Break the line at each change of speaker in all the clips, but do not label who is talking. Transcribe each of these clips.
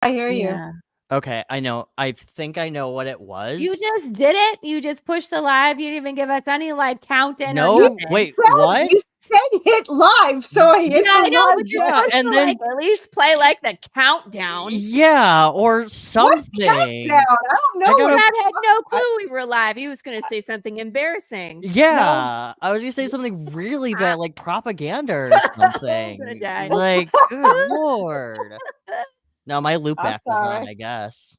I hear you.
Yeah.
Okay, I know. I think I know what it was.
You just did it? You just pushed the live? You didn't even give us any, like, countdown or
No,
nothing?
wait, what?
You said hit live, so I hit
Yeah, I
the
know,
live
but you're
Yeah,
supposed
and
to,
then-
like, at least play, like, the countdown.
Yeah, or something.
Down. I don't know.
I gotta-
Chad had no clue we were live. He was gonna say something embarrassing.
Yeah, I was gonna say something really bad, like propaganda or something.
gonna die.
Like, good lord. No, my loop
I'm
back was on,
sorry.
I guess.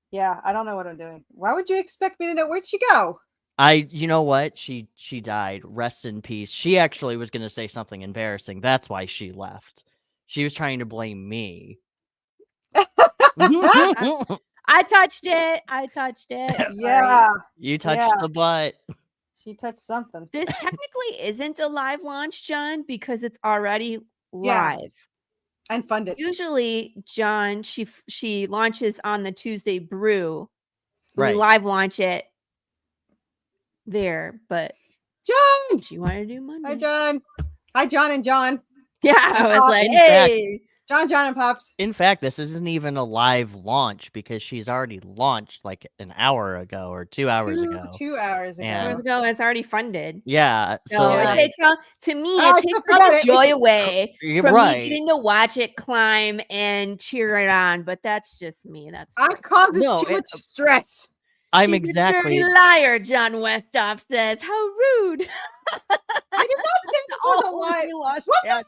Yeah, I don't know what I'm doing. Why would you expect me to know? Where'd she go?
You know what? She died. Rest in peace. She actually was gonna say something embarrassing. That's why she left. She was trying to blame me.
I touched it. I touched it. Sorry.
Yeah,
You touched
Yeah.
the butt.
she touched something.
This technically isn't a live launch, John, because it's already
Yeah.
live.
And funded.
Usually, John, she launches on the Tuesday brew.
Right.
We live launch it there, but
John!
she wanted to do Monday.
Hi, John. Hi, John and John.
Yeah, I was like,
in fact-
hey.
John and Pops.
In fact, this isn't even a live launch because she's already launched like an hour ago or 2 hours ago.
2 hours ago.
Yeah.
Years ago, it's already funded.
Yeah. So
So
Yeah.
it takes all, to me,
Oh,
it
so
takes all
forget
the
it.
joy away
You're
from
right.
me getting to watch it climb and cheer it on. But that's just me. That's
It causes
No,
too much stress.
I'm
She's
exactly
a dirty liar, John Westhoff says. How rude.
I did not say this was a
Oh,
live.
we lost
What
Chad.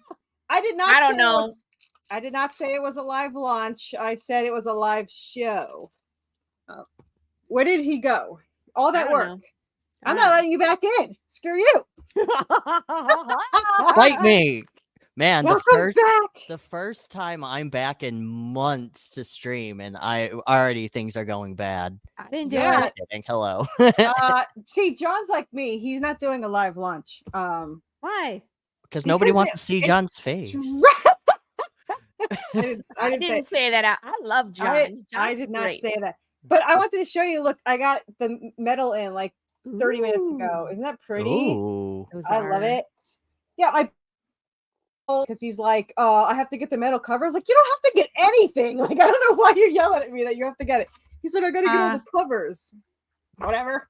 I did not.
I don't
say it
know.
was- I did not say it was a live launch. I said it was a live show. Where did he go? All
I
that
don't
work.
know.
I'm not letting you back in. Screw you.
fight me, man.
Welcome back.
The first time I'm back in months to stream, and I already things are going bad.
I didn't do
Yeah.
it.
Kidding. Hello.
See, John's like me. He's not doing a live launch.
Why?
Because nobody
because
wants to see John's face.
I didn't
I didn't say that. I love John.
I
John's
did not
great.
say that. But I wanted to show you. Look, I got the medal in like 30 minutes ago. Isn't that pretty?
Ooh.
Those
I love
are-
it. Yeah, because he's like, I have to get the metal cover. I was like, you don't have to get anything. Like, I don't know why you're yelling at me that you have to get it. He's like, I gotta get all the covers. Whatever.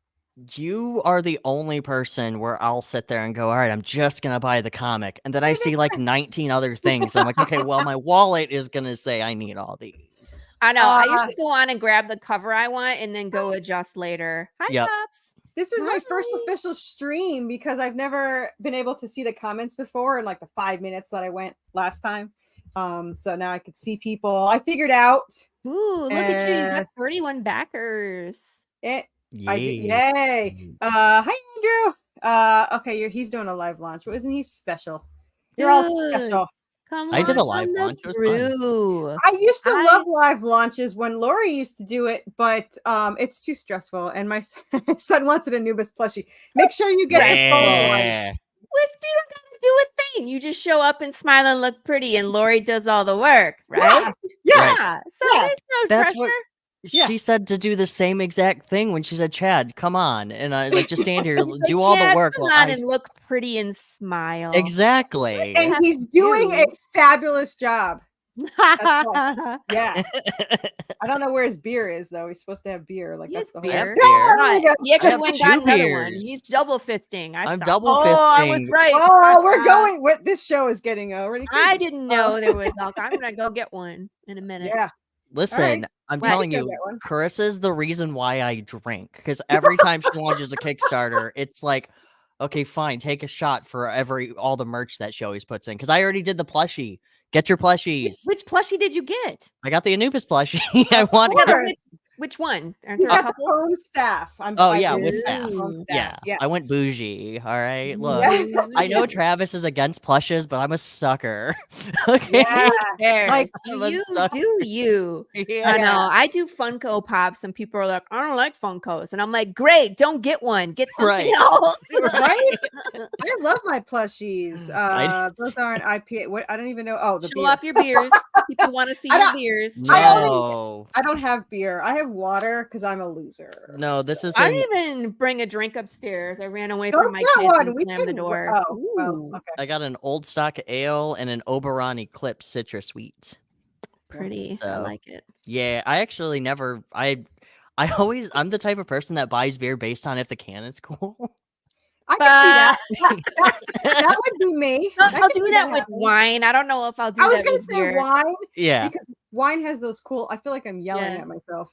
You are the only person where I'll sit there and go, all right, I'm just going to buy the comic. And then I see like 19 other things. I'm like, okay, well, my wallet is going to say I need all these.
I know. I usually go on and grab the cover I want and then go adjust later. Hi,
Yep.
Pops.
This is my first
Hi.
official stream because I've never been able to see the comments before in like the 5 minutes that I went last time. So now I could see people. I figured out
Ooh, look at you. You got 31 backers.
it.
Yay.
I did, yay. Hi Andrew. Okay, he's doing a live launch. Isn't he special? You're all
Dude.
special.
Come
I did a
on
live
from the
launch. It was fun.
brew.
I used to
I-
love live launches when Lori used to do it, but it's too stressful. And my son wanted a Anubis plushie. Make sure you get the phone one.
Yeah.
Liz, you don't gotta do a thing. You just show up and smile and look pretty, and Lori does all the work, right?
Yeah.
Yeah. So
Yeah.
there's no
That's
pressure.
what
Yeah.
she said, to do the same exact thing when she said, Chad, come on. And I like just stand here,
He's like,
do all the
"Chad,
work.
Come
while
on
I-
and look pretty and smile.
Exactly.
And
That's
he's doing a
you.
fabulous job.
That's
Yeah. I don't know where his beer is, though. He's supposed to have beer. Like,
He
that's
has
the whole
beer.
Yeah, there we go.
He actually
have
went and
2
got another one.
beers.
He's double fisting.
I'm
saw.
double
Oh, I was
fisting.
right.
Oh, we're going. This show is getting already.
I
crazy.
didn't know there was alcohol. I'm gonna go get one in a minute.
Yeah.
Listen, I'm
Right,
telling
you
you,
can get one.
Carissa's the reason why I drink. Because every time she launches a Kickstarter, it's like, okay, fine, take a shot for all the merch that she always puts in. Because I already did the plushie. Get your plushies.
Which plushie did you get?
I got the Anubis plushie. I wanted.
course.
Which one? Aren't
He's
there a
got the
couple?
home staff.
Oh yeah, with
Ooh.
staff.
Home
Yeah,
staff. Yeah.
I went bougie. All right, look.
Yeah.
I know Travis is against plushes, but I'm a sucker. Okay.
Yeah.
Cares?
Like,
I'm a
you
sucker.
do you.
Yeah.
I know. I do Funko Pops, and people are like, I don't like Funkos. And I'm like, great, don't get one. Get something
Right.
else.
Right? I love my plushies.
I-
Those aren't IPA. What? I don't even know. Oh, the
Show
beer.
off your beers. People want to see
I
your
don't-
beers.
No,
I don't have beer. I have water because I'm a loser.
no, this is
I didn't even bring a drink upstairs. I ran away
Go
from my
get
kids
one.
and
We
slammed the
can-
door.
Oh, well,
Ooh.
okay.
I got an old stock ale and an Oberon Eclipse citrus sweet.
Pretty. I
So,
like it.
Yeah, I actually never. I'm the type of person that buys beer based on if the can is cool.
I can see that. That would be me. I
I'll
could
do
see
that with
happening.
wine. I don't know if I'll do
I was
that
gonna
with
say
beer.
wine
Yeah.
because wine has those cool. I feel like I'm yelling
Yeah.
at myself.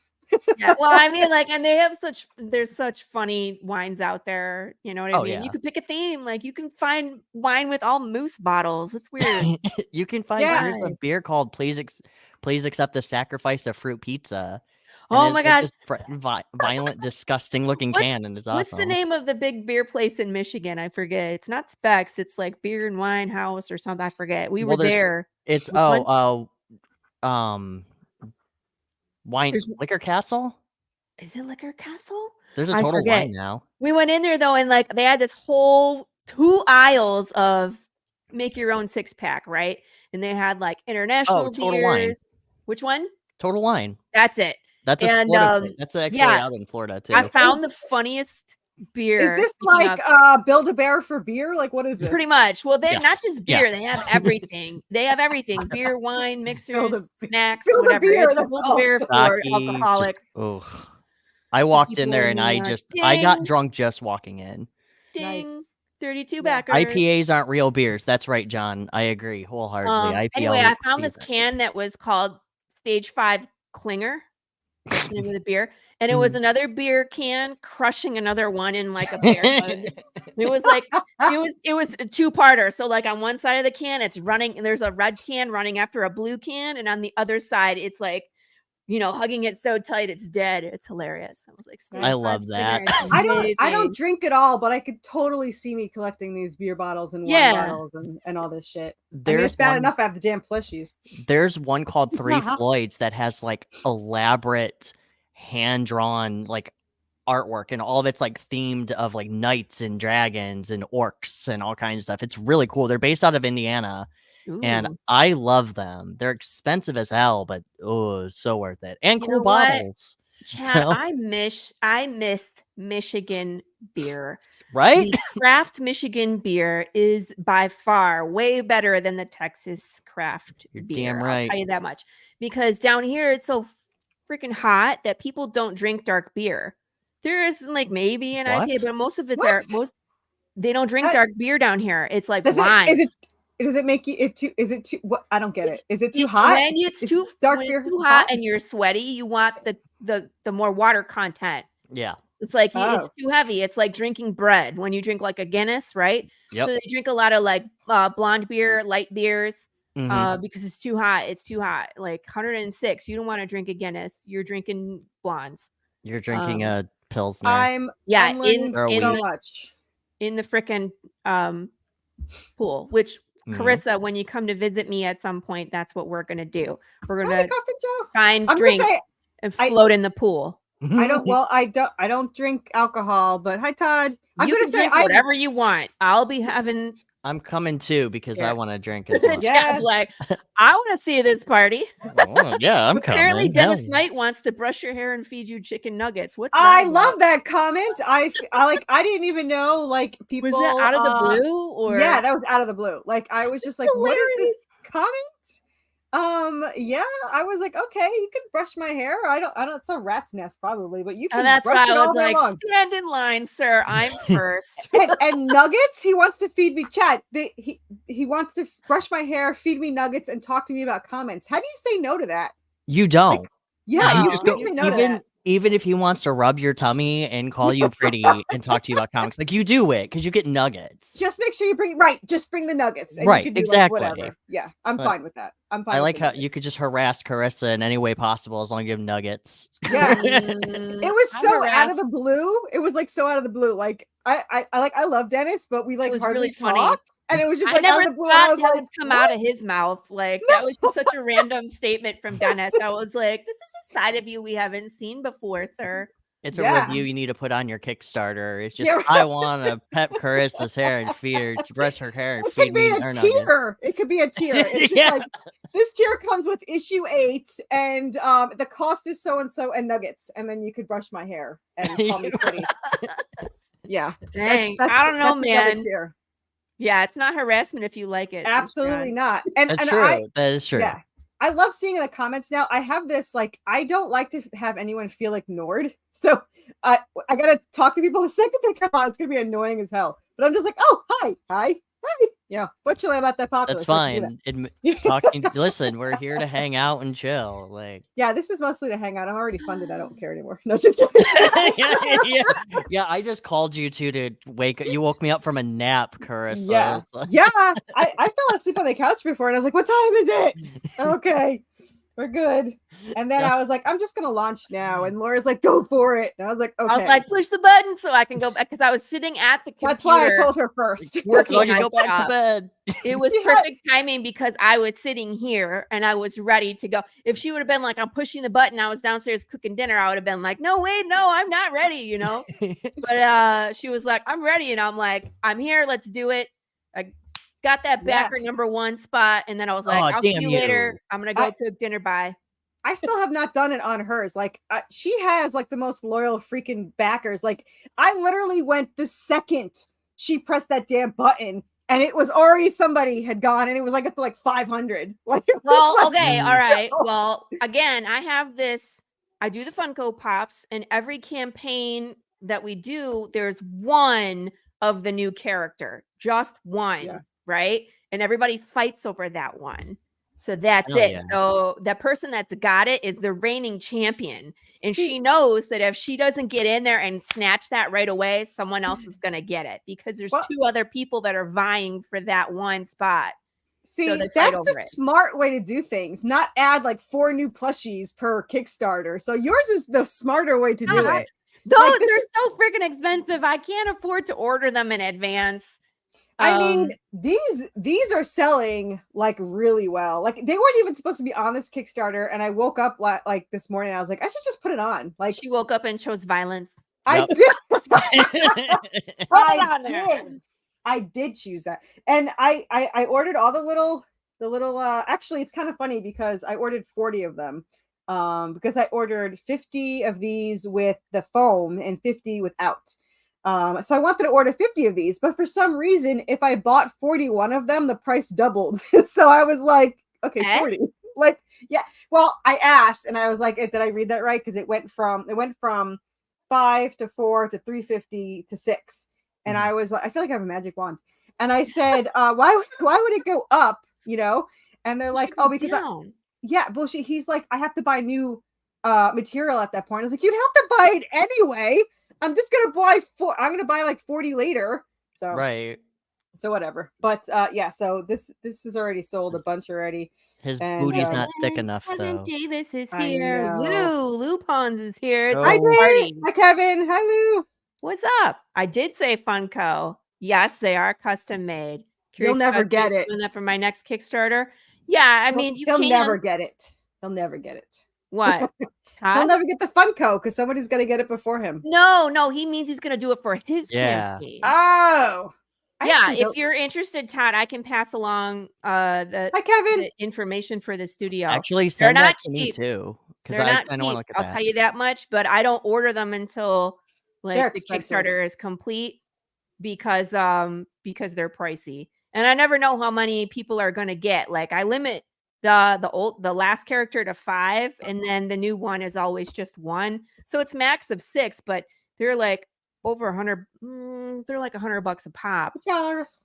Yeah, well, I mean, like, and they have there's such funny wines out there. You know what I mean?
Yeah.
You could pick a theme. Like, you can find wine with all moose bottles. It's weird.
You can find there's a beer called Please Accept the Sacrifice of Fruit Pizza.
Oh my gosh.
This violent, disgusting looking can, and it's awesome.
What's the name of the big beer place in Michigan? I forget. It's not Specs. It's like Beer and Wine House or something. I forget. We were there.
It's Liquor Castle.
Is it Liquor Castle?
There's a Total Wine now.
We went in there though, and like they had this whole 2 aisles of make your own 6-pack, right? And they had like international
Total
beers.
Wine.
Which one?
Total Wine.
That's it.
That's actually out in Florida too.
I found the funniest beer.
Is this like Build a Bear for beer? Like, what is this?
Pretty much. Well, they're not just beer. They have everything. They have everything: beer, wine, mixers, snacks, whatever. It's a Build a Bear for alcoholics.
I walked in there and I got drunk just walking in.
Ding. Nice. 32 backers.
IPAs aren't real beers. That's right, John. I agree wholeheartedly.
Anyway, I found this can that was called Stage 5 Klinger. That's the name of the beer. And it was another beer can crushing another one in like a bear hug. It was like it was a 2-parter. So like on one side of the can, it's running, and there's a red can running after a blue can, and on the other side, it's like, you know, hugging it so tight it's dead. It's hilarious. I was like,
I love that.
I don't drink at all, but I could totally see me collecting these beer bottles and wine bottles and all this shit. It's bad enough I have the damn plushies.
There's one called Three Floyds that has like elaborate hand-drawn like artwork, and all of it's like themed of like knights and dragons and orcs and all kinds of stuff. It's really cool. They're based out of Indiana. Ooh. And I love them. They're expensive as hell, but so worth it. And cool bottles.
Chad, I miss Michigan beer.
Right?
The craft Michigan beer is by far way better than the Texas craft beer.
Damn right.
I'll tell you that much. Because down here it's so freaking hot that people don't drink dark beer. There is like maybe an IPA, but most of they don't drink dark beer down here. It's like wine.
Does it make you is it too what? I don't get it. Is it too hot?
When it's too hot and you're sweaty, you want the more water content.
Yeah.
It's like it's too heavy. It's like drinking bread when you drink like a Guinness, right? Yep. So they drink a lot of like blonde beer, light beers, because it's too hot. It's too hot. Like 106. You don't want to drink a Guinness. You're drinking blondes.
You're drinking a Pilsner.
I'm learning so much
in the frickin' pool, which Carissa, when you come to visit me at some point, that's what we're gonna do. We're gonna find drinks and float in the pool.
I don't drink alcohol, but hi Todd. I'm
you
gonna
can
say
drink whatever you want. I'll be having.
I'm coming too because I want to drink as well.
Chad's like, I want to see this party.
Oh, yeah, I'm coming.
Apparently, Dennis Knight wants to brush your hair and feed you chicken nuggets. What's that
I
about?
love that comment. I didn't even know like people.
Was that out of the blue or?
Yeah, that was out of the blue. Like I was just like, what is this comment? Yeah, I was like, okay, you can brush my hair. I don't. It's a rat's nest probably, but you can.
And that's
brush
why
it
I
all
was like,
long.
stand in line, sir. I'm first.
and nuggets. He wants to feed me. Chad. He wants to brush my hair, feed me nuggets, and talk to me about comments. How do you say no to that?
You don't.
Like, yeah, you just say no to that.
Even if he wants to rub your tummy and call you pretty and talk to you about comics, like you do it because you get nuggets.
Just make sure you bring just bring the nuggets. And
right,
you can do
exactly.
Like whatever. Yeah, I'm fine with that. I'm fine.
I like how you could just harass Carissa in any way possible as long as you have nuggets.
Yeah, it was so out of the blue. It was like so out of the blue. Like I love Dennis, but we like
was
hardly
really
talk.
funny.
And it was just
I
like
never
out of the blue.
thought
I was
that
like,
would come out of his mouth. Like that was just such a random statement from Dennis. I was like, this is a side of you we haven't seen before, sir.
It's a review you need to put on your Kickstarter. It's just I want to pet Carissa's hair and feed her, brush her hair and feed me her nuggets.
It could be a tier. It's just like this tier comes with issue 8, and the cost is so and so and nuggets, and then you could brush my hair and call me pretty. Yeah,
dang, I don't know, man. Yeah, it's not harassment if you like it.
Absolutely not. And
that's true. That is true.
Yeah, I love seeing in the comments now. I have this, like, I don't like to have anyone feel ignored. So I gotta talk to people the second they come on. It's gonna be annoying as hell. But I'm just like, oh, hi. Yeah, fortunately, I'm not that popular.
That's
so I can
fine.
do that.
Talking. Listen, we're here to hang out and chill. Like,
Yeah, this is mostly to hang out. I'm already funded. I don't care anymore. No, just kidding.
yeah. I just called you to wake. You woke me up from a nap, Carissa.
Yeah, yeah. I fell asleep on the couch before, and I was like, "What time is it?" Okay, we're good. And then I was like, "I'm just gonna launch now." And Laura's like, "Go for it." And I was like, "Okay."
I was like, push the button so I can go back because I was sitting at the computer.
That's why I told her first.
Working on
go back to
stuff.
bed.
It was perfect timing because I was sitting here and I was ready to go. If she would have been like, I'm pushing the button, I was downstairs cooking dinner, I would have been like, no, wait, no, I'm not ready, you know? But she was like, I'm ready. And I'm like, I'm here. Let's do it. I got that backer number 1 spot. And then I was like, I'll see you later. I'm going to go cook dinner. Bye.
I still have not done it on hers. Like she has like the most loyal freaking backers. Like I literally went the second she pressed that damn button and it was already somebody had gone and it was like up to like 500. Like,
well, like, okay. All right. Well, again, I have this, I do the Funko Pops and every campaign that we do, there's one of the new character, just one, right? And everybody fights over that one. So that's it. Yeah. So the person that's got it is the reigning champion. And she knows that if she doesn't get in there and snatch that right away, someone else is going to get it because there's 2 other people that are vying for that one spot.
See, so that's the smart way to do things, not add like 4 new plushies per Kickstarter. So yours is the smarter way to do it.
Those like, they're so freaking expensive. I can't afford to order them in advance.
I mean, these are selling like really well. Like they weren't even supposed to be on this Kickstarter, and I woke up like this morning. I was like, I should just put it on. Like
she woke up and chose violence.
I did. I did choose that, and I ordered all the little. Actually, it's kind of funny because I ordered 40 of them. Because I ordered 50 of these with the foam and 50 without. So I wanted to order 50 of these, but for some reason, if I bought 41 of them, the price doubled. So I was like, okay, 40. Like, yeah. Well, I asked and I was like, did I read that right? Because it went from 5 to 4 to 350 to 6. And I was like, I feel like I have a magic wand. And I said, why would it go up? You know? And they're like, oh, because bullshit. He's like, I have to buy new material at that point. I was like, you'd have to buy it anyway. I'm just gonna buy I'm gonna buy like 40 later. So
right.
So whatever. But yeah, so this is already sold a bunch already.
His booty's not thick enough
Kevin
though.
Davis is here. Lou Pons is here.
Oh.
Hi, hi Kevin. Hi Lou.
What's up? I did say Funko. Yes, they are custom made.
You'll never get it.
Doing that for my next Kickstarter. Yeah, I mean,
he'll never get it. He'll never get it.
What?
He'll never get the Funko because somebody's gonna get it before him.
No, he means he's gonna do it for his campaign.
Oh,
yeah. If you're interested, Todd, I can pass along the information for the studio.
Actually, send that to me too because I kind of want to look at that.
I'll tell you that much, but I don't order them until like the Kickstarter is complete because they're pricey, and I never know how many people are gonna get. Like I limit the last character to 5, and then the new one is always just 1. So it's max of 6, but they're like over 100. They're like $100 a pop.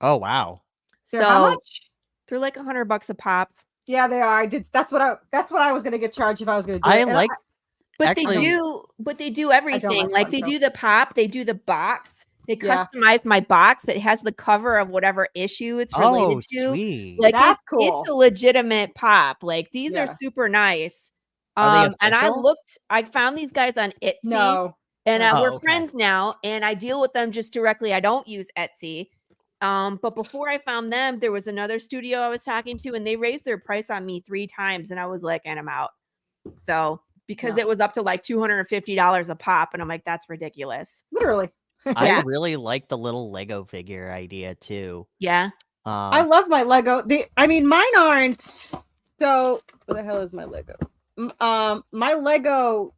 Oh
wow!
So
how much?
They're like $100 a pop.
Yeah, they are. That's what I was gonna get charged if I was gonna do it.
But they do everything. Like they do the pop, they do the box. They customize my box. It has the cover of whatever issue it's related to.
Sweet.
Like
that's cool.
It's a legitimate pop. Like these are super nice. And I found these guys on Etsy.
No.
And we're friends now, and I deal with them just directly. I don't use Etsy. But before I found them, there was another studio I was talking to, and they raised their price on me 3 times, and I was like, and I'm out. So because it was up to like $250 a pop, and I'm like, that's ridiculous.
Literally.
I really like the little Lego figure idea too.
Yeah.
I love my Lego. Mine aren't. So where the hell is my Lego? My Lego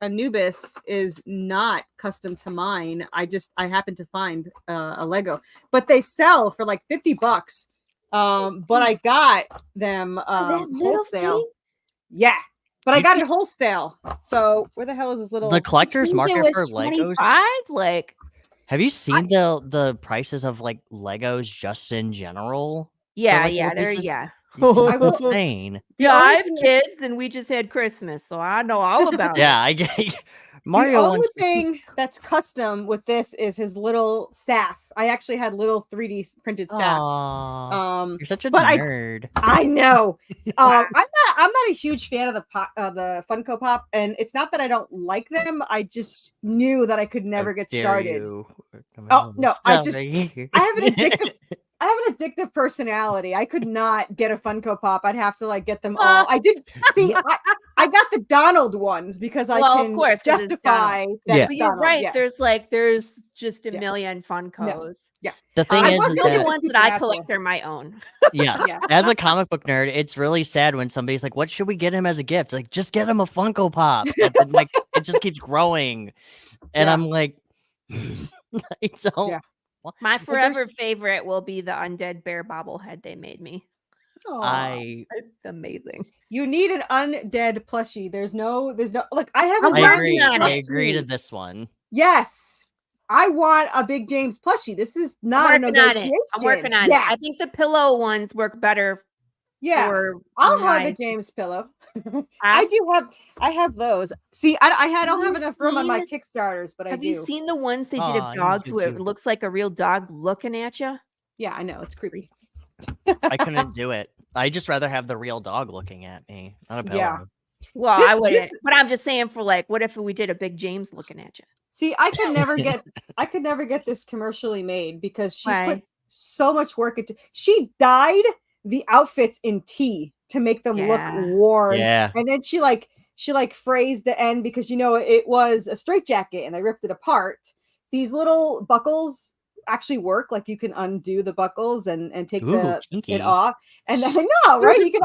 Anubis is not custom to mine. I happen to find a Lego, but they sell for like $50 But I got them
that little
wholesale.
thing?
Yeah, but I
You
got
can-
it wholesale. So where the hell is this little?
The collector's
Means
market
it was
for Legos.
25. Like,
Have you seen the prices of like Legos just in general?
yeah,
like,
yeah,
little
they're
pieces?
yeah.
I
It's
will-
insane.
The
Yeah,
only
I have
thing
kids,
that's-
and we just had Christmas, so I know all about it.
Yeah, I get
The
Mario
only
wants.
thing that's custom with this is his little staff. I actually had little 3D printed staffs.
Aw, you're such a
but
nerd.
I know. I'm not a huge fan of the Funko Pop, and it's not that I don't like them. I just knew that I could never get
Dare
started.
you.
Oh, no, I have an
addictive.
addictive personality. I could not get a Funko Pop. I'd have to like get them all. I did see. I got the Donald ones because I
Well, of
can
course, 'cause it's
justify that
Yeah.
it's
But you're
Donald.
right.
Yeah.
There's just a
Yeah.
million Funkos.
The thing
I
is,
was
is
The
gonna
only
that
ones that I collect are my own.
yes,
Yeah.
as a comic book nerd, it's really sad when somebody's like, "What should we get him as a gift?" Like, just get him a Funko Pop. But then, like, it just keeps growing, and
Yeah.
I'm like, I don't.
Yeah.
My
there's-
forever favorite will be the undead bear bobblehead they made me.
Aw.
It's amazing.
You need an undead plushie. There's no look. I have a
I'm
I
Zack
working
agree.
on
I
it.
agree to
plushie.
this one.
Yes, I want a Big James plushie. This is not a
I'm working on it.
negotiation.
I'm working on it.
Yeah,
I think the pillow ones work better
yeah.
for
I'll hug
my-
a James pillow.
I
I have those. See, I don't have
you
enough room on my
seen-
Kickstarters, but I
Have
do.
you seen the ones they did
Aw,
of
you're
dogs
too
where it
cute.
looks like a real dog looking at you?
Yeah, I know it's creepy.
I couldn't do it. I just rather have the real dog looking at me, not a pillow.
Yeah.
Well,
This-
I
this-
wouldn't. But I'm just saying for like, what if we did a Big James looking at you?
See, I could never get this commercially made because she
Why?
put so much work into. She dyed the outfits in tea to make them
Yeah.
look worn.
Yeah.
And then she phrased the end because it was a straitjacket and they ripped it apart. These little buckles actually work. Like you can undo the buckles and take
Ooh, kinky.
it off. And then I know, right? You can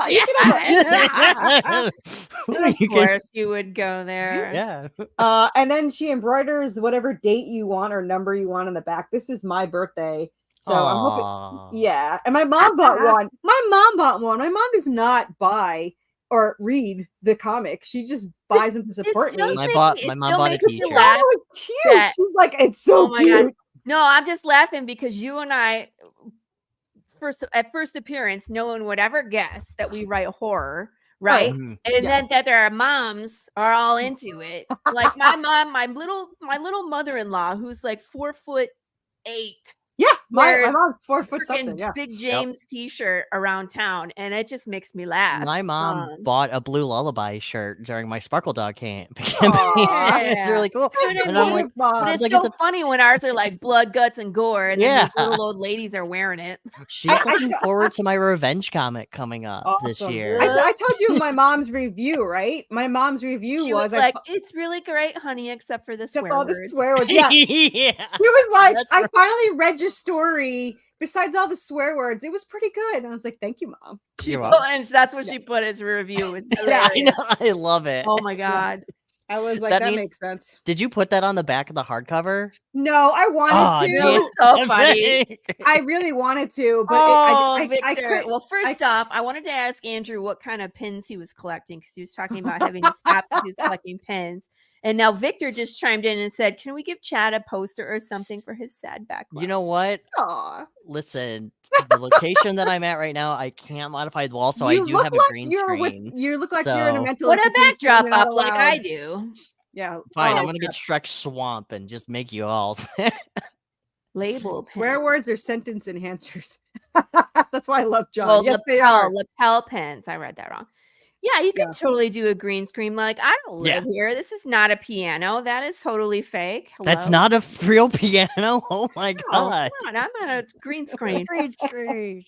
Of
You can-
course, you would go there.
yeah.
and then she embroiders whatever date you want or number you want on the back. This is my birthday. So I'm hoping.
Aw.
Yeah. And my mom bought one. My mom does not buy or read the comics. She just buys them to support me.
just
My
makes
bot-
me-
my
it
mom
still
bought a
makes me
t-shirt.
laugh
Oh, it's cute.
that-
She's like, it's so
Oh my God.
cute.
No, I'm just laughing because you and I, at first appearance, no one would ever guess that we write horror, right?
Mhm.
And then that our moms are all into it. Like my mom, my little mother-in-law, who's like 4'8",
Yeah. My
Whereas
mom's 4 foot
freaking
something. Yeah.
Big James t-shirt around town, and it just makes me laugh.
My mom bought a Blue Lullaby shirt during my Sparkle Dog campaign.
Aw.
It's really cool.
That's
And I'm like,
Mom.
But it's
like,
so
it's a-
funny when ours are like blood, guts, and gore, and then
Yeah.
these little old ladies are wearing it.
she's
I
looking
t-
forward to my revenge comic coming up this
Awesome.
year.
I told you my mom's review, right? My mom's review
She was
I
like, "It's really great, honey, except for the
except
swear
all the
words."
swear words. Yeah.
yeah.
She was like,
That's
I
right.
finally read your story. Besides all the swear words, it was pretty good. And I was like, thank you, Mom.
You're
Oh,
welcome.
and that's what she put as a review. Was
Yeah,
I know. I love it.
Oh my God.
I was like,
That
that
means-
makes sense.
Did you put that on the back of the hardcover?
No, I wanted
It
to.
was so funny.
I really wanted to, but
Oh,
I
Victor.
couldn't.
Well, first off, I wanted to ask Andrew what kind of pins he was collecting because he was talking about having to stop because he was collecting pins. And now Victor just chimed in and said, "Can we give Chad a poster or something for his sad background?"
You know what?
Aw.
Listen, the location that I'm at right now, I can't modify the wall, so I
You
do
look
have a
like
green
you're
screen.
you look like you're in a
So-
mental
Put a
institution,
backdrop
you're not
up like I
allowed.
do.
Yeah.
Fine,
Oh,
I'm gonna get Shrek Swamp and just make you all.
Labeled.
swear words are sentence enhancers. That's why I love John.
Well,
Yes, they are.
lapel pins. I read that wrong. Yeah, you can
Yeah.
totally do a green screen. Like, I don't live here. This is not a piano. That is totally fake.
That's
Hello?
not a real piano. Oh my
No,
god.
come on, I'm on a green screen.
Green screen.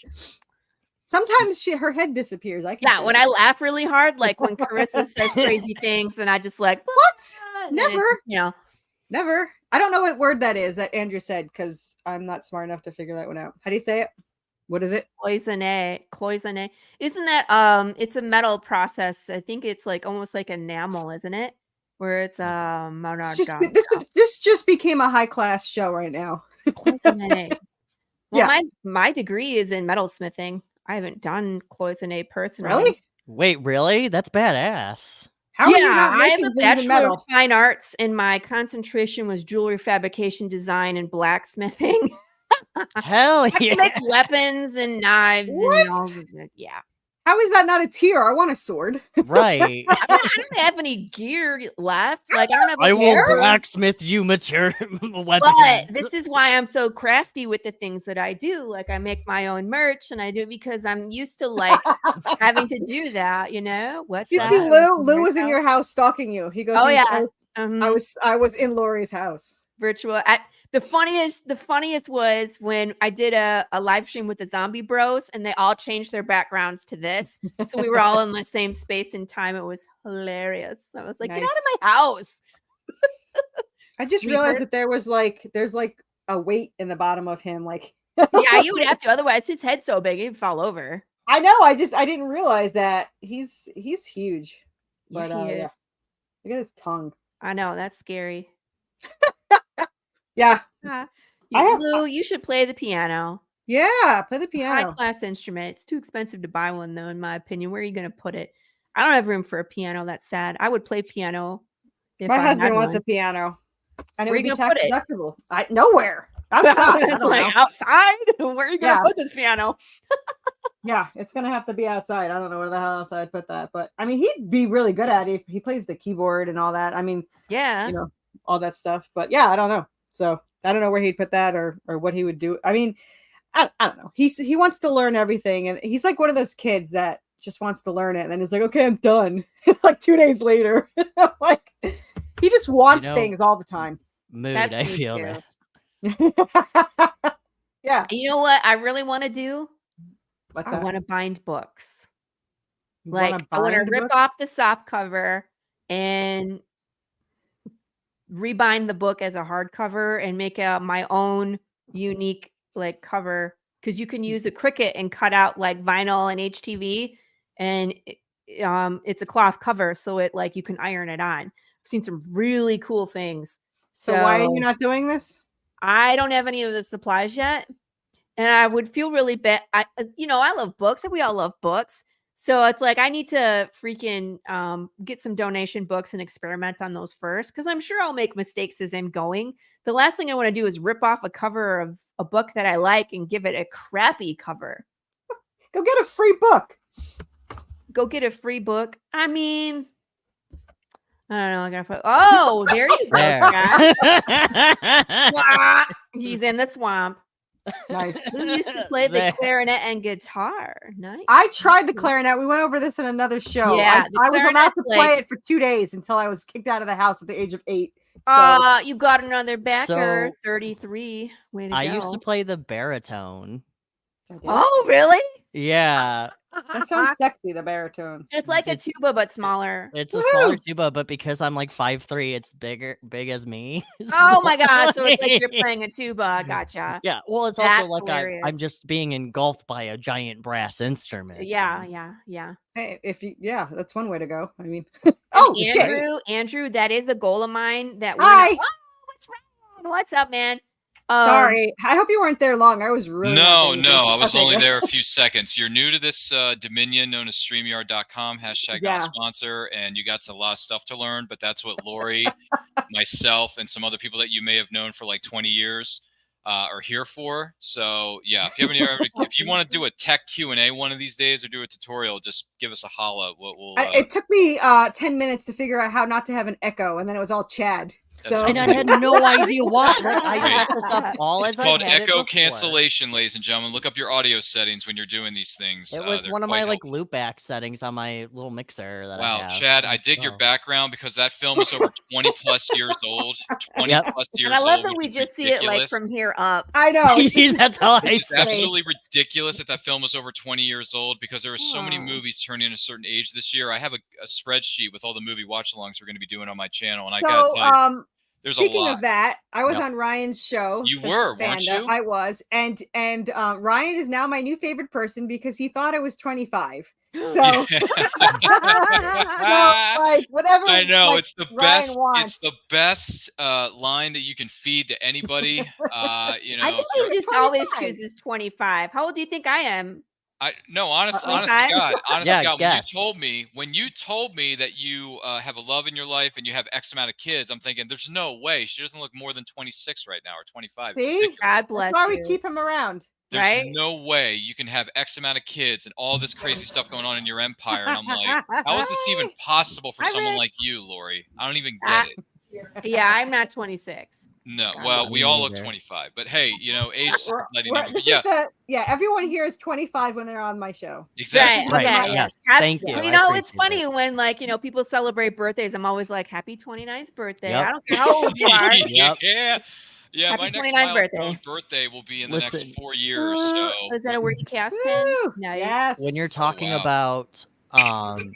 Sometimes she her head disappears. I can
Yeah,
see
when
it.
I laugh really hard, like when Carissa says crazy things, and I just like,
What?
and then it's
Never.
just, you know,
Never. I don't know what word that is that Andrew said because I'm not smart enough to figure that one out. How do you say it? What is it?
cloisonne. Isn't that it's a metal process? I think it's like almost like enamel, isn't it? Where it's
It's just, this just became a high class show right now.
cloisonne. Well,
Yeah.
my degree is in metalsmithing. I haven't done cloisonne personally.
Really?
Wait, really? That's badass.
How are you
Yeah,
not
I have
making
a
things in
Bachelor of
metal?
Fine Arts, and my concentration was jewelry fabrication, design, and blacksmithing.
Hell
I can
yeah.
make weapons and knives and all
What?
of that. Yeah.
How is that not a tier? I want a sword.
Right.
I don't have any gear left. Like, I don't have a
I will
sword.
blacksmith you material
But
weapons.
this is why I'm so crafty with the things that I do. Like, I make my own merch, and I do it because I'm used to like having to do that. You know what's
You
that?
see,
I was in
Lou
her
was in your
house.
house stalking you. He goes,
Oh
he was-
yeah.
I was in Lori's house.
Virtual. The funniest was when I did a live stream with the Zombie Bros, and they all changed their backgrounds to this, so we were all in the same space and time. It was hilarious. I was like,
Nice.
"Get out of my house!"
I just realized that there's like a weight in the bottom of him. Like,
Yeah, you would have to. Otherwise, his head's so big, he'd fall over.
I know. I didn't realize that he's huge. But
Yeah, he is.
yeah, look at his tongue.
I know, that's scary.
Yeah,
Lou, you should play the piano.
yeah. Play the
High
piano.
class instrument. It's too expensive to buy one, though, in my opinion. Where are you going to put it? I don't have room for a piano. That's sad. I would play piano if
My
I
husband
had
wants
one.
a piano, and it
Where
would
you
be
gonna put
tax
it?
deductible. Nowhere outside. I
It's
don't
like
know.
outside. Where are you gonna
Yeah.
put this piano?
Yeah, it's gonna have to be outside. I don't know where the hell else I'd put that, but I mean, he'd be really good at it. He plays the keyboard and all that. I mean,
Yeah.
you know, all that stuff. But yeah, I don't know. So I don't know where he'd put that or what he would do. I mean, I don't know. He wants to learn everything, and he's like one of those kids that just wants to learn it, and then it's like, okay, I'm done. Like 2 days later, like he just wants things all the time.
Mood,
That's
I
me
feel
too.
that.
Yeah.
You know what I really want to do?
What's
I
that?
want to bind books.
You wanna
Like, I want to
bind
rip
books?
off the soft cover and rebind the book as a hardcover and make my own unique like cover, because you can use a Cricut and cut out like vinyl and HTV, and it's a cloth cover, so it like you can iron it on. I've seen some really cool things.
So why are you not doing this?
I don't have any of the supplies yet, and I would feel really bad. I love books, and we all love books. So it's like I need to freaking get some donation books and experiment on those first, because I'm sure I'll make mistakes as I'm going. The last thing I want to do is rip off a cover of a book that I like and give it a crappy cover.
Go get a free book.
Go get a free book. I mean, I don't know. I gotta. Oh, there you go, Scott. He's in the swamp.
Nice.
Who used to play the
There.
clarinet and guitar? Nice.
I tried the clarinet. We went over this in another show.
Yeah,
I was allowed
clarinet's
to play it for 2 days until I was kicked out of the house at the age of 8.
You got another backer,
So,
33. Way to
I
go.
used to play the baritone.
Oh, really?
Yeah.
That sounds sexy, the baritone.
It's like a tuba, but smaller.
It's a smaller tuba, but because I'm like 5'3", it's big as me.
Oh my god! So it's like you're playing a tuba. Gotcha.
Yeah. Well, it's
That's
also like I'm
hilarious.
just being engulfed by a giant brass instrument.
Yeah.
Hey, that's one way to go. I mean,
Andrew, that is a goal of mine. That
Hi.
What's Ryan? What's up, man?
Sorry, I hope you weren't there long. I was really
No, I was only there a few seconds. You're new to this dominion known as StreamYard.com, #not sponsor, and you got a lot of stuff to learn, but that's what Lori, myself, and some other people that you may have known for like 20 years are here for. So yeah, if you want to do a tech Q&A one of these days or do a tutorial, just give us a holla.
It took me 10 minutes to figure out how not to have an echo, and then it was all Chad.
And I had no idea what. I set this up all
it's
as
called
I had
echo
it
cancellation, ladies and gentlemen. Look up your audio settings when you're doing these things.
It was one of my like loopback settings on my little mixer. That I have.
Chad, I dig your background because that film is over 20 plus years old. 20 plus years old.
And I love that we just see it like from here up.
I know.
That's how I
It's absolutely ridiculous that film was over 20 years old because there were so many movies turning a certain age this year. I have a spreadsheet with all the movie watch-alongs we're going to be doing on my channel, and I gotta tell you.
Speaking of that, I was on Ryan's show.
You were, weren't you?
I was, and Ryan is now my new favorite person because he thought I was 25. So, like whatever.
I know
like,
it's the
Ryan
best.
wants.
It's the best line that you can feed to anybody.
I think he just always chooses 25. How old do you think I am?
Honest to
Okay.
God,
Yeah,
God,
guess.
when you told me that you have a love in your life and you have X amount of kids, I'm thinking there's no way she doesn't look more than 26 right now or 25. It's
See?
ridiculous.
God bless
That's why we
you.
keep him around.
There's
Right?
no way you can have X amount of kids and all this crazy stuff going on in your empire. And I'm like, how is this even possible for
Hi,
someone
Rick.
like you, Lori? I don't even get it.
Yeah, I'm not 26.
No,
God
well,
bless
we
me
all look
neither.
25, but hey, age is letting number.
This
But
is everyone here is 25 when they're on my show.
exactly.
Right.
Right.
Okay.
Yes.
Happy-
Thank you.
Well,
I
it's
appreciate
funny
it.
when people celebrate birthdays. I'm always like, happy 29th birthday.
Yep.
I don't care how old you are.
Yep.
Yeah,
Happy
my next
29th
milestone birthday will be in the
Listen.
next 4 years. So
Is that a wordy cast pen?
Woo!
Nice.
Yes.
When you're talking
wow.
about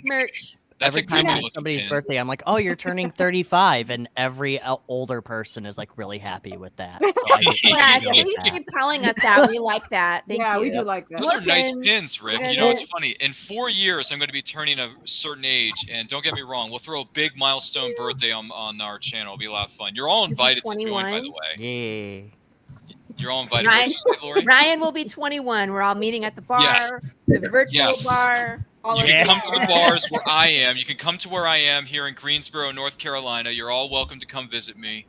Merch.
that's
every
a
time
creepy
it's
looking
somebody's
pin.
birthday, I'm like, oh, you're turning 35, and every older person is like really happy with that. So I get
Yeah,
to go with
please
that.
keep telling us that. We like that. Thank
yeah,
you.
we do like that.
Those are nice
Looking-
pins, Rick.
we're
You know, it's
gonna-
funny. In 4 years, I'm going to be turning a certain age, and don't get me wrong, we'll throw a big milestone birthday on our channel. It'll be a lot of fun. You're all
Is he
invited to join, by
21?
the way.
Yeah.
You're all invited. What did you say, Lori?
Ryan will be 21. We're all meeting at the bar,
Yes.
the virtual
Yes.
bar. All
You
of
can
that.
come to the bars where I am. You can come to where I am here in Greensboro, North Carolina. You're all welcome to come visit me.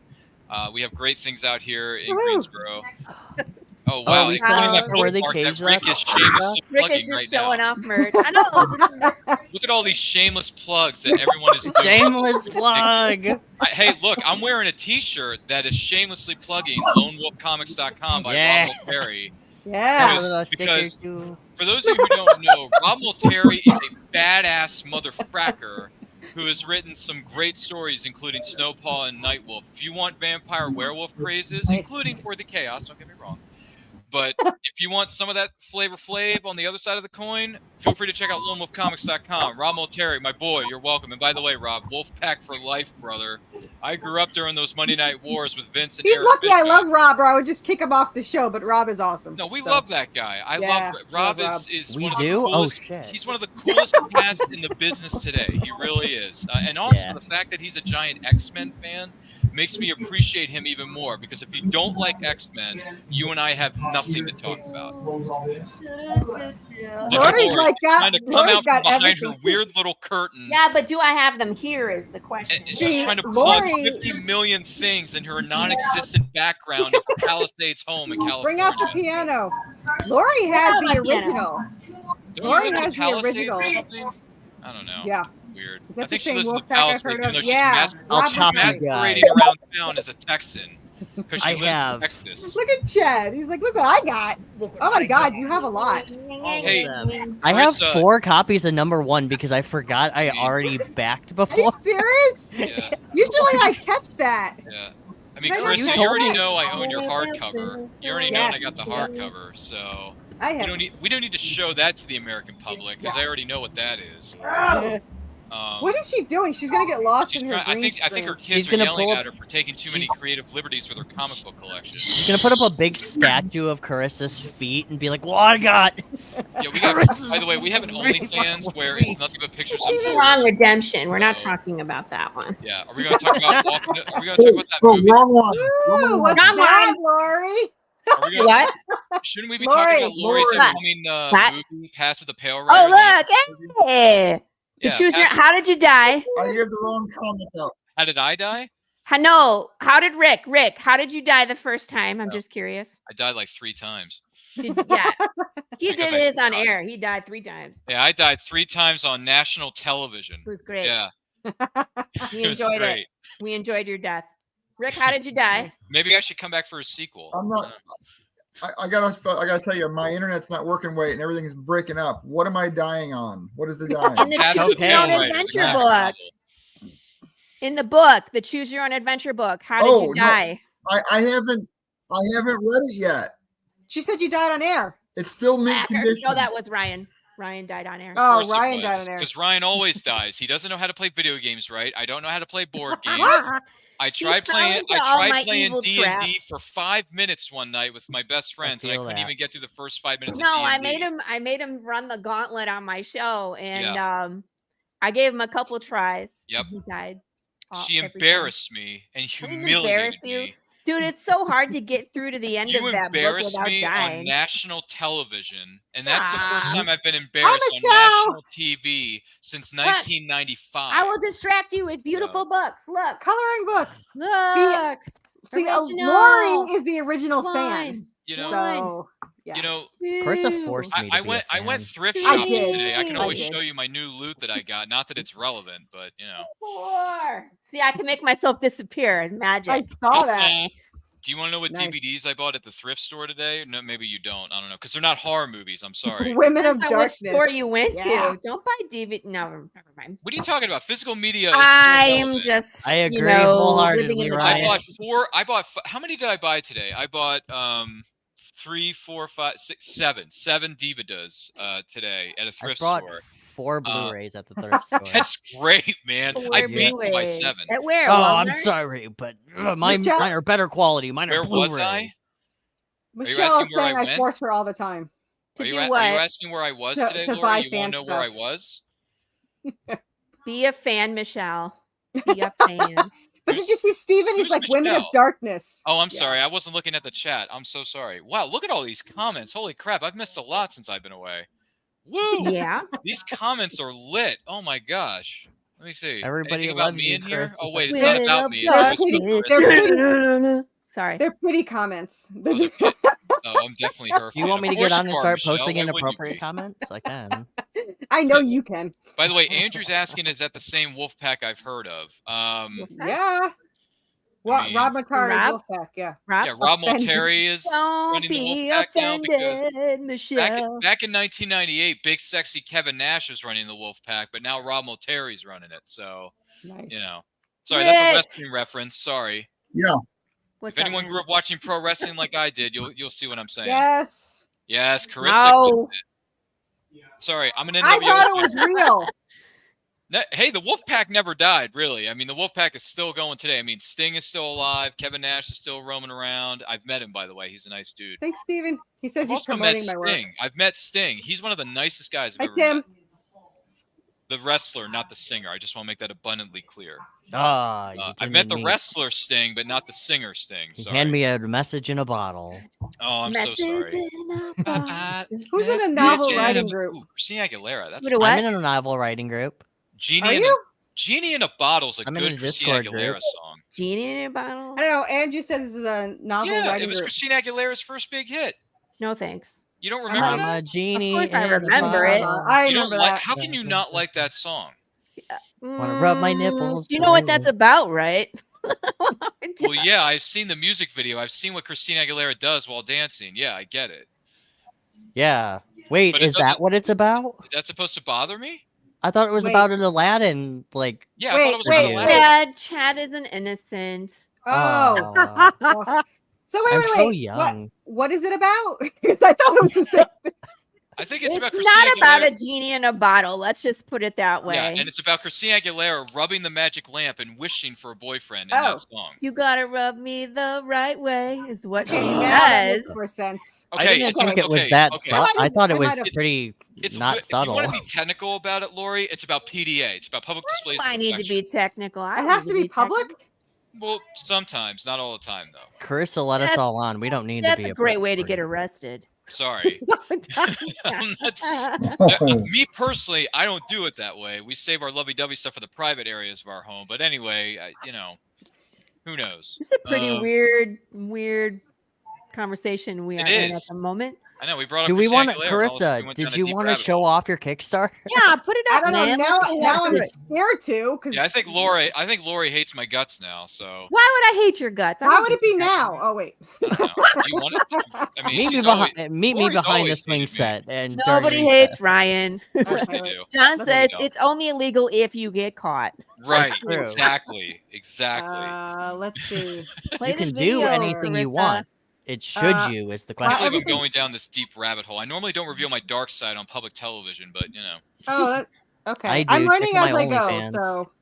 We have great things out here in
Woo.
Greensboro. Oh
are
wow!
we
Including
still
that
where they
bookmark that
caged
Rick
us?
is shamelessly
Rick
plugging
is just
right
showing
now.
off merch. I know.
Look at all these shameless plugs that everyone is doing.
Shameless plug.
Hey, look, I'm wearing a T-shirt that is shamelessly plugging LoneWolfComics.com by
Yeah.
Rob Mulberry.
Yeah.
Because for those of you who don't know, Rob Mulberry is a badass motherfracker who has written some great stories, including Snowpaw and Nightwolf. If you want vampire werewolf crazes, including For the Chaos, don't get me wrong. But if you want some of that Flavor Flav on the other side of the coin, feel free to check out LoneWolfComics.com. Rob Mulberry, my boy, you're welcome. And by the way, Rob, Wolfpack for life, brother. I grew up during those Monday Night Wars with Vince and
He's
Eric
lucky I
Bischoff.
love Rob, or I would just kick him off the show. But Rob is awesome.
No, we
so.
love that guy. I
Yeah,
love Rob.
Rob.
Is
We
one of
do?
the
Oh,
coolest.
shit.
He's one of the coolest cats in the business today. He really is. And also
Yeah.
the fact that he's a giant X-Men fan makes me appreciate him even more. Because if you don't like X-Men, you and I have nothing to talk about.
Lori's
Lori,
like
she's trying to come
Lori's
out
got
from behind her
everything.
weird little curtain.
Yeah, but do I have them here is the question.
And
See,
she's trying to plug
Lori-
50 million things in her non-existent background of her Palisades home in California.
Bring out the piano. Lori has
out my
the
piano.
original.
Don't
Lori
you live in
has the
Palisades
original.
or something? I don't know.
Yeah.
Weird.
Is that
I think
the
she
same
lives in the
Wolfpack I've
Palisades,
heard
even
of?
though she's
Yeah.
I'll
Rob
chop
Mulberry.
you guys.
masquerading around town as a Texan because she
I
lives
have.
in Texas.
Look at Chad. He's like, look what I got. Oh my God, you have a lot.
Hey,
I have
Carissa-
4 copies of #1 because I forgot I already backed
Are you
before.
serious?
Yeah,
Usually I catch that.
yeah. I mean,
But
Carissa,
you
you
told
already
me-
know I own your hardcover. You already know
Yeah.
I got the hardcover, so
I
we
have.
don't need to show that to the American public because I already know what that is.
What is she doing? She's gonna get lost
She's
in her
trying,
green
I think her
screen.
kids
She's
are
gonna
yelling
pull up-
at her for taking too many creative liberties with her comic book collection.
She's gonna put up a big statue of Carissa's feet and be like, "Well, I got."
Yeah, we got. By the way, we have an OnlyFans where it's nothing but pictures of
Wrong
Lori's.
redemption. We're not
Oh.
talking about that one.
Yeah, are we going to talk about walking? Are we going to talk about that
Oh,
movie?
wrong one.
Ooh, what's
Come
that,
on.
Lori?
Are we gonna,
What?
shouldn't we be
Lori,
talking about Lori's
Lori.
upcoming
What?
movie, Pass of the Pale
Oh,
Rider?
look. Hey.
Yeah,
Choose your,
Pass-
how did you die?
I have the wrong comic out.
How did I die?
No. How did Rick? Rick, how did you die the first time? I'm just curious.
I died like 3 times.
Yeah. He
Because
did
I
his on
forgot.
air. He died 3 times.
Yeah, I died 3 times on national television.
It was great.
Yeah,
We
it was
enjoyed
great.
it. We enjoyed your death. Rick, how did you die?
Maybe I should come back for a sequel.
I'm not. I gotta tell you, my internet's not working right, and everything's breaking up. What am I dying on? What is the dying?
In the
Pass of
Choose
the
Your Own
Pale Rider,
Adventure
the
book.
novel.
In the book, the Choose Your Own Adventure book. How did
Oh,
you
no.
die?
I haven't read it yet.
She said you died on air.
It's still mint
After.
condition.
No, that was Ryan. Ryan died on air.
Oh, Ryan died on air.
Because Ryan always dies. He doesn't know how to play video games right. I don't know how to play board games. I tried
fell
playing.
into
I
all my
tried playing
evil
D&D
trap.
for 5 minutes one night with my best friends, and I
feel
couldn't
that.
even get through the first 5 minutes.
No,
of D&D.
I made him run the gauntlet on my show, and I gave him a couple tries.
Yep.
He died.
She
every time.
embarrassed me and
didn't
humiliated
embarrass you.
me.
Dude, it's so hard to get through to the end
You
of that book
embarrassed
without
me on
dying.
national television, and that's the first
Stop.
time I've been embarrassed on
Michelle!
national TV since 1995.
I will distract you with beautiful books. Look.
Coloring book.
Look.
See,
Original.
Lori is the original fan.
One.
You know,
So, yeah.
you know,
Carissa forced me to
I
be
went
a fan.
thrift
I
shopping
did.
today. I can
I
always
did.
show you my new loot that I got. Not that it's relevant, but you know.
4. See, I can make myself disappear in magic.
I saw that.
Do you want to know what
Nice.
DVDs I bought at the thrift store today? No, maybe you don't. I don't know, because they're not horror movies. I'm sorry.
Women of
Depends on which
Darkness.
store you went
Yeah.
to. Don't buy DVD. No, never mind.
What are you talking about? Physical media. Is so
I'm
relevant.
just.
I agree
you know,
wholeheartedly,
living in the
Ryan.
I bought
past.
4. I bought. How many did I buy today? I bought 3, 4, 5, 6, 7 DVDs today at a
I
thrift
brought
store.
4 Blu-rays at the thrift store.
That's great, man. I
Four
beat you by
Blu-rays.
7.
At where?
Oh, I'm
Walmart?
sorry, but mine
Michelle-
are better quality. Mine are
Where
Blu-ray.
was I?
Michelle
asking
is
where I
saying I
went?
force her all the time.
To
Are
do
you,
what?
are you asking where I was
To-
today,
to
Laura?
buy
You want
fan
to know where I
stuff.
was?
Be a fan, Michelle. Be a fan.
But did you see Steven? He's
who's
like Women of
Michelle?
Darkness.
Oh, I'm
Yeah.
sorry. I wasn't looking at the chat. I'm so sorry. Wow, look at all these comments. Holy crap. I've missed a lot since I've been away. Woo!
Yeah.
These comments are lit. Oh my gosh. Let me see.
Everybody
Anything about
loves
me
you,
in here?
Chris.
Oh, wait. It's
Women
not about
of
me. It's about
Darkness.
Carissa.
Sorry.
They're pretty comments.
Oh, they're kid- oh, I'm definitely her.
Do you
fan.
want me
Of
to get
course
on
you
and
are,
start
Michelle.
posting
Why wouldn't you
inappropriate
be?
comments? I can.
I know you can.
By the way, Andrew's asking, is that the same wolf pack I've heard of?
Yeah. What?
mean-
Rob McCarr
Rob?
is Wolfpack. Yeah.
Rob,
Yeah, Rob
offended.
Multeri is
don't
running the
be
wolf pack now because
offended, Michelle.
back in 1998, big sexy Kevin Nash was running the wolf pack, but now Rob Multeri's running it. So,
Nice.
you know. Sorry, that's a
Rick.
wrestling reference. Sorry.
Yeah.
What's
If anyone
up?
grew up watching pro wrestling like I did, you'll see what I'm saying.
Yes.
Yes, Carissa.
No.
Sorry, I'm an NWO.
I thought it was real.
Hey, the Wolfpack never died, really. I mean, the Wolfpack is still going today. I mean, Sting is still alive. Kevin Nash is still roaming around. I've met him, by the way. He's a nice dude.
Thanks, Steven. He says
I've
he's
also met
promoting my work.
Sting. I've met Sting. He's one of the nicest guys I've
Hi,
ever
Tim.
met. The wrestler, not the singer. I just want to make that abundantly clear.
Ah, you
I've
didn't
met the
mean-
wrestler Sting, but not the singer Sting.
You
Sorry.
hand me a message in a bottle.
Oh, I'm so
Message
sorry.
in a box.
Who's in a novel
Message in
writing
a-
group?
Ooh, Christina Aguilera. That's
Wait, what?
I'm in a novel writing group.
Genie
Are
in
you?
Genie in a Bottle's a
I'm in
good
a
Christina
Discord
Aguilera
group.
song.
Genie in a bottle?
I don't know. Andrew says this is a novel
Yeah,
writing
it was
group.
Christina Aguilera's first big hit.
No thanks.
You don't remember
I'm
that?
a genie.
Of course I
in a
remember it.
bottle.
I
You don't
remember
like?
that.
How can you not like that song?
Wanna rub my nipples
You know what that's
too.
about, right?
Well, yeah, I've seen the music video. I've seen what Christina Aguilera does while dancing. Yeah, I get it.
Yeah. Wait,
But it
is that
doesn't-
what it's about?
Is that supposed to bother me?
I thought it was
Wait.
about an Aladdin, like.
Yeah, I thought it was
Wait,
about
wait,
Aladdin.
Dad, Chad is an innocent.
Oh.
aw,
So wait,
I'm
wait,
so
wait.
young.
What is it about? Because I thought it was the same.
I think it's
It's
about Christina
not about
Aguilera.
a genie in a bottle. Let's just put it that way.
Yeah, and it's about Christina Aguilera rubbing the magic lamp and wishing for a boyfriend in
Oh.
that song.
You gotta rub me the right way, is what she
Yeah, that
does.
makes more sense.
I didn't
it's
think it was
okay,
that
okay.
subtle. I thought it
I
was
might have-
pretty
It's
not
if
subtle.
you want to be technical about it, Lori, it's about PDA. It's about public displays.
I
of
need to
affection.
be technical. I
It
don't
has
need
to be public.
technical.
Well, sometimes, not all the time, though.
Carissa let us
That's-
all on. We don't need to
That's
be
a great way to
prep
get
for you.
arrested.
Sorry. I'm not- me personally, I don't do it that way. We save our lovey-dovey stuff for the private areas of our home. But anyway, who knows?
It's a pretty weird conversation we
It
are in at
is.
the moment.
I know we brought up.
Do we
Christina
want to,
Aguilera, and all of a sudden we
Carissa?
went down
Did
a
you
deep
want to
rabbit
show
hole.
off your Kickstarter?
Yeah, put it
I
up,
don't know.
man.
Now,
Let's get
now
after
I'm
it.
scared to. Because
Yeah, I think Lori hates my guts now. So
Why would I hate your guts? I
Why
don't
would it
hate
be
your guts.
now? Oh wait.
I don't know. Do you want it to? I mean,
Meet me
she's always,
behind. Meet me
Lori's
behind the
always
swing
hated me.
set. And
Nobody
during
hates
recess.
Ryan.
of course they do.
John
There
says
we go.
it's only illegal if you get caught.
Right.
true.
Exactly.
Let's see.
Play
You
this
can do
video,
anything you
Carissa.
want. It should you is the
I can't
question.
believe I'm
everything-
going down this deep rabbit hole. I normally don't reveal my dark side on public television, but
Oh, that, okay.
I
I'm
do.
learning
Check
as
my
I go.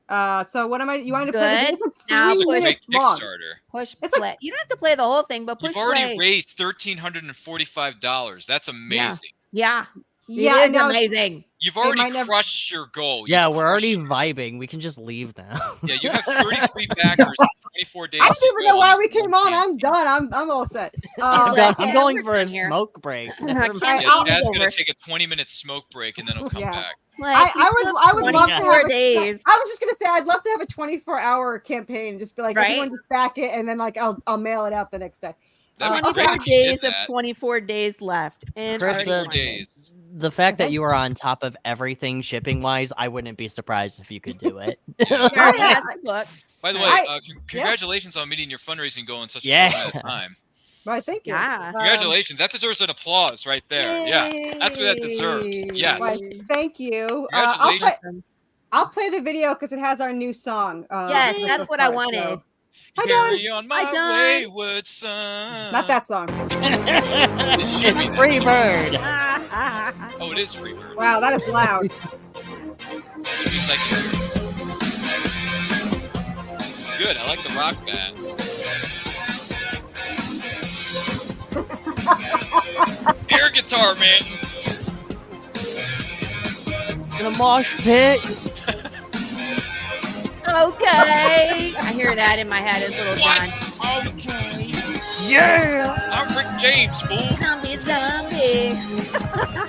OnlyFans.
So what am I? You want me to play the
Good.
game?
Now
It's
it's a
push-
three
great
minutes long.
Kickstarter.
Push
It's like-
play. You don't have to play the whole thing, but push
You've already
play.
raised $1,345. That's amazing.
Yeah,
Yeah,
it
and
is
now
amazing.
You've
might
already
never-
crushed your goal.
Yeah,
You've
we're already
crushed-
vibing. We can just leave now.
Yeah, you have 33 backers, 24 days.
I don't
to
even
go
know why
on
we
this
came
one
on. I'm done. I'm all set.
I'm,
like,
I'm
"Yeah,
going
we're
for a
done here."
smoke break.
I
Never
can't
mind.
Yeah,
I'll
Chad's
be
gonna
over.
take a 20-minute smoke break and then he'll come
Yeah.
back.
Like,
I would love to have
24
a
days.
I was just gonna say I'd love to have a 24-hour campaign. Just be like,
Right?
everyone just back it, and then like I'll mail it out the next day.
That would be
24
great if you did
days of
that.
24 days left. And
Chris,
already
24
funded.
days.
The fact that
Okay.
you are on top of everything shipping wise, I wouldn't be surprised if you could do it.
Yeah.
He already
Yeah.
has the books.
By the way,
I-
congratulations on meeting your fundraising goal in such a
Yeah.
short amount of time.
Right, thank you.
Yeah.
Congratulations. That deserves an applause right there. Yeah, that's what that deserves. Yes.
Why, thank you.
Congratulations.
I'll play the video because it has our new song.
Yes,
as the
that's
first
what I
part,
wanted.
so- Hi,
Carry on my
Hi, Don.
wayward son.
Not that song.
should be
It's
that
Free
song.
Bird.
Oh, it is Freebird.
Wow, that is loud.
It's good. I like the rock band. Air guitar, man.
In a mosh pit.
Okay. I hear that in my head as little
What?
John.
Okay.
Yeah.
I'm Rick James, fool.
Zombie, zombie.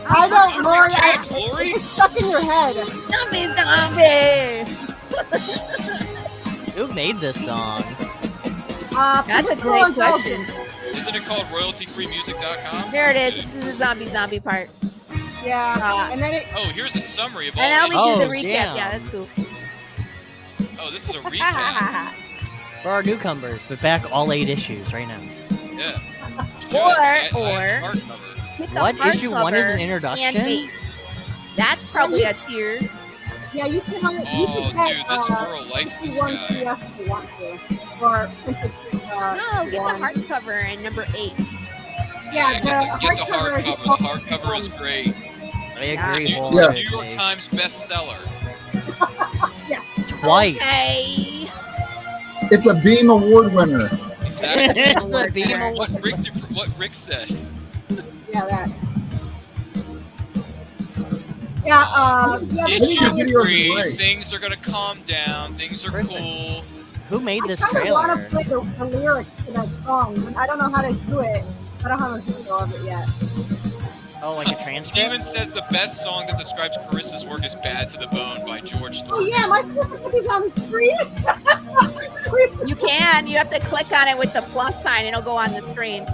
I don't, Lori.
James, Lori.
It's stuck in your head.
Zombie, zombie.
Who made this song?
That's a
People
great
on
question.
Isn't it called royaltyfreemusic.com?
There it is. This is the zombie part.
Yeah, and then it.
Oh, here's a summary of all
And now we
Oh,
do the recap.
damn.
Yeah, that's cool.
Oh, this is a recap.
For our newcomers, but back all 8 issues right now.
Yeah.
Or- Pick the
What, issue 1 is an
hardcover
introduction?
and 8. That's probably a tiers.
Yeah, you can. You
Oh,
can
dude, this girl likes this
one
guy.
PDF if you want to, or
No, get
one.
the hardcover and number 8.
Yeah,
Get the hardcover.
is
The hardcover is great.
I agree.
New
wholeheartedly.
York Times bestseller.
Twice.
Hey.
It's a Beam Award winner.
Exactly.
It's a beam
winner.
award.
What Rick said.
Yeah, that. Yeah, yeah,
think your
Issue
video is
3.
great.
Things are gonna calm down. Things are
Person.
cool.
Who made this
I kind of want
trailer?
to play the lyrics to that song, but I don't know how to do it. I don't have a video of it yet.
Oh, like a transcript?
Steven says the best song that describes Carissa's work is Bad to the Bone by George
Oh
Thornton.
yeah, am I supposed to put these on the screen?
You can. You have to click on it with the plus sign. It'll go on the screen.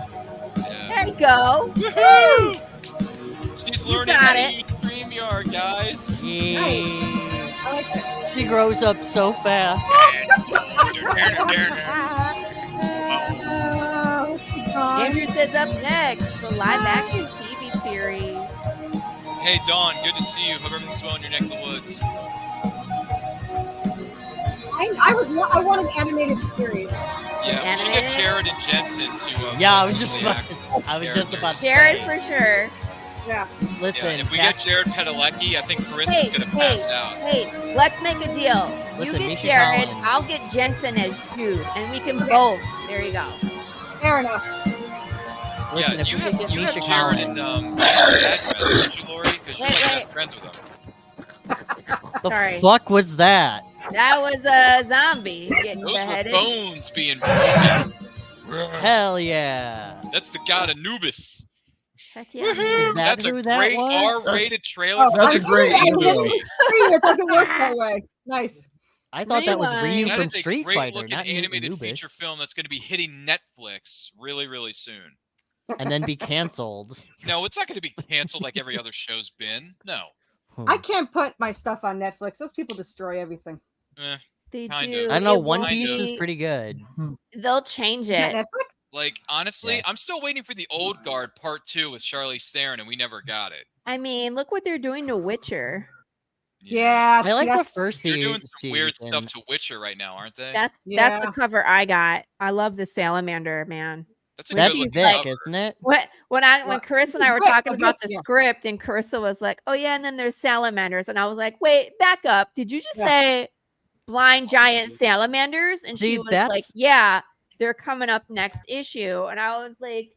Yeah.
There you go.
Woohoo! She's learning
got
how to
it.
use StreamYard, guys.
Yeah.
I like it.
She grows up so fast.
Andrew says up next, the live action TV series.
Hey, Dawn, good to see you. Hope everything's well in your neck of the woods.
I want an animated series.
Yeah, we should get Jared and Jensen to.
Yeah, I
voice
was just
the
about
act-
to. I was just about to
Jared
say.
for sure.
Yeah.
Listen,
Yeah, if we
cast-
get Jared Padalecki, I think Carissa's
Hey,
gonna pass out.
hey, let's make a deal.
Listen,
You get
Misha
Jared,
Collins.
I'll get Jensen as Jude, and we can both. There you go.
Fair enough.
listen,
Yeah,
if
you
we could
have
get
Jared
Misha
and
Collins,
address, don't you, Lori? Because you're
Wait,
like
wait.
best friends with them.
the
Sorry.
fuck was that?
That was a zombie getting
Those were
beheaded.
bones being broken.
Hell yeah!
That's the god Anubis.
Heck yeah.
Woohoo!
Is that
That's
who
a
that
great
was?
R-rated trailer.
Oh,
for
That's
I'm
a great
getting it
video.
on the screen. It doesn't work that way. Nice.
I thought that was
Rewind.
Ryu
That
from
is a
Street
great
Fighter,
looking
not
animated
Anubis,
feature film that's going to be hitting Netflix really, really soon.
and then be canceled.
No, it's not going to be canceled like every other show's been. No.
I can't put my stuff on Netflix. Those people destroy everything.
They
Kind
do.
of.
I don't know.
It
One
won't
Piece is
be-
pretty good.
They'll change
Yeah,
it.
Netflix?
Like, honestly,
Yeah.
I'm still waiting for the Old Guard Part 2 with Charlize Theron, and we never got it.
I mean, look what they're doing to Witcher.
Yeah.
I like the
that's-
first
You're
season.
doing some weird stuff to Witcher right now, aren't they?
That's
Yeah.
the cover I got. I love the salamander, man.
That's a
That's
good
She's
looking
Vic,
cover.
isn't it?
When
Well,
Carissa and I were
Vic,
talking
Vic,
about the
yeah.
script, and Carissa was like, "Oh yeah," and then there's salamanders, and I was like, "Wait, back up! Did you just
Yeah.
say blind giant salamanders?" And she
See,
was like,
that's-
"Yeah, they're coming up next issue," and I was like,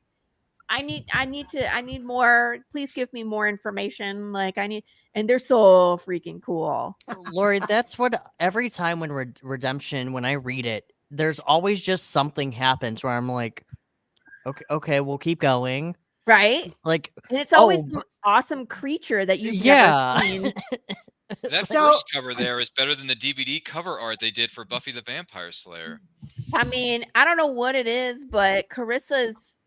I need more. Please give me more information. Like and they're so freaking cool.
Lori, that's what every time when Redemption, when I read it, there's always just something happens where I'm like, okay, we'll keep going.
Right?
Like,
And it's always
oh,
some awesome creature that you've
yeah.
never seen.
That
So-
first cover there is better than the DVD cover art they did for Buffy the Vampire Slayer.
I mean, I don't know what it is, but Carissa's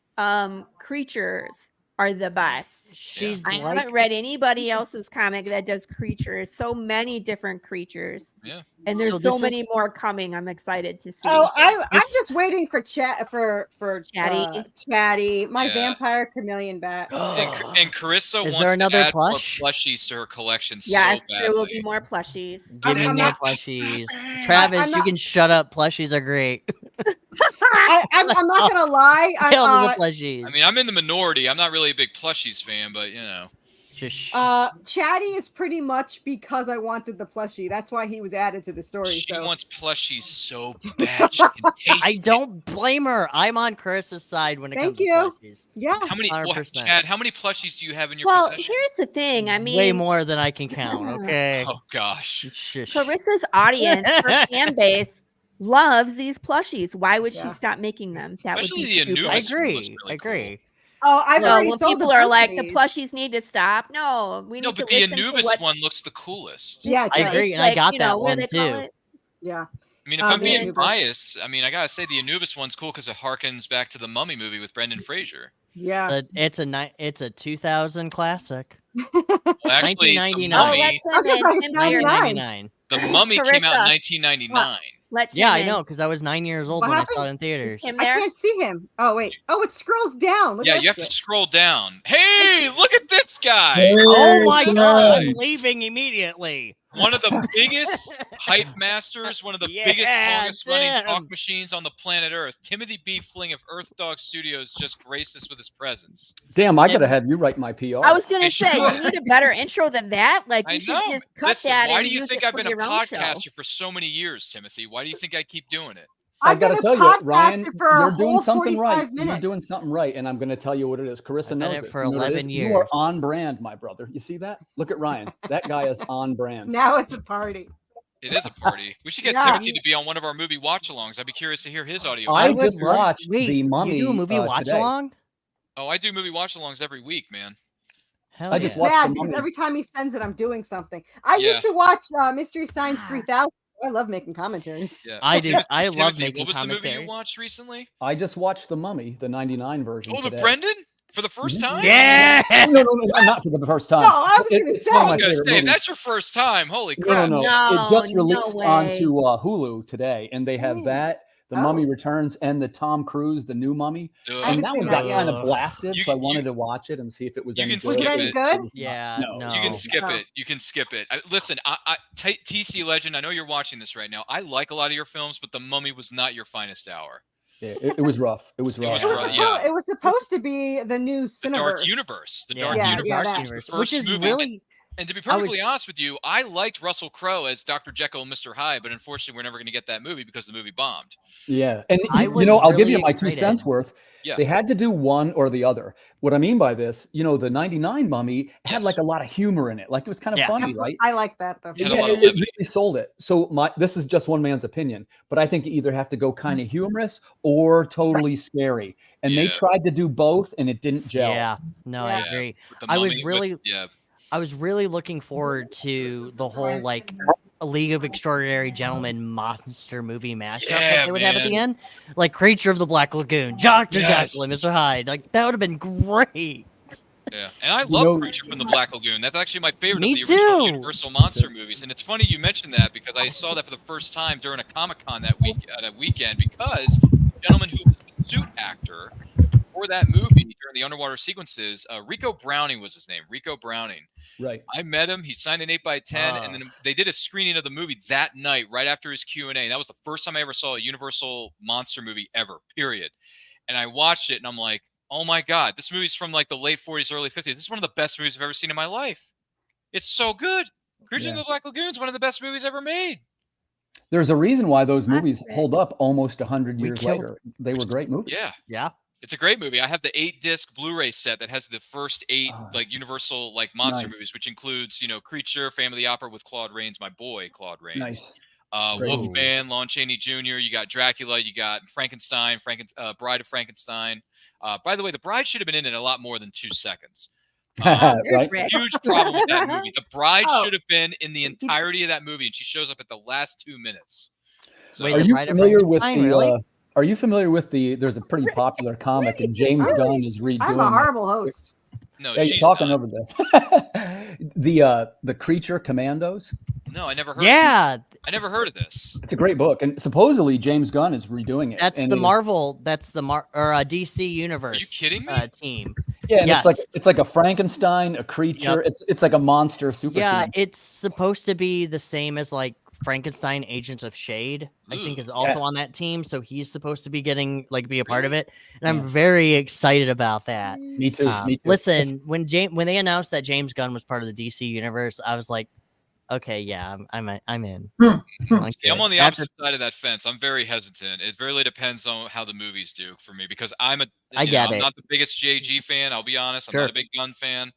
creatures are the best.
She's
I
like,
haven't read anybody else's comic that does creatures. So many different creatures.
Yeah.
And there's
So
so
this
many
is-
more coming. I'm excited to see.
Oh, I'm
This-
just waiting for
Chatty.
Chatty, my
Yeah.
vampire chameleon bat.
And Carissa
Is
wants
there another
to add
plush?
more plushies to her collection
Yes,
so badly.
there will be more plushies.
Give me
I'm
more
not-
plushies. Travis,
I'm
you
not-
can shut up. Plushies are great.
I'm not gonna lie.
Kill the
I'm,
plushies.
I mean, I'm in the minority. I'm not really a big plushies fan, but you know.
Shush.
Chatty is pretty much because I wanted the plushie. That's why he was added to the story.
She
So
wants plushies so bad she can taste
I
it.
don't blame her. I'm on Carissa's side when it
Thank
comes
you.
to plushies.
yeah.
How many,
100%.
Chad? How many plushies do you have in your
Well,
possession?
here's the thing. I mean,
Way more than I can count. Okay.
Oh gosh.
Shush.
Carissa's audience, her fan base, loves these plushies. Why would
Yeah.
she stop making them? That
Especially
would be
the
stupid.
Anubis.
I
This one
agree.
looks really
I agree.
Oh, I've
No,
already
when
sold
people
a
are
bunch
like
of
the
these.
plushies need to stop. No, we need
No,
to
but the
listen to
Anubis
what,
one looks the coolest.
Yeah, it
I
does.
agree, and I got that
what do
one
they call
too.
it?
Yeah.
I mean, if
Oh,
I'm
the
being
Anubis.
biased, I mean, I gotta say the Anubis one's cool because it harkens back to the Mummy movie with Brendan Fraser.
Yeah.
It's a 2000 classic.
Well, actually,
1999.
Oh,
Mummy,
let's
I was gonna say it's 99.
1999.
the Mummy came out in
Carissa.
1999.
Let Tim
Yeah, I
in.
know, because I was 9 years old
What
when I
happened?
saw it in
Is
theaters.
Tim
I
there?
can't see him. Oh wait. Oh, it scrolls down. Look
Yeah,
at
you
that
have to
shit.
scroll down. Hey, look at this guy!
Hey,
Oh my
Chad.
god, I'm leaving immediately.
One of the biggest hype masters, one of the biggest,
Yeah,
longest running
Tim.
talk machines on the planet Earth. Timothy B. Fling of Earth Dog Studios just graced us with his presence.
Damn, I gotta
And-
have you write my PR.
I was gonna
Hey,
say
sure.
you need a better intro than that. Like you
I
should
know.
just cut
Listen,
that
why
and
do you
use
think
it
I've
for
been a
your own show.
podcaster for so many years, Timothy? Why do you think I keep doing it?
I
I've been
gotta
a
tell you,
podcaster
Ryan,
for a
you're doing
whole
something
45
right. You're
minutes.
doing something right, and I'm gonna tell you what it is. Carissa
I've been
knows
it
this.
for
You know what it
11
is? You are
years.
on brand, my brother. You see that? Look at Ryan. That guy is on brand.
Now it's a party.
It is a party. We should get
Yeah.
Timothy to be on one of our movie watch-alongs. I'd be curious to hear his audio.
I
would
just
love-
watched
Wait,
the Mummy.
you do a movie watch
today.
along?
Oh, I do movie watch-alongs every week, man.
Hell
I just
yeah.
watched
Yeah,
the
because
Mummy.
every time he sends it, I'm doing something. I
Yeah.
used to watch Mystery Science
Ah.
3000. I love making commentaries.
Yeah.
I do. I love
Timothy,
making
what was the movie
commentary.
you watched recently?
I just watched the Mummy, the '99 version.
Oh, the
today.
Brendan? For the first
Mhm.
time?
Yeah.
No, not for the first time.
No, I was gonna
It's
say.
one of
I
my
was gonna
favorite
say, if
movies.
that's your first time, holy
No,
crap.
no.
No,
It just
no
released
way.
onto Hulu today, and they have that, The Mummy
Oh.
Returns, and the Tom Cruise, the new Mummy.
Duh.
I
And
haven't
that
seen
one
that
got
yet.
kind of blasted,
You
so I
can-
wanted to watch it and see if it was
you
any
can
good.
Was it
skip
any
it.
good?
Yeah, no.
You can skip
Oh.
it. You can skip it. Listen, TC Legend, I know you're watching this right now. I like a lot of your films, but The Mummy was not your finest hour.
Yeah, it was rough. It was rough.
It was,
Right,
it was supposed to be the new
The Dark
Cineverse.
Universe. The
Yeah,
Dark
Yeah,
Universe
yeah,
was
that.
the
Universe,
first
which is
movie.
really
And to be
I was-
perfectly honest with you, I liked Russell Crowe as Dr. Jekyll and Mr. Hyde, but unfortunately, we're never going to get that movie because the movie bombed.
Yeah, and
I
you
was
know, I'll give
really
you my 2
excited.
cents worth.
Yeah.
They had to do one or the other. What I mean by this, you know, the '99 Mummy had
Yes.
like a lot of humor in it. Like it was kind of
Yeah.
funny,
That's what,
right?
I like that though.
Had a
Yeah,
lot of
it
levity.
really sold it. So this is just one man's opinion, but I think you either have to go kind of humorous or totally scary. And they
Yeah.
tried to do both, and it didn't gel.
Yeah. No, I
Yeah.
agree.
With the
I was
Mummy,
really-
yeah.
I was really looking forward to the whole like a League of Extraordinary Gentlemen monster movie mashup
Yeah,
that they would have at the
man.
end, like Creature of the Black Lagoon, Dr.
Yes.
Jekyll, and Mr. Hyde. Like that would have been great.
Yeah, and I love
know-
Creature from the Black Lagoon. That's actually my favorite
Me
of the original
too.
Universal monster movies. And it's funny you mentioned that because I saw that for the first time during a Comic-Con that weekend because the gentleman who was the suit actor for that movie during the underwater sequences, Rico Browning was his name. Rico Browning.
Right.
I met him. He signed an 8x10, and then they did a screening of the movie that night, right after his Q&A. That was the first time I ever saw a Universal monster movie ever, period. And I watched it, and I'm like, oh my God, this movie's from like the late 40s, early 50s. This is one of the best movies I've ever seen in my life. It's so good. Creature of
Yeah.
the Black Lagoon is one of the best movies ever made.
There's a reason why those
That's
movies
it.
hold up almost 100
We
years
killed-
later. They were great movies.
Yeah.
Yeah.
It's a great movie. I have the 8-disc Blu-ray set that has the first 8
Ah,
like Universal like monster
nice.
movies, which includes, Creature, Phantom of the Opera with Claude Rains, my boy Claude Rains.
Nice. Great.
Wolfman, Lon Chaney Jr. You got Dracula. You got Frankenstein, Bride of Frankenstein. By the way, the Bride should have been in it a lot more than 2 seconds.
There's
Right?
Rick.
Huge problem with that movie. The Bride
Oh.
should have been in the entirety of that movie, and she shows up at the last 2 minutes. So,
Wait,
Are
the
you
Bride of
familiar with
Frankenstein,
the?
really?
Are you familiar with the? There's a pretty popular comic, and James Gunn is redoing.
I'm a
it.
horrible host.
no,
Yeah, you're
she's
talking
not.
over this. The Creature Commandos.
No, I never heard.
Yeah,
of this. I never heard of this.
It's a great book, and supposedly James Gunn is redoing it.
that's
and
the
it is-
Marvel. That's the DC Universe.
kidding me?
Team.
Yeah, and
Yes.
it's like a Frankenstein, a creature.
Yep.
It's like a monster super
Yeah,
team.
it's supposed to be the same as like Frankenstein Agents of Shade, I think, is also on that team. So he's supposed to be getting be a part of it. And I'm very excited about that.
Me too. Me too.
Listen, when they announced that James Gunn was part of the DC universe, I was like, okay, yeah, I'm in. Like,
See, I'm on the
after-
opposite side of that fence. I'm very hesitant. It really depends on how the movies do for me because I'm
I
I'm
get it.
not the biggest JG fan. I'll be honest. I'm
Sure.
not a big Gunn fan.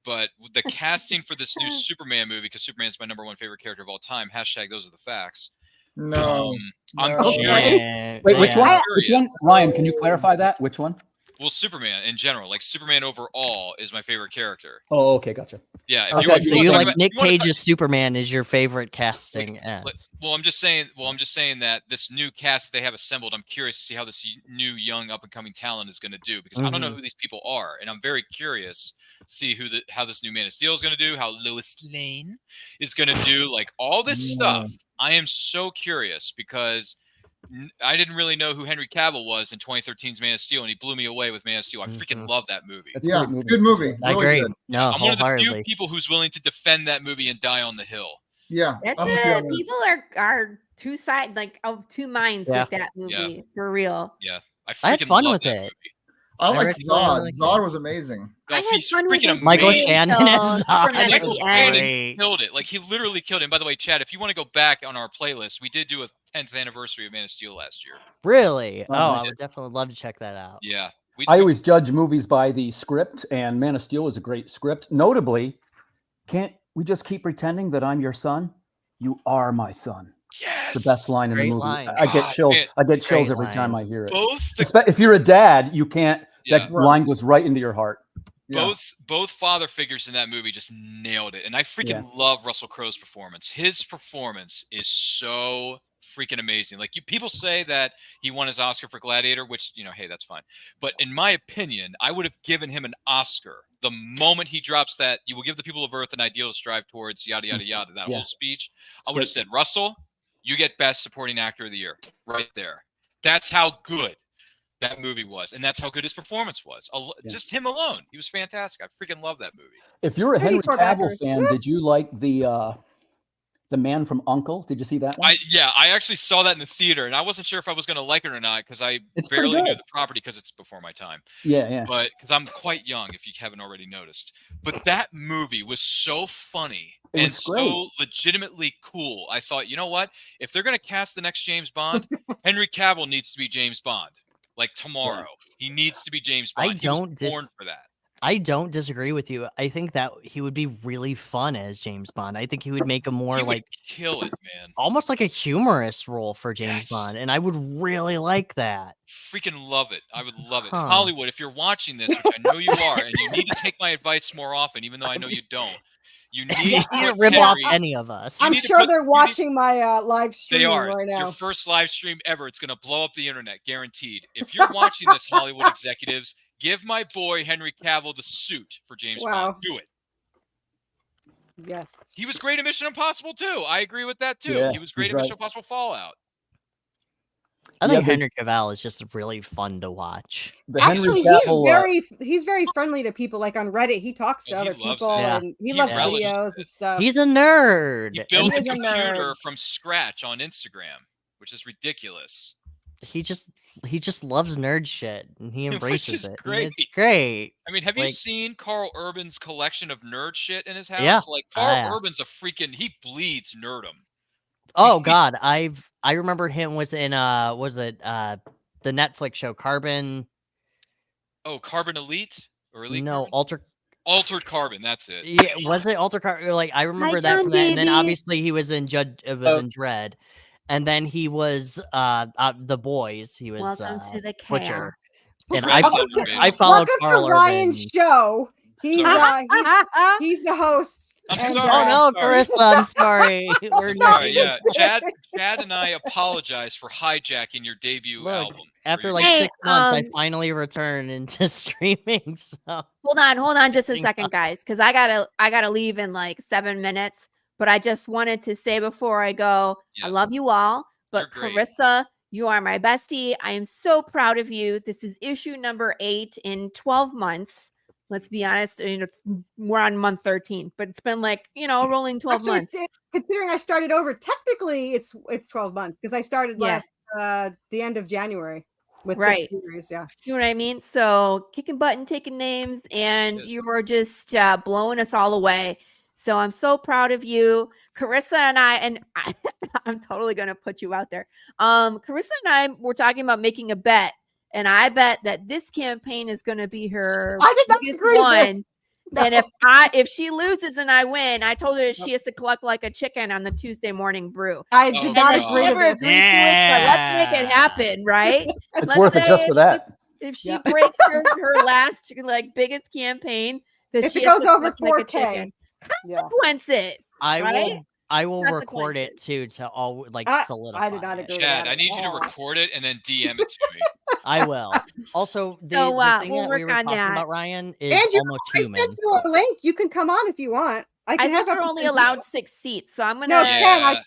But with the casting for this new Superman movie, because Superman's my #1 favorite character of all time. # those are the facts.
No.
I'm
No.
curious.
Wait, which
yeah.
one? Which one? Ryan, can you clarify that? Which one?
Well, Superman in general, like Superman overall, is my favorite character.
Oh, okay, gotcha.
Yeah, if
Okay,
you want,
so
So
you
you
wanna
like
talk about-
Nick
you wanna talk-
Cage's Superman is your favorite casting as?
Well, I'm just saying that this new cast that they have assembled, I'm curious to see how this new young up and coming talent is going to do because I don't know who these people are, and I'm very curious to see how this new Man of Steel is going to do, how Lois Lane is going to do, like all this stuff. I am so curious because I didn't really know who Henry Cavill was in 2013's Man of Steel, and he blew me away with Man of Steel. I freaking love that movie.
That's a
Yeah,
great movie.
good movie.
I
Really
agree.
good.
No,
I'm one of the few
wholeheartedly.
people who's willing to defend that movie and die on the hill.
Yeah.
That's
I'm with you on that.
people are two sides, like of two minds
Yeah.
with that movie for real.
Yeah, I
had
freaking
fun
love
with
that
it.
movie.
I like
recommend
Zod.
really
Zod was amazing.
I
Oh,
had
he's
fun with
freaking
it
Michael
amazing.
Shannon
too.
is
Superman at
Michael
the
Shannon
end.
killed it. Like he literally killed it. And by the way, Chad, if you want to go back on our playlist, we did do a 10th anniversary of Man of Steel last year.
Really?
Oh,
Oh,
we
I
did.
would definitely love to check that out.
Yeah.
I always judge movies by the script, and Man of Steel was a great script. Notably, can't we just keep pretending that I'm your son? You are my son.
Yes.
It's the best line in the
Great
movie.
line.
I get
God,
chills.
man.
I get chills
Great
every time
line.
I hear it.
Both the
If you're a dad, you can't. That
Yeah.
line goes right into your heart.
Yeah.
both father figures in that movie just nailed it. And I freaking love Russell Crowe's performance. His performance is so freaking amazing. Like people say that he won his Oscar for Gladiator, which, hey, that's fine. But in my opinion, I would have given him an Oscar the moment he drops that "you will give the people of Earth an ideal to strive towards," yada yada yada, that
Yeah.
whole speech. I would have said, Russell, you get Best Supporting Actor of the Year right there. That's how good that movie was, and that's how good his performance was. Just him alone, he was fantastic. I freaking love that movie.
If you're a Henry
34
Cavill
backers.
fan, did you like the Man from U.N.C.L.E.? Did you see that one?
I actually saw that in the theater, and I wasn't sure if I was going to like it or not because I
It's pretty
barely knew
good.
the property because it's before my time.
Yeah.
But because I'm quite young, if you haven't already noticed. But that movie was so funny
It
and
was great.
so legitimately cool. I thought, you know what? If they're going to cast the next James Bond, Henry Cavill needs to be James Bond. Like tomorrow, he needs to be James Bond. He was born for that.
I don't disagree with you. I think that he would be really fun as James Bond. I think he would make a more
He would
like
kill it, man.
almost like a humorous role for James
Yes.
Bond, and I would really like that.
Freaking love it. I would love it.
Huh.
Hollywood, if you're watching this, which I know you are, and you need to take my advice more often, even though I know you don't. You need
You
to
can't
put
rip off
Henry-
any of us.
I'm
need to
sure
put-
they're
you need-
watching my live stream
They are.
right
Your
now.
first live stream ever. It's going to blow up the internet, guaranteed. If you're watching this, Hollywood executives, give my boy Henry Cavill the suit for James
Wow.
Bond. Do it.
Yes.
He was great in Mission Impossible too. I agree with that too.
Yeah,
He was great
he's
in Mission
right.
Impossible Fallout.
I
Yeah,
think
but-
Henry Cavill is just really fun to watch.
The
Actually,
Henry
he's
Cavill,
he's very friendly to people. Like on Reddit, he talks to
Yeah, he
other
loves
people,
it.
Yeah.
and he
He
loves
relishes
videos and stuff.
He's a nerd.
He
and
built a
he's a
computer
nerd.
from scratch on Instagram, which is ridiculous.
he just loves nerd shit, and he
Which
embraces
is
it. and
great.
It's great.
I mean, have you
Like-
seen Carl Urban's collection of nerd shit in his house?
Yeah,
Like
I
Carl
have.
Urban's a freaking he bleeds nerdum.
Oh God, I remember him was in the Netflix show Carbon.
Oh, Carbon Elite or Elite?
No,
Carbon? Altered Carbon. That's it.
Yeah, was it Alter Carbon? Like I remember that
John
from that, and then
Davey.
obviously he was in in Dread, and then he was The Boys. He was
Welcome to the
Butcher.
chaos.
And
Dread was underrated.
I followed
Welcome
Carl
to Ryan's
Urban.
show. He's
Sorry.
he's the host.
I'm
and,
sorry.
Oh
I'm
no,
sorry.
Carissa, I'm sorry. We're
I'm
not.
sorry, yeah. Chad and I apologize for hijacking your debut
Look,
album.
after
Or
like
your-
Hey,
6 months, I
um,
finally returned into streaming. So
Hold on just a
Hang
second,
on.
guys, because I gotta leave in like 7 minutes. But I just wanted to say before I go, I
Yes.
love you all. But
You're great.
Carissa, you are my bestie. I am so proud of you. This is issue number 8 in 12 months. Let's be honest, we're on month 13, but it's been like, rolling 12
Actually,
months.
considering I started over, technically it's 12 months because I started
Yeah.
last the end of January with
Right.
this series. Yeah.
You know what I mean? So kicking butt and taking names, and
Yes.
you were just blowing us all away. So I'm so proud of you, Carissa and I'm totally gonna put you out there. Carissa and I were talking about making a bet, and I bet that this campaign is gonna be her
I did not
biggest
agree to this.
one.
No.
And if she loses and I win, I told her she has to cluck like a chicken on the Tuesday morning brew.
I
Oh,
did
And
not
then
God.
she
agree to
never
this.
agrees to it, but let's make it happen, right?
It's
Let's
worth it
say
just for that.
If she
Yeah.
breaks her last biggest campaign, that
If
she
it
has
goes
to
over
cook like a
4K.
chicken.
Yeah.
Consequences.
I
Right?
will record it
Consequences.
too to all solidify.
I did not
it.
agree.
Chad,
that
I need you to
at all.
record it and then DM it to me.
I will. Also, the
So,
thing
we'll
that
work
we were
on
talking
that.
about, Ryan, is
And
almost
I
human.
sent you a link. You can come on if you want.
I
can
think
have
you're
up to
only
10
allowed
people.
6 seats, so I'm gonna.
No,
Yeah.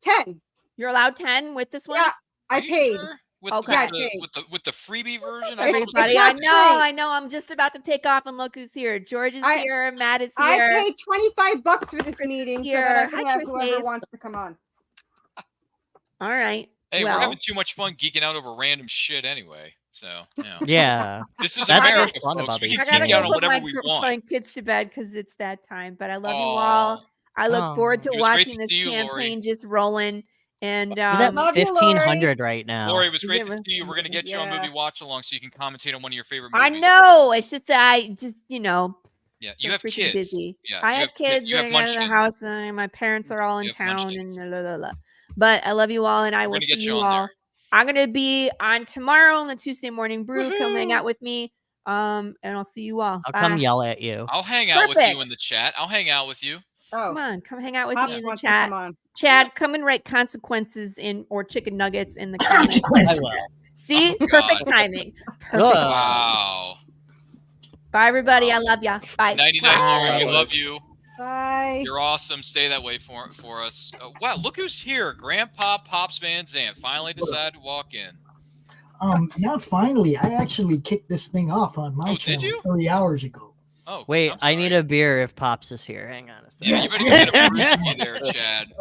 10.
You're allowed 10 with this one.
Yeah, I
Are you
paid.
sure? With,
Okay.
Yeah, I
with, the,
paid.
with the freebie version?
It's-
Everybody,
it's
I
not
know,
free.
I know. I'm just about to take off, and look who's here. George is here. Matt is
I
here.
paid $25 for this
Chris is
meeting so that I
here.
can
Hi,
have
Chris
whoever
Hayes.
wants to come on.
All right.
Hey,
well,
we're having too much fun geeking out over random shit anyway. So, yeah.
Yeah.
This is
That's what's
America,
fun
folks.
about
We
these
can
I gotta
geek
games.
out
go
on
put
whatever we want.
my kids to bed because it's that time. But I love you
Aw.
all. I look
Oh.
forward to
It was great
watching
to
this
see you, Lori.
campaign just rolling. And
He's at
Love you,
1,500 right now.
Lori, it was
Is
great
it
to
really-
see you. We're going to get you on
Yeah.
Movie Watch Along so you can commentate on one of your favorite
I
movies.
know. It's just that I just,
Yeah, you
so
have
freaking
kids.
busy.
Yeah,
I
you
have kids.
You have
and I got in the
munchkins.
house, and my parents are all in
You have
town,
munchkins.
and la, la, la. But I love you all, and I
We're
will
gonna
see
get you
you
on
all.
there.
I'm gonna be on tomorrow on the Tuesday Morning Brew. Come hang
Woohoo!
out with me. And I'll see you all.
I'll
Bye.
come yell at you.
I'll hang out with you
Perfect.
in the chat. I'll hang out with you.
Come
Oh,
on, come hang out with
Pops
me in the
wants to
chat.
come on.
Chad, come and write consequences or chicken nuggets in the comments.
I will.
See,
Oh,
perfect
God.
timing. Perfect.
Good.
Wow.
Bye, everybody. I love ya. Bye.
99 Lori, we
Bye.
love you.
Bye.
You're awesome. Stay that way for us. Wow, look who's here. Grandpa Pops Van Zandt finally decided to walk in.
Not finally. I actually kicked this thing off on my
Oh,
channel
did you?
3 hours ago.
Oh,
Wait,
I'm
I need
sorry.
a beer if Pops is here. Hang on a second.
Yeah, you better get a brewski there, Chad.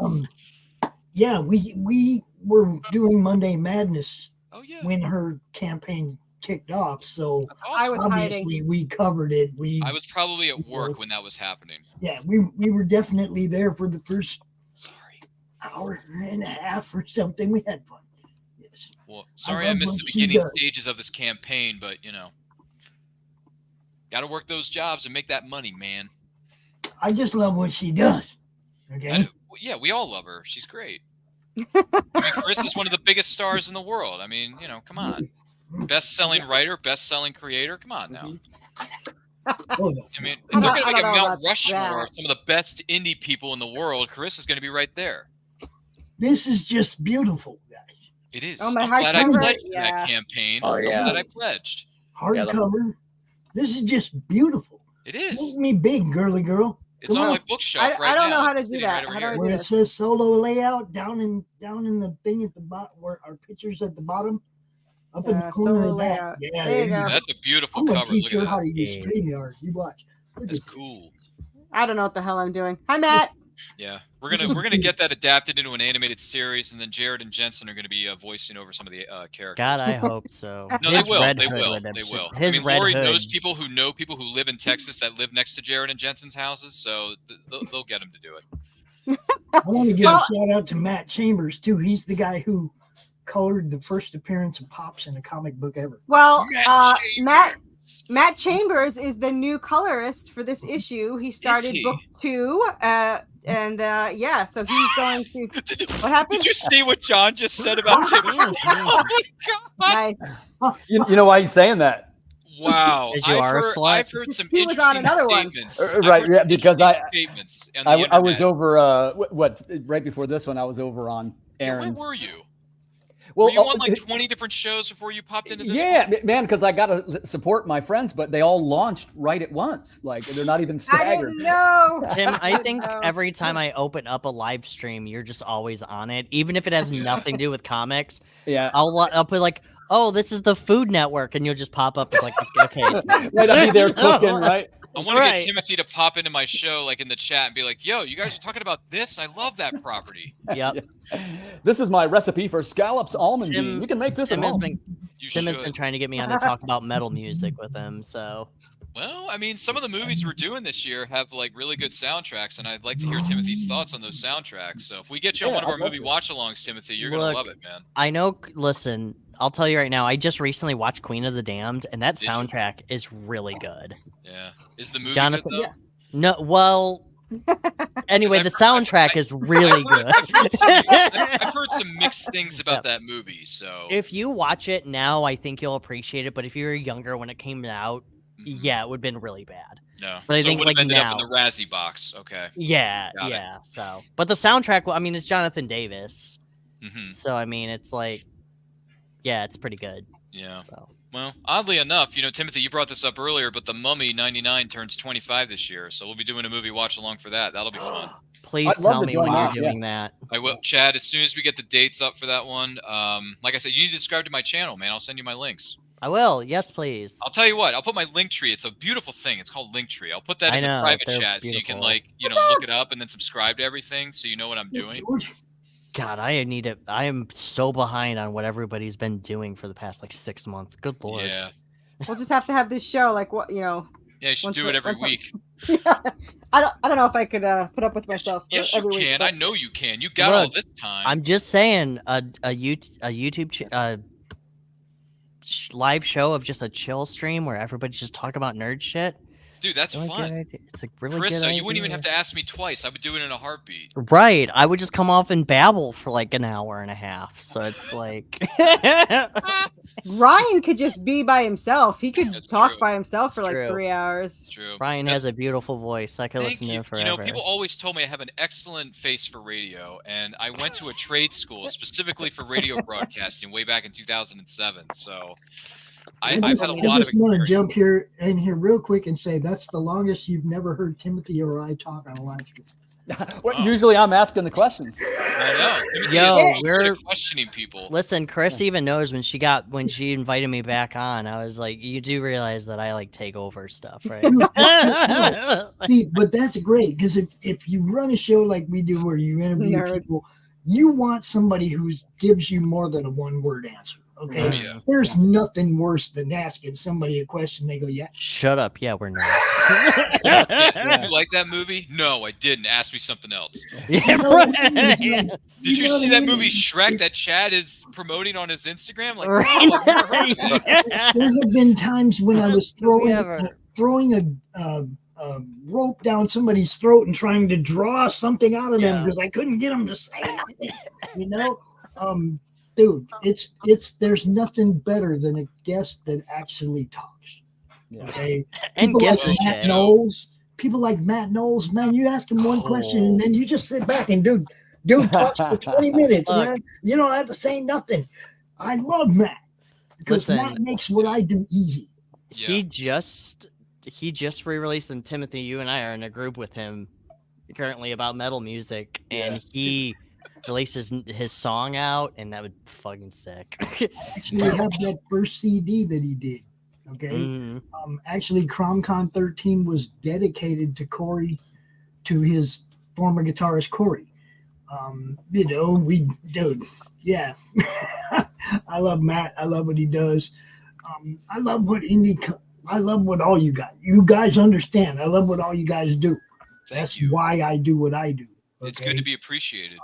Yeah, we were doing Monday Madness
Oh, yeah.
when her campaign kicked off, so
That's
I
awesome.
was
obviously we covered it.
I was probably at work when that was happening.
We were definitely there for the first
Sorry.
hour and a half or something. We had fun. Yes.
Well, sorry I
love
missed
what
the
she
beginning
does.
stages of this campaign, but got to work those jobs and make that money, man.
I just love what she does. Okay.
Yeah, we all love her. She's great. I mean, Chris is one of the biggest stars in the world. I mean, come on. Best-selling writer, best-selling creator. Come on now.
Oh, no.
I mean,
I
if they're
don't-
going
I
to make a
don't know
Mount
about
Rushmore of
that.
some of the best indie people in the world, Carissa's going to be right there.
This is just beautiful, guys.
It is.
Oh, my
I'm glad I
hardcover?
pledged to that
Yeah.
campaign.
Oh, yeah.
I'm glad I pledged.
Hardcover. This is just beautiful.
It is.
Make me big, girly girl.
It's
Come
on
on.
my bookshelf right now.
I don't know how to
It's
do
sitting
that.
right over
How do I
here.
do
Where it
this?
says solo layout down in the thing at the bottom, where our pictures at the bottom, up in the corner
solo
of that.
layout.
Yeah,
There you
go.
go.
That's a beautiful
I'm gonna
cover.
teach
Look
her
at
how
that.
to use
Hey.
StreamYard. You watch. Look
That's
at this.
cool.
I don't know what the hell I'm doing. Hi, Matt.
Yeah, we're gonna get that adapted into an animated series, and then Jared and Jensen are gonna be voicing over some of the characters.
God, I hope so.
No,
His
they will.
Red
They
Hood
will.
redemption-
They will.
His
I mean,
Red
Lori
Hood.
knows people who live in Texas that live next to Jared and Jensen's houses, so they'll get him to do it.
I want to give
Well-
a shout out to Matt Chambers too. He's the guy who colored the first appearance of Pops in a comic book ever.
Well,
Matt
Matt Chambers is the new colorist for this issue. He started book 2, so he's going to. What happened?
Did you see what John just said about Timothy? Oh my God!
Nice.
You know why he's saying that?
Wow, I've heard some
he was on
interesting
another one.
statements.
Right, yeah, because
statements on the
I was
internet.
over right before this one. I was over on Aaron's.
Where were you?
Well,
were you on like 20 different shows before you popped into this?
Yeah, man, because I got to support my friends, but they all launched right at once. Like they're not even staggered.
I didn't know.
Tim, I think every time I open up a live stream, you're just always on it, even if it has nothing to do with comics.
Yeah,
I'll put like, oh, this is the Food Network, and you'll just pop up like, okay,
right, I'll be there cooking, right?
I want to get Timothy to pop into my show, like in the chat, and be like, "Yo, you guys are talking about this? I love that property."
Yep.
This is my recipe for scallops almond bean. You can make this at home.
Tim has been trying to get me on to talk about metal music with him. So,
well, I mean, some of the movies we're doing this year have like really good soundtracks, and I'd like to hear Timothy's thoughts on those soundtracks. So, if we get you on one of our movie watch-alongs, Timothy, you're gonna love it, man.
I know. Listen, I'll tell you right now. I just recently watched Queen of the Damned, and that soundtrack is really good.
Yeah, is the movie
Jonathan,
good though?
No, well. Anyway, the soundtrack is really good.
I've heard some mixed things about that movie. So
if you watch it now, I think you'll appreciate it. But if you were younger when it came out, yeah, it would have been really bad.
No,
but I think
it would have ended
now,
up in the Razzie box. Okay.
Yeah, yeah. So, but the soundtrack, I mean, it's Jonathan Davis. So I mean, it's like, yeah, it's pretty good.
Yeah.
So.
Well, oddly enough, Timothy, you brought this up earlier, but The Mummy 99 turns 25 this year, so we'll be doing a movie watch along for that. That'll be fun.
Please tell me when you're doing that.
I will, Chad. As soon as we get the dates up for that one, like I said, you need to subscribe to my channel, man. I'll send you my links.
I will. Yes, please.
I'll tell you what. I'll put my Linktree. It's a beautiful thing. It's called Linktree. I'll put that in the private chat so you can look it up and then subscribe to everything so you know what I'm doing.
God, I am so behind on what everybody's been doing for the past 6 months. Good Lord.
Yeah.
We'll just have to have this show
Yeah, you should do it every week.
Yeah. I don't know if I could put up with myself.
Yes, you can. I know you can. You got all this time.
I'm just saying a YouTube live show of just a chill stream where everybody's just talking about nerd shit.
Dude, that's fun.
It's a really
Chris,
good
you wouldn't even have to ask me twice. I would do it in a heartbeat.
Right. I would just come off and babble for an hour and a half. So it's like
Ryan could just be by himself. He could talk by himself for 3 hours.
True.
Ryan has a beautiful voice. I could listen to him forever.
People always told me I have an excellent face for radio, and I went to a trade school specifically for radio broadcasting way back in 2007. So I've had a lot of experience.
I just want to jump in here real quick and say that's the longest you've never heard Timothy or I talk on a live stream.
Usually I'm asking the questions.
I know.
Yo,
we're questioning people.
Listen, Chris even knows when she invited me back on, I was like, you do realize that I take over stuff, right?
See, but that's great because if you run a show like we do where you interview people, you want somebody who gives you more than a one-word answer. Okay.
Oh, yeah.
There's nothing worse than asking somebody a question. They go, yeah.
Shut up. Yeah, we're not.
Did you like that movie? No, I didn't. Ask me something else.
Yeah, right.
Did you see that movie Shrek that Chad is promoting on his Instagram? Like,
right.
I've never heard of that.
There have been times when I was throwing a rope down somebody's throat and trying to draw something out of them because I couldn't get them to say nothing. Dude, there's nothing better than a guest that actually talks. Okay,
and
people like Matt Knowles, man. You ask him one question and then you just sit back and dude talks for 20 minutes, man. You don't have to say nothing. I love Matt because Matt makes what I do easy.
He just re-released, and Timothy, you and I are in a group with him currently about metal music, and he releases his song out, and that would be fucking sick.
Actually, I have that first CD that he did. Okay. Actually, CromCon 13 was dedicated to Corey, to his former guitarist Corey. I love Matt. I love what he does. I love what all you guys understand. I love what all you guys do. That's why I do what I do. Okay?
It's good to be appreciated.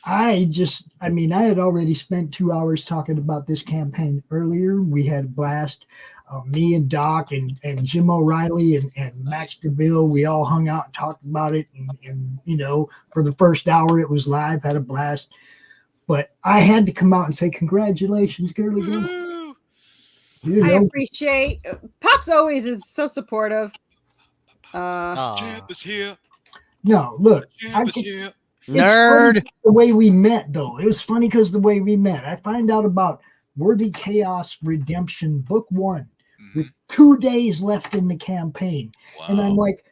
I had already spent 2 hours talking about this campaign earlier. We had a blast. Me and Doc and Jim O'Reilly and Max DeVille, we all hung out and talked about it. And for the first hour, it was live, had a blast. But I had to come out and say, congratulations, girly girl.
I appreciate Pops always is so supportive.
Champ is here.
No, look.
Champ is here.
Nerd.
The way we met, though. It was funny because the way we met. I find out about Worthy Chaos Redemption Book 1 with 2 days left in the campaign.
Wow.
And I'm like,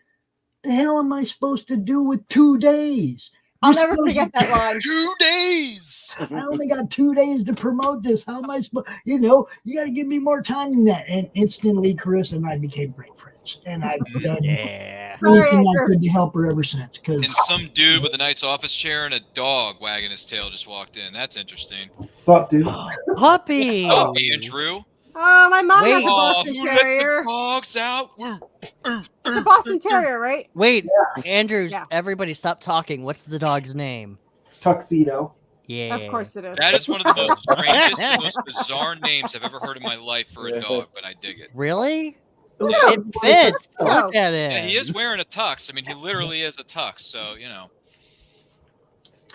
the hell am I supposed to do with 2 days?
I'll never forget that line.
2 days.
I only got 2 days to promote this. How am I supposed? You got to give me more time than that. And instantly, Chris and I became great friends, and I've done everything I could to help her ever since.
And some dude with a nice office chair and a dog wagging his tail just walked in. That's interesting.
What's up, dude?
Puppy.
What's up, Andrew?
Oh, my mom has a
Wait.
Boston
Who let
Terrier.
the dogs out?
It's a Boston Terrier, right?
Wait, Andrew,
Yeah.
everybody stop talking. What's the dog's name?
Tuxedo.
Yeah.
Of course it is.
That is one of the most strangest and most bizarre names I've ever heard in my life for a dog, but I dig it.
Really?
Yeah.
It fits.
Oh.
Look at it.
Yeah, he is wearing a tux. I mean, he literally is a tux, so,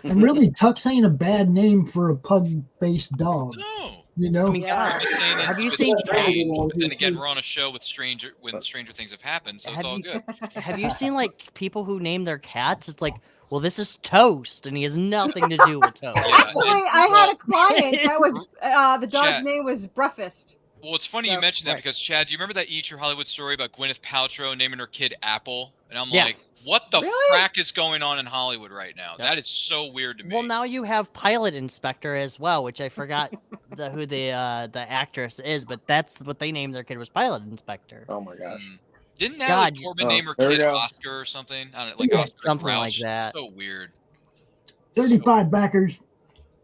And really, Tux ain't a bad name for a pug-based dog.
No.
I mean,
Yeah.
I'm just saying
Have you
it's
seen
strange, but then again, we're on a show with stranger things have happened, so it's all good.
Have you seen like people who name their cats? It's like, well, this is Toast, and he has nothing to do with Toast.
Yeah,
Actually, I had a client that was the dog's
Chat.
name was Breakfast.
Well, it's funny you mentioned that because, Chad, do you remember that Eat Your Hollywood story about Gwyneth Paltrow naming her kid Apple? And I'm
Yes.
like, what the
Really?
frack is going on in Hollywood right now?
Yep.
That is so weird to me.
Well, now you have Pilot Inspector as well, which I forgot who the actress is, but that's what they named their kid was Pilot Inspector.
Oh my gosh.
Didn't Natalie
God.
Portman name her
there we
kid
go.
Oscar or something? I don't know, like
Yeah,
Oscar
something like
Grouch.
that.
So weird.
35 backers.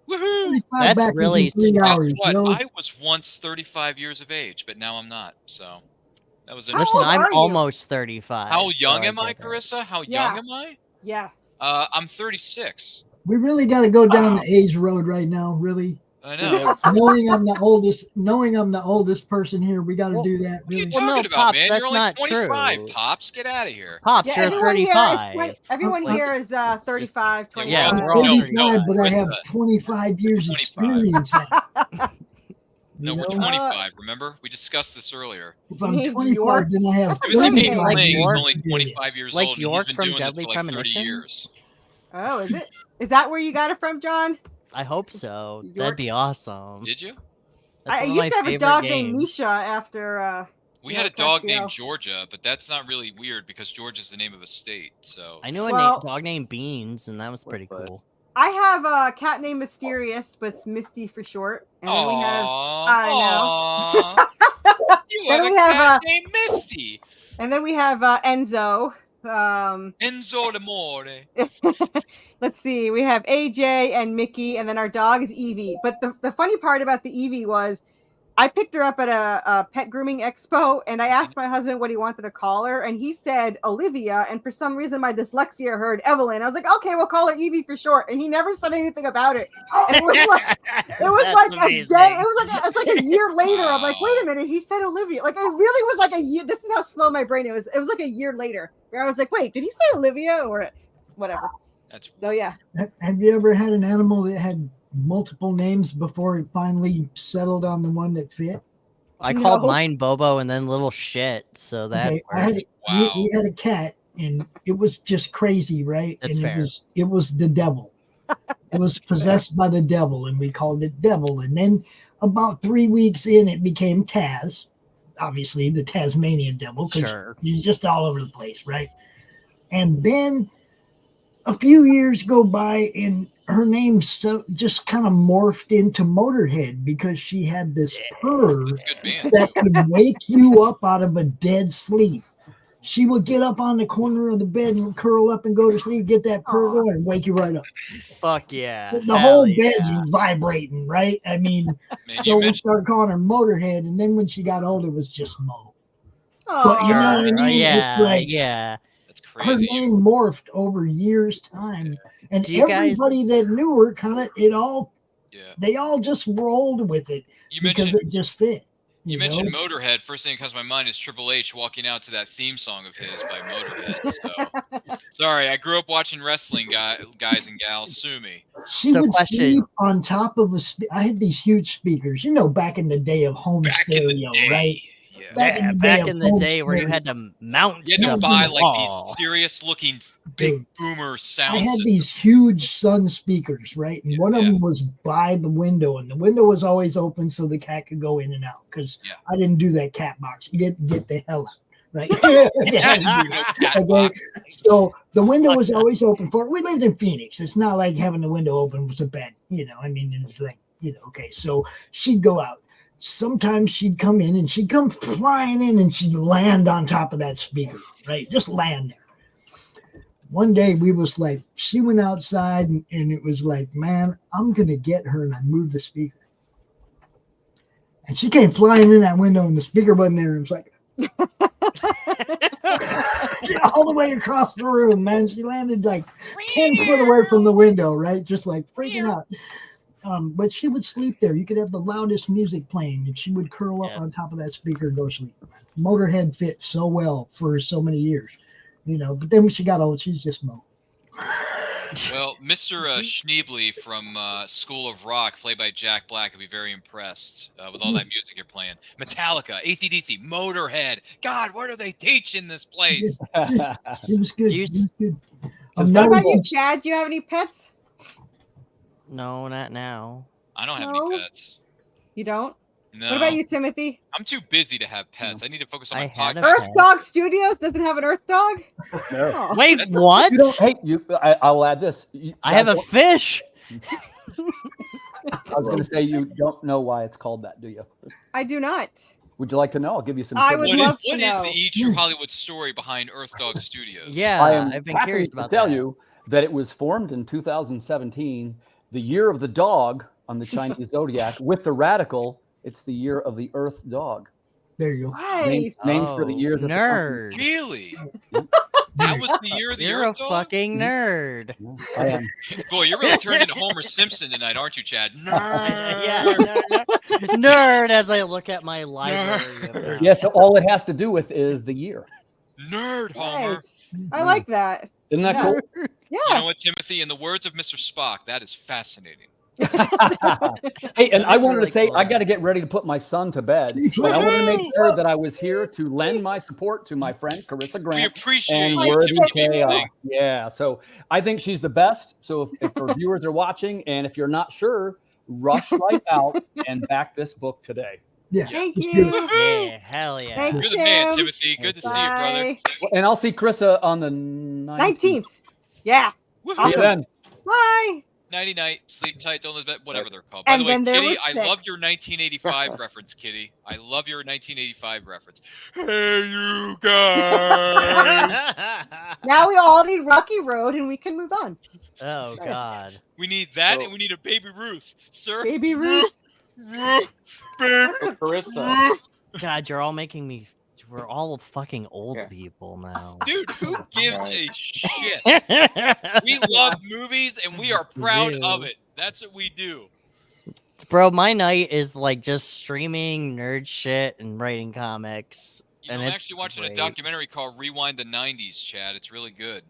Woohoo!
35
That's
backers
really
in 3
Guess
hours.
what?
yo.
I was once 35 years of age, but now I'm not. So that was
How
Listen,
old
I'm
are you?
almost 35.
How young
so
am I,
get that.
Carissa? How
Yeah.
young am I?
Yeah.
I'm 36.
We really got to go down the age road right now. Really,
I know.
Yes.
knowing I'm the oldest person here, we got to
Well,
do that.
What are you
Really.
Well, no,
talking about,
Pops,
man?
that's
You're only
not
25,
true.
Pops. Get out of here.
Pops,
Yeah,
you're
everyone here is
35.
everyone
Well,
here is 35,
Yeah,
25.
we're all
35, but I
Krista.
have 25 years
25.
experience.
No,
You
we're
know?
25. Remember? We discussed this earlier.
If I'm
Hey,
25,
York.
then I have
Timothy
35
like
King is
York
only
experience.
25 years
Like
old, and
York
he's been
from
doing this
Deadly
for like 30
Premonitions?
years.
Oh, is it? Is that where you got it from, John?
I hope so.
York?
That'd be awesome.
Did you?
That's
I
one of
used
my
to have a
favorite
dog named
games.
Misha after.
We
Yeah,
had a dog
Castiel.
named Georgia, but that's not really weird because Georgia's the name of a state. So
I knew a
Well-
dog named Beans, and that was pretty
But-
cool.
I have a cat named Mysterious, but it's Misty for short. And then we have,
Aww,
I
know. You
Then
have a
we have,
cat named Misty.
Enzo.
Enzo L'Amore.
Let's see. We have AJ and Mickey, and then our dog is Evie. But the funny part about the Evie was I picked her up at a pet grooming expo, and I asked my husband what he wanted to call her, and he said Olivia, and for some reason my dyslexia heard Evelyn. I was like, okay, we'll call her Evie for short, and he never said anything about it. And it was like it was
That's
like
amazing.
a day. It's like a year later. I'm like, wait a minute, he said Olivia. Like it really was like a year. This is how slow my brain is. It was like a year later where I was like, wait, did he say Olivia or whatever?
That's
So yeah.
Have you ever had an animal that had multiple names before it finally settled on the one that fit?
I called
No.
mine Bobo and then little shit, so that
Okay, I had
Wow.
we had a cat, and it was just crazy, right?
That's
and
fair.
it was the devil. It was possessed by the devil, and we called it Devil. And then about 3 weeks in, it became Taz, obviously the Tasmanian devil, because
Sure.
you're just all over the place, right? And then a few years go by, and her name just kind of morphed into Motorhead because she had this purr
a good band.
that
too.
could wake you up out of a dead sleep. She would get up on the corner of the bed and curl up and go to sleep, get that purr
Aw.
going, and wake you right up.
Fuck yeah.
The
Hell
whole bed
yeah.
was vibrating, right? I mean,
Man,
so
you
we
mentioned
started calling her Motorhead, and then when she got old, it was just Mo.
Oh,
you know what I
Sure.
mean? It's
Yeah,
like-
yeah.
that's crazy.
name morphed over years time, and
Do you guys-
everybody that knew her kind of
Yeah.
they all just rolled with it
You
because
mentioned
it just fit.
you
know?
mentioned Motorhead. First thing that comes to my mind is Triple H walking out to that theme song of his by Motorhead. So sorry, I grew up watching wrestling, guys and gals. Sue me.
She
So
would
question-
sleep on top of I had these huge speakers, back in the day of home
Back in
stereo,
the day.
right?
Yeah.
Back in the day
back
of
in the
home
day where you
stereo.
had to mount
You had to
stuff
buy
on the
like
wall.
these serious looking big
Dude,
boomer
I
sound
had
systems.
these huge Sun speakers, right? And one of them was by the window, and the window was always open so the cat could go in and out. Because I didn't do that cat box. Get the hell out, right? Okay. So the window was always open for it. We lived in Phoenix. It's not like having the window open was a bad, I mean, it's like, okay. So she'd go out. Sometimes she'd come in and she'd come flying in and she'd land on top of that speaker, right? Just land there. One day we was like, she went outside and it was like, man, I'm going to get her. And I moved the speaker. And she came flying in that window and the speaker wasn't there. It was like, all the way across the room, man. She landed like 10 foot away from the window, right? Just like freaking out. But she would sleep there. You could have the loudest music playing, and she would curl up on top of that speaker and go sleep. Motorhead fit so well for so many years, But then when she got old, she's just Mo.
Well, Mr. Schneebly from School of Rock, played by Jack Black, would be very impressed with all that music you're playing. Metallica, AC/DC, Motorhead. God, what are they teaching this place?
It was good. It was good.
What about you, Chad? Do you have any pets?
No, not now.
I don't have any pets.
You don't?
No.
What about you, Timothy?
I'm too busy to have pets. I need to focus on my podcast.
Earth Dog Studios doesn't have an Earth Dog?
No.
Oh.
Wait, what?
I will add this.
I have a fish.
I was going to say you don't know why it's called that, do you?
I do not.
Would you like to know? I'll give you some.
I would love to
What
know.
is the Eat Your Hollywood story behind Earth Dog Studios?
Yeah,
I am
I've been
happy
curious
to
about
tell
that.
you that it was formed in 2017, the year of the dog on the Chinese zodiac. With the radical, it's the year of the Earth Dog.
There you go.
Nice.
Named for the year that
nerd.
Really? That was the year of the
You're
Earth
a
Dog?
fucking nerd.
I am.
Boy, you're really turned into Homer Simpson tonight, aren't you, Chad?
Nerd as I look at my library. Of
Yes, all it has to do with is the year.
Nerd, Homer.
Nice. I like that.
Isn't that cool?
Yeah.
You know what, Timothy? In the words of Mr. Spock, that is fascinating.
Hey, and I wanted
really
to say,
cool.
I got to get ready to put my son to bed. And I wanted to make sure that I was here to lend my support to my friend Carissa Grant
appreciate
and
you,
Worthy
Timothy.
Chaos. Yeah, so I think she's the best. So if our viewers are watching, and if you're not sure, rush right out and back this book today.
Yeah.
Thank
it's
you.
good.
Yeah, hell yeah.
Thank
You're the man,
Tim.
Timothy. Good to see you, brother.
Bye.
And I'll see Carissa on the 19th.
19th. Yeah.
Woohoo.
See you then.
Bye.
Nighty night, sleep tight, don't let bed, whatever they're called. By
And
the way,
then there
Kitty,
was
I
six.
love your 1985 reference, Kitty. I love your 1985 reference. Hey, you guys.
Now we all need Rocky Road and we can move on.
Oh God.
We need that, and we need a Baby Ruth, sir.
Baby Ruth.
Ruth, baby.
Carissa.
God, you're all making me. We're all fucking old people now.
Dude, who gives a shit? We love movies, and we are proud
do.
of it. That's what we do.
Bro, my night is like just streaming nerd shit and writing comics.
You know,
And
I'm
it's
actually watching a
great.
documentary called Rewind the 90s, Chad. It's really good.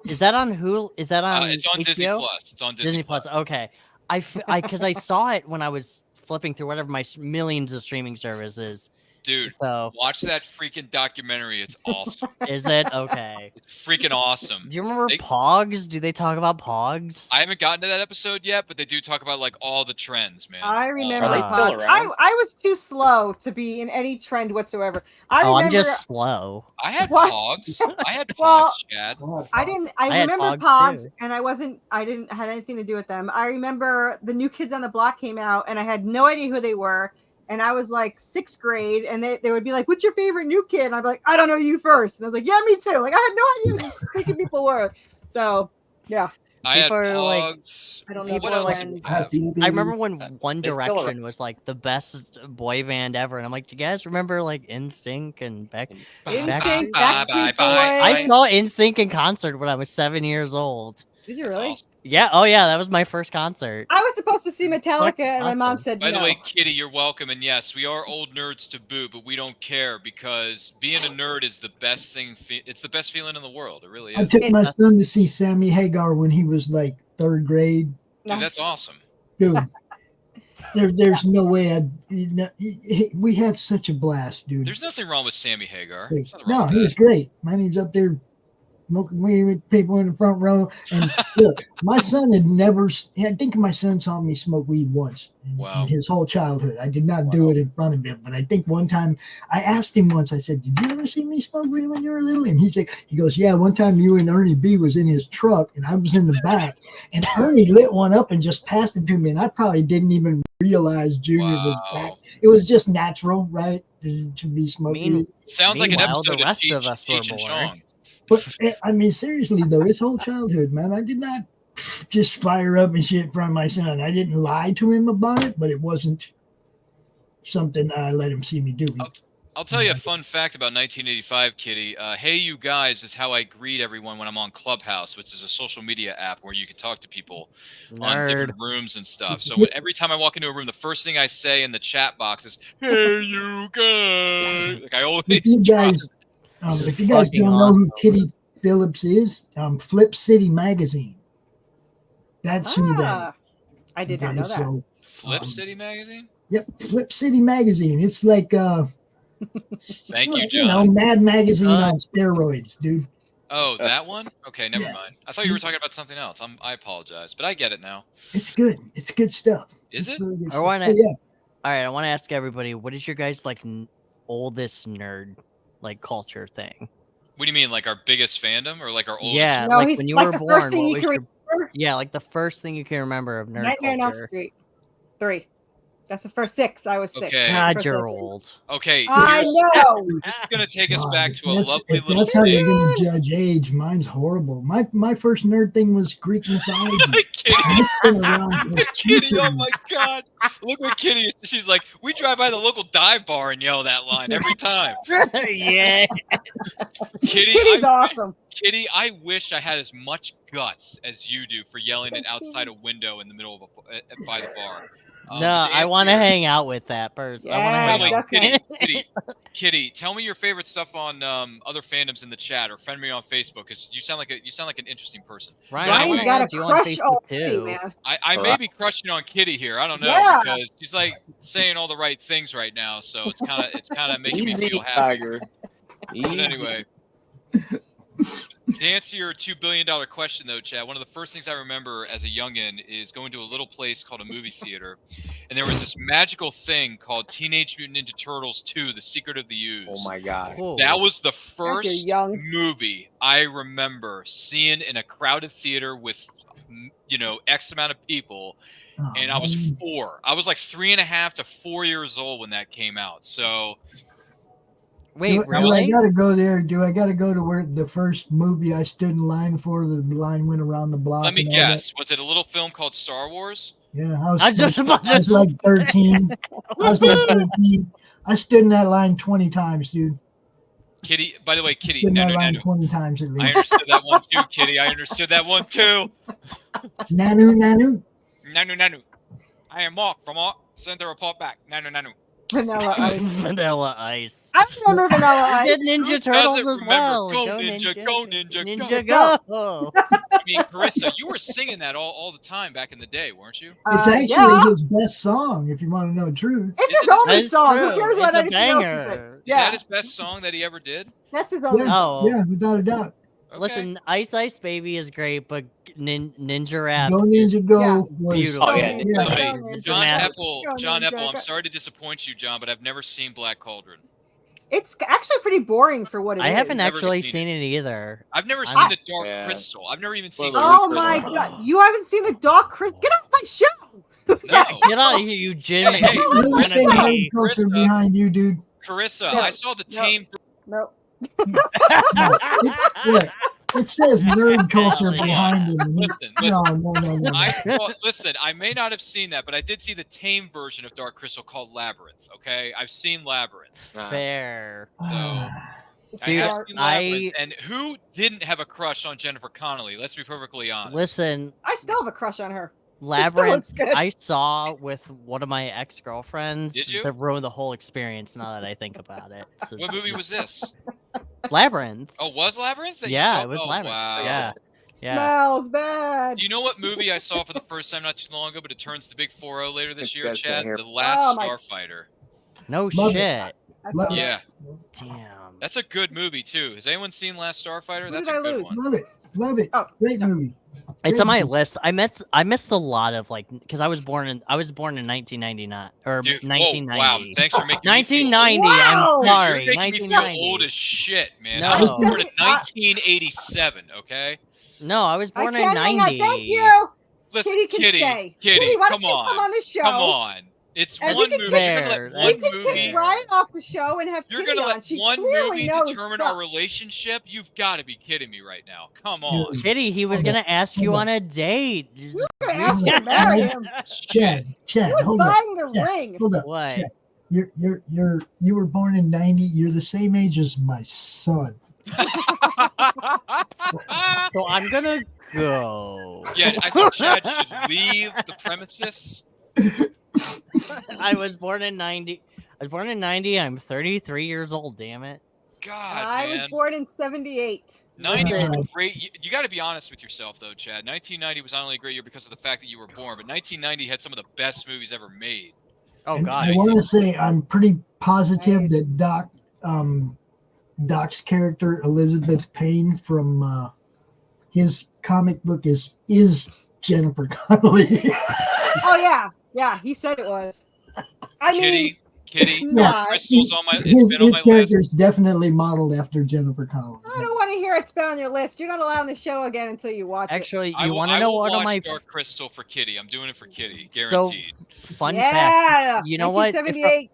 Is that on Hulu? Is that on?
It's on
HBO?
Disney Plus. It's on Disney Plus.
Okay, because I saw it when I was flipping through whatever my millions of streaming services.
Dude,
So
watch that freaking documentary. It's awesome.
is it okay?
It's freaking awesome.
Do you remember
They-
Pogs? Do they talk about Pogs?
I haven't gotten to that episode yet, but they do talk about like all the trends, man.
I remember
Are they
Pogs.
still around?
I was too slow to be in any trend whatsoever. I remember
I'm just slow.
I had
What?
Pogs. I had Pogs,
Well,
Chad.
I didn't.
I
I
had
remember
Pogs,
Pogs,
too.
and I didn't had anything to do with them. I remember the New Kids on the Block came out, and I had no idea who they were. And I was like 6th grade, and they would be like, "What's your favorite new kid?" And I'd be like, "I don't know, you first." And I was like, "Yeah, me too." Like I had no idea who these freaking people were. So yeah,
I had
People are like-
Pogs,
I don't need
What
people are like,
friends.
Have you
I remember
been-
when One
They still are-
Direction was like the best boy band ever, and I'm like, do you guys remember like NSYNC and back?
NSYNC,
Bye,
Backstreet
bye,
I
Boys.
saw NSYNC in concert when I was 7 years old.
Did you
That's
really?
awesome.
Yeah, oh yeah, that was my first concert.
I was supposed to see Metallica, and my mom
awesome.
said
By
no.
the way, Kitty, you're welcome. And yes, we are old nerds to boot, but we don't care because being a nerd is the best thing. It's the best feeling in the world. It really
I
is.
took my son to see Sammy Hagar when he was like 3rd grade.
Dude, that's awesome.
Dude, there's no way we had such a blast, dude.
There's nothing wrong with Sammy Hagar. There's nothing
No,
wrong with
he was
that.
great. Man, he was up there smoking weed with people in the front row. And look, my son had never, I think my son saw me smoke weed once in his whole childhood. I did not do it in front of him, but I think one time I asked him once, I said, did you ever see me smoke weed when you were little? And he goes, yeah, one time you and Ernie B was in his truck and I was in the back and Ernie lit one up and just passed it to me. And I probably didn't even realize Junior was back. It was just natural, right? To be smoking. weed.
Sounds like an
Meanwhile,
episode
the rest
of
of us were
Cheech and
born.
Chong.
But I mean, seriously though, his whole childhood, man, I did not just fire up and shit in front of my son. I didn't lie to him about it, but it wasn't something I let him see me do.
I'll tell you a fun fact about 1985, Kitty. Hey, you guys is how I greet everyone when I'm on Clubhouse, which is a social media app where you can talk to people on different rooms and stuff. So every time I walk into a room, the first thing I say in the chat box is, "Hey, you guys!" Like I always.
If you guys don't know who Kitty Phillips is, Flip City Magazine. That's who that is.
I did not know that.
So,
Flip City Magazine?
Yep, Flip City Magazine. It's like
Thank you,
you know,
John.
Mad Magazine on steroids, dude.
Oh, that one? Okay, never mind. I thought you were talking about something else. I apologize, but I get it now.
It's good. It's good stuff.
Is
It's
it?
really good
I
stuff.
want
Oh,
to.
yeah.
All right, I want to ask everybody, what is your guys like oldest nerd like culture thing?
What do you mean, like our biggest fandom, or like our oldest?
Yeah,
No,
like
he's
when you
like
were
the
born.
first thing
What
you
was
can
your,
remember.
yeah, like the first thing you can remember of nerd
Nightmare on Elm
culture.
Street 3. That's the first 6. I was 6.
Okay.
God,
First
you're
6.
old.
Okay,
I know.
this is gonna take us
God,
back to a
that's-
lovely
if
little
that's how
thing.
you're gonna judge age. Mine's horrible. My first nerd thing was Greek mythology.
Kitty,
It's been around for
Kitty, oh
centuries.
my God! Look what Kitty is. She's like, we drive by the local dive bar and yell that line every time.
Yeah.
Kitty's awesome.
Kitty, I wish I had as much guts as you do for yelling it outside a window in the middle of by the bar.
No, I want to hang out with that person. I want to
Yeah,
hang
Wait,
out.
definitely.
Kitty, tell me your favorite stuff on other fandoms in the chat, or friend me on Facebook, because you sound like an interesting person.
Ryan,
Ryan's
I
got a
wanna add you on
crush
Facebook
already,
too.
man.
I may be crushing on Kitty here. I don't know,
Yeah.
because she's like saying all the right things right now, so it's kind of making me
Easy,
feel happy.
Tiger.
But
Easy.
anyway, to answer your $2 billion question, though, Chad, one of the first things I remember as a youngin is going to a little place called a movie theater, and there was this magical thing called Teenage Mutant Ninja Turtles 2: The Secret of the Ooze.
Oh my God.
Cool.
That was the first
young.
movie I remember seeing in a crowded theater with, X amount of people,
Oh,
and I was
man.
4. I was like 3.5 to 4 years old when that came out. So
Wait,
Do I
really?
gotta go there? Do I gotta go to where the first movie I stood in line for? The line went around the block.
let me
and all that?
guess, was it a little film called Star Wars?
Yeah,
I was just about
I was
to
like
say.
13. I was like 13. I stood in that line 20 times, dude.
Kitty, by the way, Kitty,
Stood in that
Nanu,
line
Nanu.
20 times at
I
least.
understood that one too, Kitty. I understood that one too.
Nanu, Nanu.
Nanu, Nanu. I am Mark from Mark. Send the report back. Nanu, Nanu.
Vanilla Ice.
Vanilla Ice.
I remember Vanilla
You
Ice.
did Ninja
Who
Turtles
doesn't
as
remember
well.
Go Ninja, Go Ninja,
Ninja
Go.
Go.
I mean, Carissa, you were singing that all the time back in the day, weren't you?
It's actually
yeah.
his best song, if you want to know the truth.
It's his
That's
only song. Who
true.
cares what
It's a
anything else he
banger.
said?
Is
Yeah,
that his best song that he ever did?
that's his only
Yeah.
song.
Oh,
Yeah, without a doubt.
Okay.
listen, Ice Ice Baby is great, but Ninja Rap.
Go Ninja Go
Yeah.
was
Beautiful.
Oh, yeah.
By the
yeah.
way,
It's
John
a
Apple,
Go
John
Ninja,
Apple, I'm
go.
sorry to disappoint you, John, but I've never seen Black Cauldron.
It's actually pretty boring for what it is.
I haven't
Never
actually
seen
seen it either.
I've never
I-
seen the Dark
Yeah.
Crystal. I've never even seen.
Well,
Oh
Crystal.
my god! You haven't seen the Dark Crystal? Get off my show!
No,
Get out of here, you Jim.
Hey, hey,
Really
Kennedy.
say hard culture
Krista.
behind you, dude.
Carissa,
No.
I saw the
No.
Tame.
No.
Look, It says nerd culture behind him. and he-
Listen.
No.
Listen, I may not have seen that, but I did see the tame version of Dark Crystal called Labyrinth. Okay, I've seen Labyrinth.
Fair.
So
It's a
I have
start.
seen Labyrinth, and who didn't have a crush on Jennifer Connelly? Let's be perfectly honest.
Listen,
I still have a crush on her.
Labyrinth,
looks good.
I saw with one of my ex-girlfriends.
Did you?
That ruined the whole experience now that I think about it. So-
What movie was this?
Labyrinth.
Oh, was Labyrinth? That you
Yeah,
saw?
it was
Oh,
Labyrinth.
Wow.
Yeah. Yeah.
Smells bad.
Do you know what movie I saw for the first time not too long ago, but it turns the big 4-0 later this year,
guys can't
Chad?
hear.
The Last
Oh, my-
Starfighter.
No
Love it.
shit.
I saw that.
Yeah,
Damn.
that's a good movie too. Has anyone seen Last Starfighter?
Who
That's
did
a
I
good
lose?
one.
Love it. Love it.
Oh,
Great movie.
It's on my
Great movie.
list. I missed a lot of like because I was born in 1999 or
Dude, whoa,
1990.
wow! Thanks for making me feel
1990.
Wow.
I'm
Dude,
sorry.
you're making me feel
1990.
old as shit, man.
No.
I was born in
I-
1987. Okay,
No, I was
I
born in
can't hang
90.
out. Thank you.
listen,
Kitty can stay.
Kitty,
why
come
don't you come on the show?
come on. It's
And we
one
can
movie.
kick-
You're gonna
Fair.
let
We
one
can
movie.
kick Ryan off the show and have
You're
Kitty
gonna
on.
let
She
one
clearly
movie
knows
determine
stuff.
our relationship? You've got to be kidding me right now. Come on.
Kitty, he was
Hold
gonna ask you
hold
on a date.
You're gonna ask her to marry him.
Chad,
He was
hold up.
buying the
Yeah.
ring.
Hold up.
What?
Chad, you were born in 90. You're the same age as my son.
So I'm gonna go.
Yeah, I think Chad should leave the premises.
I was born in 90. I was born in 90. I'm 33 years old. Damn it.
God,
I
man.
was born in 78.
90 was
Listen.
great. You got to be honest with yourself, though, Chad. 1990 was not only a great year because of the fact that you were born, but 1990 had some of the best movies ever made.
Oh
And
god.
I want to say I'm pretty positive
Nice.
that Doc's character Elizabeth Payne from his comic book is Jennifer Connelly.
Oh yeah, he said it was. I mean,
Kitty,
not.
Crystal's on my. It's
his
been on my
character
list.
is definitely modeled after Jennifer Connelly.
I don't want to hear it's been on your list. You're not allowed on the show again until you watch it.
Actually,
I
you
will-
want
I
to know
will
what of
watch
my
Dark Crystal for Kitty. I'm doing it for Kitty,
so
guaranteed.
fun
Yeah,
fact? You know what? If I-
1978.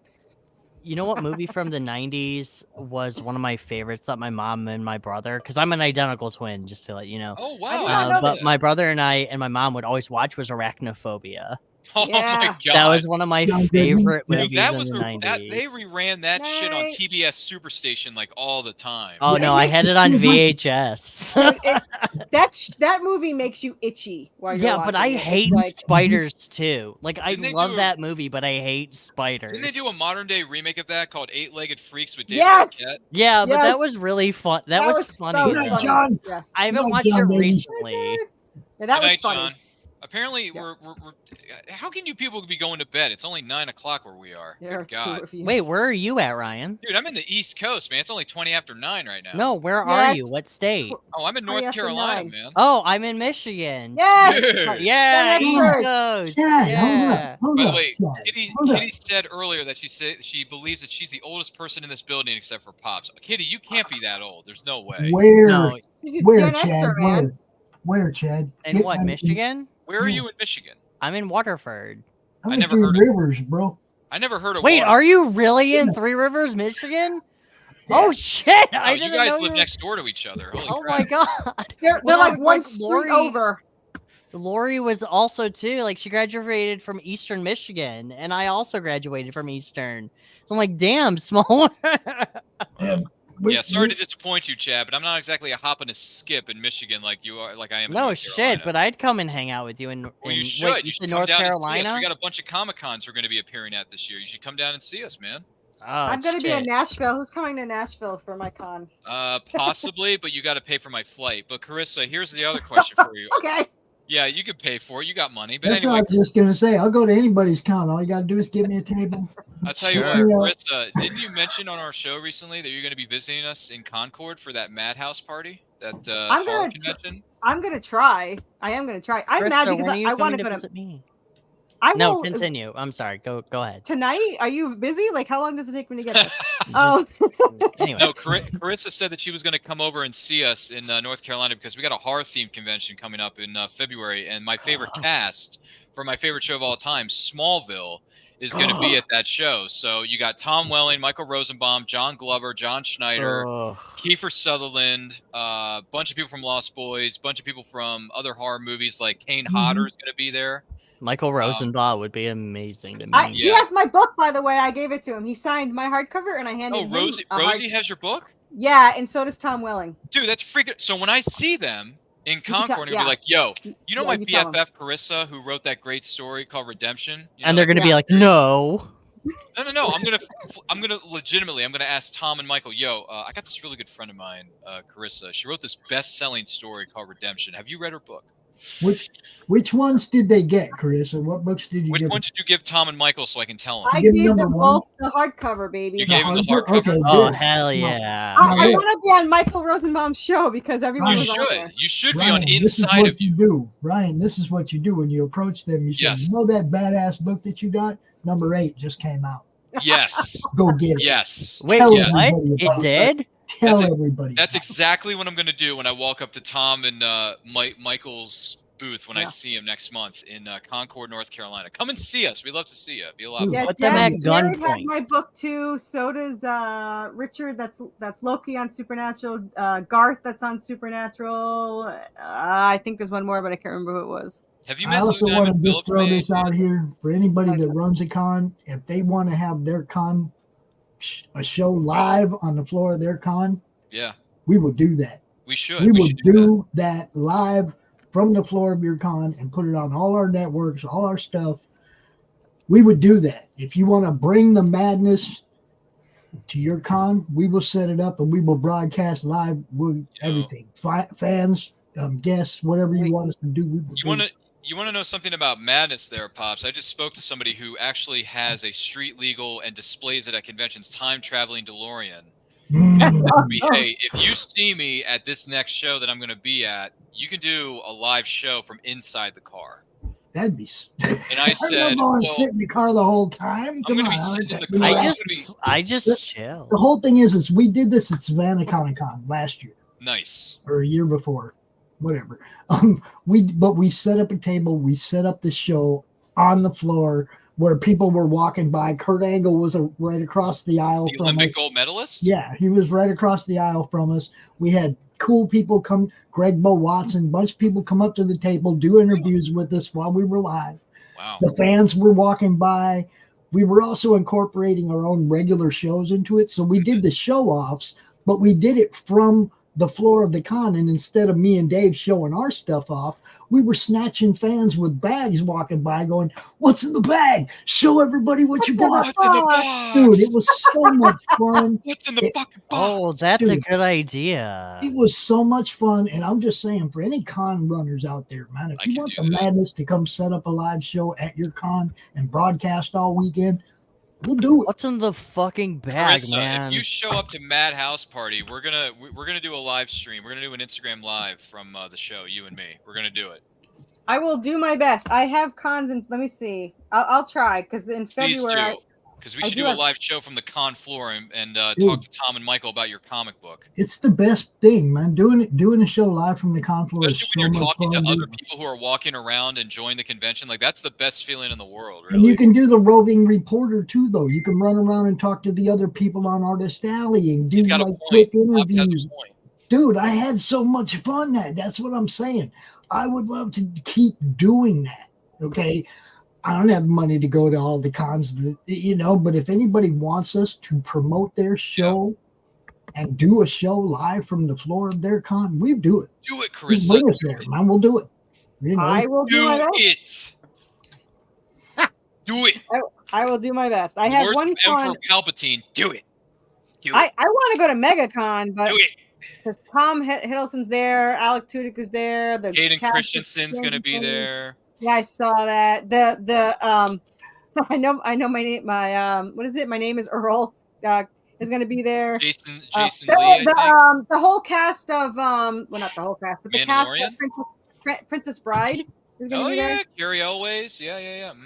You know what movie from the 90s was one of my favorites that my mom and my brother, because I'm an identical twin, just to let you know.
Oh
I
wow!
did not know
But
this.
my brother and I and my mom would always watch was Arachnophobia.
Oh
Yeah.
my god!
That was one of my
John Goodman?
favorite
Dude,
movies
Dude, that
in
was
the 90s.
they reran that shit on
Night.
TBS Superstation like all the time.
Oh
Yeah,
no,
it
I
makes
had
you
it on
feel good.
VHS.
Dude, that movie makes you itchy while you're
Yeah,
watching
but I
it. It's
hate
like,
spiders too. Like I
Didn't they
love
do a-
that movie, but I hate spiders.
Didn't they do a modern day remake of that called Eight-Legged Freaks with David
Yes!
Arquette?
Yeah, but
Yes.
that was really fun. That was funny.
That was
Good night,
funny.
John.
Yeah.
I haven't
Good night,
watched
John,
it
baby.
recently.
Yeah, that
Good
was
night,
funny.
John. Apparently,
Yeah.
we're how can you people be going to bed? It's only 9 o'clock where we are.
There are
Good
two
God,
of you.
Wait, where are you at, Ryan?
dude, I'm in the East Coast, man. It's only 20 after 9 right now.
No, where
Yeah,
are you?
it's
What state?
Oh, I'm in
20
North
after
Carolina,
9.
man.
Oh, I'm in Michigan.
Yes.
Dude.
Yeah,
Go
East
next
Coast.
Chad,
Yeah.
hold
By the
up.
way,
Chad,
Kitty
hold up.
said earlier that she believes that she's the oldest person in this building except for Pops. Kitty, you can't be that old. There's no way.
Where,
No,
She's a
where,
Gen
Chad?
Xer, man.
Where, Chad?
in
Get
what,
on-
Michigan?
Where are you in Michigan?
I'm in Waterford.
I'm
I
in
never
Three
heard of-
Rivers, bro.
I never heard of.
Wait,
Water.
are you really in Three Rivers, Michigan? Oh shit!
Oh,
I
you
didn't
guys
know
live
were-
next door to each other. Holy
Oh
crap.
my god!
They're
Well,
like
it's
one
like
street
Lori-
over.
Lori was also too like she graduated from Eastern Michigan, and I also graduated from Eastern. I'm like, damn, small.
Yeah, sorry to disappoint you, Chad, but I'm not exactly a hop and a skip in Michigan like you are, like I am. In
No
North
shit,
Carolina.
but I'd come and hang out with you in.
Well, you
in-
should.
Wait,
You should
in
come
North
down and see us.
Carolina.
We got a bunch of Comic Cons we're going to be appearing at this year. You should come down and see us, man.
Oh,
I'm gonna be in
shit.
Nashville. Who's coming to Nashville for my con?
Possibly, but you got to pay for my flight. But Carissa, here's the other question for you.
Okay.
Yeah, you can pay for it. You got money. But
That's what I
anyway,
was just gonna say. I'll go to anybody's con. All you gotta do is give me a table.
I'll tell you what,
Sure.
Carissa, didn't you mention on our show recently that you're going to be visiting us in Concord for that Madhouse party? That
I'm
horror
gonna
convention?
I'm gonna try. I am gonna try. I'm mad
Krista,
because
when are you
I want
coming
to go to.
visit me.
I
No,
will
continue. I'm sorry. Go ahead.
tonight. Are you busy? Like, how long does it take me to get there?
Anyway,
No, Carissa said that she was going to come over and see us in North Carolina because we got a horror themed convention coming up in February, and my favorite cast for my favorite show of all time, Smallville, is going to be at that show. So you got Tom Welling, Michael Rosenbaum, John Glover, John Schneider, Kiefer Sutherland, a bunch of people from Lost Boys, a bunch of people from other horror movies like Kane Hodder is going to be there.
Michael Rosenbaum would be amazing to me.
He has my book, by the way. I gave it to him. He signed my hardcover, and I handed him.
Rosie has your book?
Yeah, and so does Tom Welling.
Dude, that's freaking. So when I see them in Concord, I'm gonna be like, "Yo, you know my BFF Carissa, who wrote that great story called Redemption?"
And they're gonna be like, "No."
No. I'm gonna legitimately. I'm gonna ask Tom and Michael. Yo, I got this really good friend of mine, Carissa. She wrote this best-selling story called Redemption. Have you read her book?
Which ones did they get, Carissa? What books did you give?
Which ones did you give Tom and Michael so I can tell them?
I gave them both the hardcover, baby.
You gave them the hardcover?
Okay,
oh, hell yeah.
I want to be on Michael Rosenbaum's show because everyone was on there.
You should
Ryan,
be on
this is
Inside
what
of You.
do. Ryan, this is what you do when you approach them. You say,
Yes.
you know that badass book that you got? Number 8 just came out.
Yes.
Go get it.
Yes.
Wait,
Tell
what?
everybody
It
about
did?
Tell everybody.
That's exactly what I'm going to do when I walk up to Tom and Michael's booth when I see him next month in Concord, North Carolina. Come and see us. We'd love to see you. It'd be a lot of fun.
Yeah,
Put them at
Jared has
gunpoint.
my book too. So does Richard. That's Loki on Supernatural. Garth, that's on Supernatural. I think there's one more, but I can't remember who it was.
Have you
I
met
also
Lou
want to
Diamond
just
Phillips,
throw
man?
this out here for anybody that runs a con. If they want to have their con, a show live on the floor of their con,
Yeah,
we will do that.
we should.
We will
should
do that live from the floor of your con and put it on all our networks, all our stuff. We would do that. If you want to bring the madness to your con, we will set it up and we will broadcast live with everything. Fans, guests, whatever you want us to do. We will do.
You want to know something about madness there, Pops? I just spoke to somebody who actually has a street legal and displays it at conventions time-traveling DeLorean. Hey, if you see me at this next show that I'm going to be at, you can do a live show from inside the car.
That'd be.
And I said,
I'm going to sit in the car the whole time.
I'm going to be sitting in the car.
I just chill.
The whole thing is we did this at Savannah Comic Con last year.
Nice.
Or a year before, whatever. We set up a table. We set up the show on the floor where people were walking by. Kurt Angle was right across the aisle
the
from
Olympic
us.
gold medalist?
Yeah, he was right across the aisle from us. We had cool people come, Greg Bo Watson, a bunch of people come up to the table, do interviews with us while we were live.
Wow.
The fans were walking by. We were also incorporating our own regular shows into it. So we did the show-offs, but we did it from the floor of the con. And instead of me and Dave showing our stuff off, we were snatching fans with bags walking by going, "What's in the bag? Show everybody what you bought."
What's in the box?
Dude, it was so much fun.
What's in the fucking box?
Oh, that's a
Dude,
good idea.
It was so much fun. And I'm just saying, for any con runners out there, man, if you want the madness to come set up a live show at your con and broadcast all weekend, we'll do it.
What's in the fucking bag,
Carissa,
man?
if you show up to Madhouse Party, we're gonna do a live stream. We're gonna do an Instagram live from the show, you and me. We're gonna do it.
I will do my best. I have cons, and let me see. I'll try because in
Please
February.
do, because we should do a live show from the con floor and talk to Tom and Michael about your comic book.
It's the best thing, man. Doing a show live from the con floor is
Especially when
so
you're
much
talking
fun.
to other
dude.
people who are walking around enjoying the convention. Like that's the best feeling in the world, really.
And you can do the roving reporter too, though. You can run around and talk to the other people on Artist Alley and do
He's got a
like
point.
quick
Bob has a
interviews.
point.
Dude, I had so much fun. That's what I'm saying. I would love to keep doing that. Okay. I don't have money to go to all the cons, but if anybody wants us to promote their show and do a show live from the floor of their con, we do it.
Do it,
Just
Carissa.
bring us there, man. We'll do it.
I will do my best.
Do it.
I will do my best. I have
Words
one
of
con.
Emperor Palpatine. Do it. Do it.
I want to go to MegaCon, but
Do it.
because Tom Hiddleston's there, Alec Tudyk is there, the
Hayden
cast is
Christensen's gonna be there.
Yeah, I saw that. I know my name. What is it? My name is Earl. Is going to be there.
Jason Lee. I think.
The whole cast of well, not the whole cast, but the cast of
Mandalorian?
Princess Bride is gonna
Oh
be
yeah,
there.
Carrie Elways. Yeah.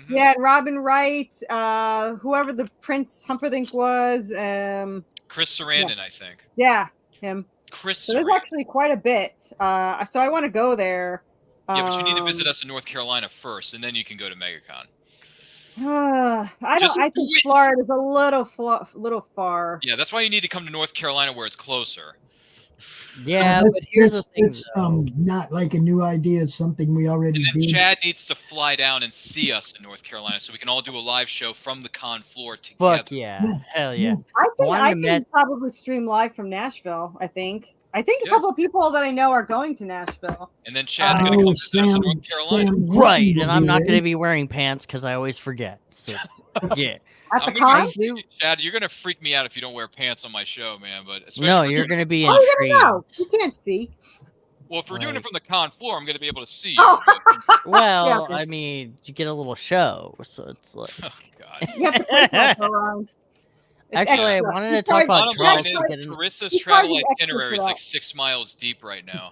Yeah, and Robin Wright, whoever the Prince Humperdinck was,
Chris Sarandon, I think.
yeah, him.
Chris
So there's
Sarandon.
actually quite a bit. So I want to go there.
Yeah, but you need to visit us in North Carolina first, and then you can go to MegaCon.
I think Florida's a little far.
Yeah, that's why you need to come to North Carolina where it's closer.
Yeah, but here's the thing.
It's not like a new idea. It's something we already
And then
did.
Chad needs to fly down and see us in North Carolina so we can all do a live show from the con floor together.
Fuck yeah. Hell yeah.
I can probably stream live from Nashville, I think a couple of people that I know are going to Nashville.
And then Chad's going to come visit us in North Carolina.
Right, and I'm not going to be wearing pants because I always forget. So, yeah.
At the con?
Chad, you're going to freak me out if you don't wear pants on my show, man. But especially
no, you're going to be
intrigued.
intrigued.
You can't see.
Well, if we're doing it from the con floor, I'm going to be able to see you.
Oh.
Well, I mean, you get a little show, so it's like.
Oh, God.
You have to play that around.
Actually, I wanted to talk about Charles.
Carissa's travel itinerary is like 6 miles deep right now.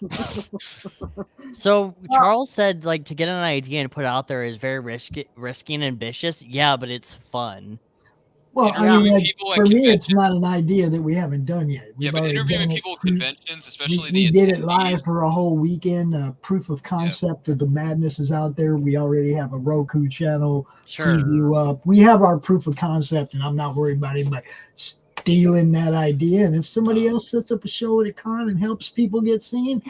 So Charles said, like, to get an idea and put it out there is very risky and ambitious. Yeah, but it's fun.
Well, I mean, like, for me, it's not an idea that we haven't done yet.
Yeah, but interviewing people at conventions, especially
we did it live for a whole weekend. Proof of concept of the madness is out there. We already have a Roku channel preview up. We have our proof of concept, and I'm not worried about anybody stealing that idea. And if somebody else sets up a show at a con and helps people get seen,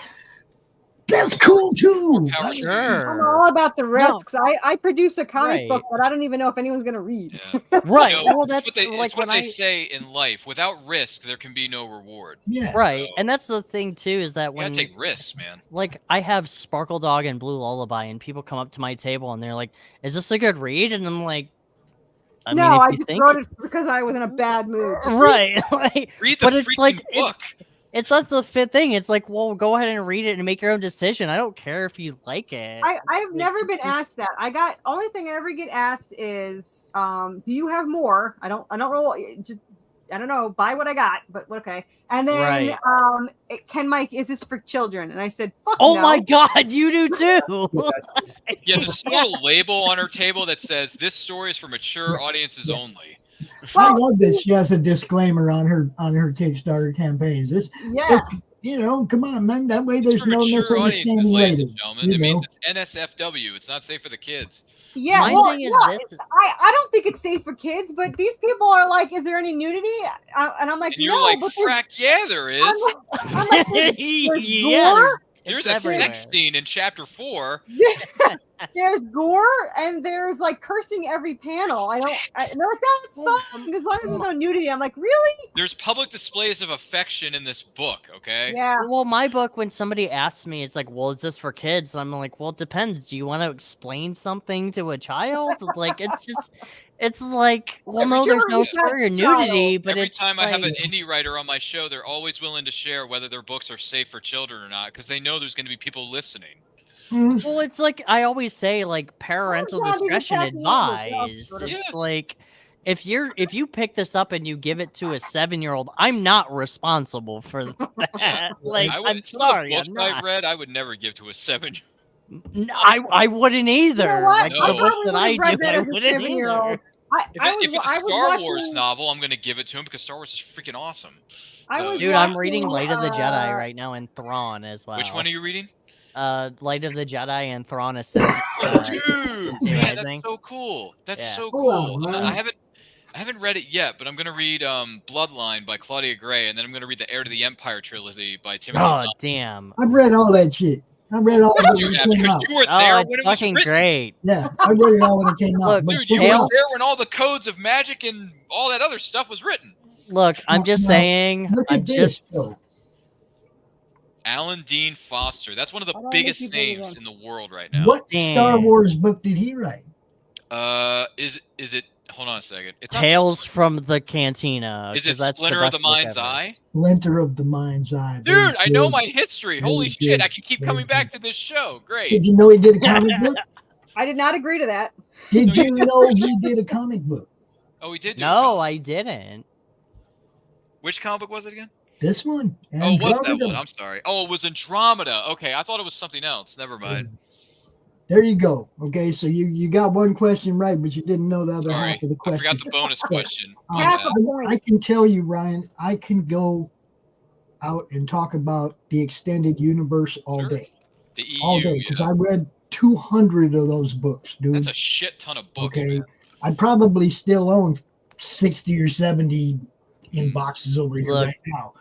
that's cool too.
I'm all about the risks. I produce a comic book, but I don't even know if anyone's going to read.
Yeah.
Right.
Well, that's what they say in life. Without risk, there can be no reward.
Yeah.
Right. And that's the thing too, is that when
you gotta take risks, man.
Like, I have Sparkle Dog and Blue Lullaby, and people come up to my table and they're like, "Is this a good read?" And I'm like,
I just wrote it because I was in a bad mood.
Right. Like,
read the book.
That's the fifth thing. It's like, well, go ahead and read it and make your own decision. I don't care if you like it.
I've never been asked that. Only thing I ever get asked is, do you have more? I don't know. I don't know. Buy what I got, but okay. And then, is this for children? And I said, fuck no.
My God, you do too.
Yeah, there's a little label on her table that says this story is for mature audiences only.
I love this. She has a disclaimer on her Kickstarter campaigns. This, come on, man. That way there's no misunderstanding.
Ladies and gentlemen, it means it's NSFW. It's not safe for the kids.
Yeah, I don't think it's safe for kids, but these people are like, "Is there any nudity?" And I'm like,
and you're like, "Frack, yeah, there is."
I'm like, there's gore.
There's a sex scene in chapter 4.
There's gore and there's like cursing every panel. They're like, that's fine as long as there's no nudity. I'm like, really?
There's public displays of affection in this book, okay?
Yeah.
Well, my book, when somebody asks me, it's like, well, is this for kids? I'm like, well, it depends. Do you want to explain something to a child? Like, it's like, well, no, there's no story or nudity, but
every time I have an indie writer on my show, they're always willing to share whether their books are safe for children or not, because they know there's going to be people listening.
Well, it's like I always say, like, parental discretion advised. It's like if you pick this up and you give it to a 7-year-old, I'm not responsible for that. Like, I'm sorry,
Books I've read, I would never give to a 7-year-old.
I wouldn't either.
You know
like
the
books that I do, I wouldn't either.
If it's a Star Wars novel, I'm going to give it to him because Star Wars is freaking awesome.
I'm reading Light of the Jedi right now and Thrawn as well.
Which one are you reading?
Light of the Jedi and Thrawn Ascent.
Dude, man, that's so cool. That's so cool. I haven't read it yet, but I'm gonna read Bloodline by Claudia Gray, and then I'm gonna read the Heir to the Empire trilogy by Timothy Zahn.
Damn!
I've read all that shit. I read all of it.
You were there when it was
fucking
written.
Great.
Yeah, I read it all when it came out.
Look,
dude, you were there when all the codes of magic and all that other stuff was written.
Look, I'm just saying.
Look at this, though.
Alan Dean Foster. That's one of the biggest names in the world right now.
What Star Wars book did he write?
Is it? Hold on a second. It's
Tales from the Cantina.
Is it Splinter of the Mind's Eye?
Splinter of the Mind's Eye.
Dude, I know my history. Holy shit! I can keep coming back to this show. Great.
Did you know he did a comic book?
I did not agree to that.
Did you know he did a comic book?
Oh, he did.
No, I didn't.
Which comic book was it again?
This one.
Oh, was that one? I'm sorry. Oh, it was Andromeda. Okay, I thought it was something else. Never mind.
There you go. Okay, so you got one question right, but you didn't know the other
Sorry,
half of the
I
question.
forgot the bonus question. My
Half
bad.
a point.
I can tell you, Ryan, I can go out and talk about the extended universe all
Sure.
day.
The EU.
All day, because I read 200 of those books, dude.
That's a shit ton of books,
Okay,
man.
I probably still own 60 or 70 in
Mm.
boxes over here
Look.
right now.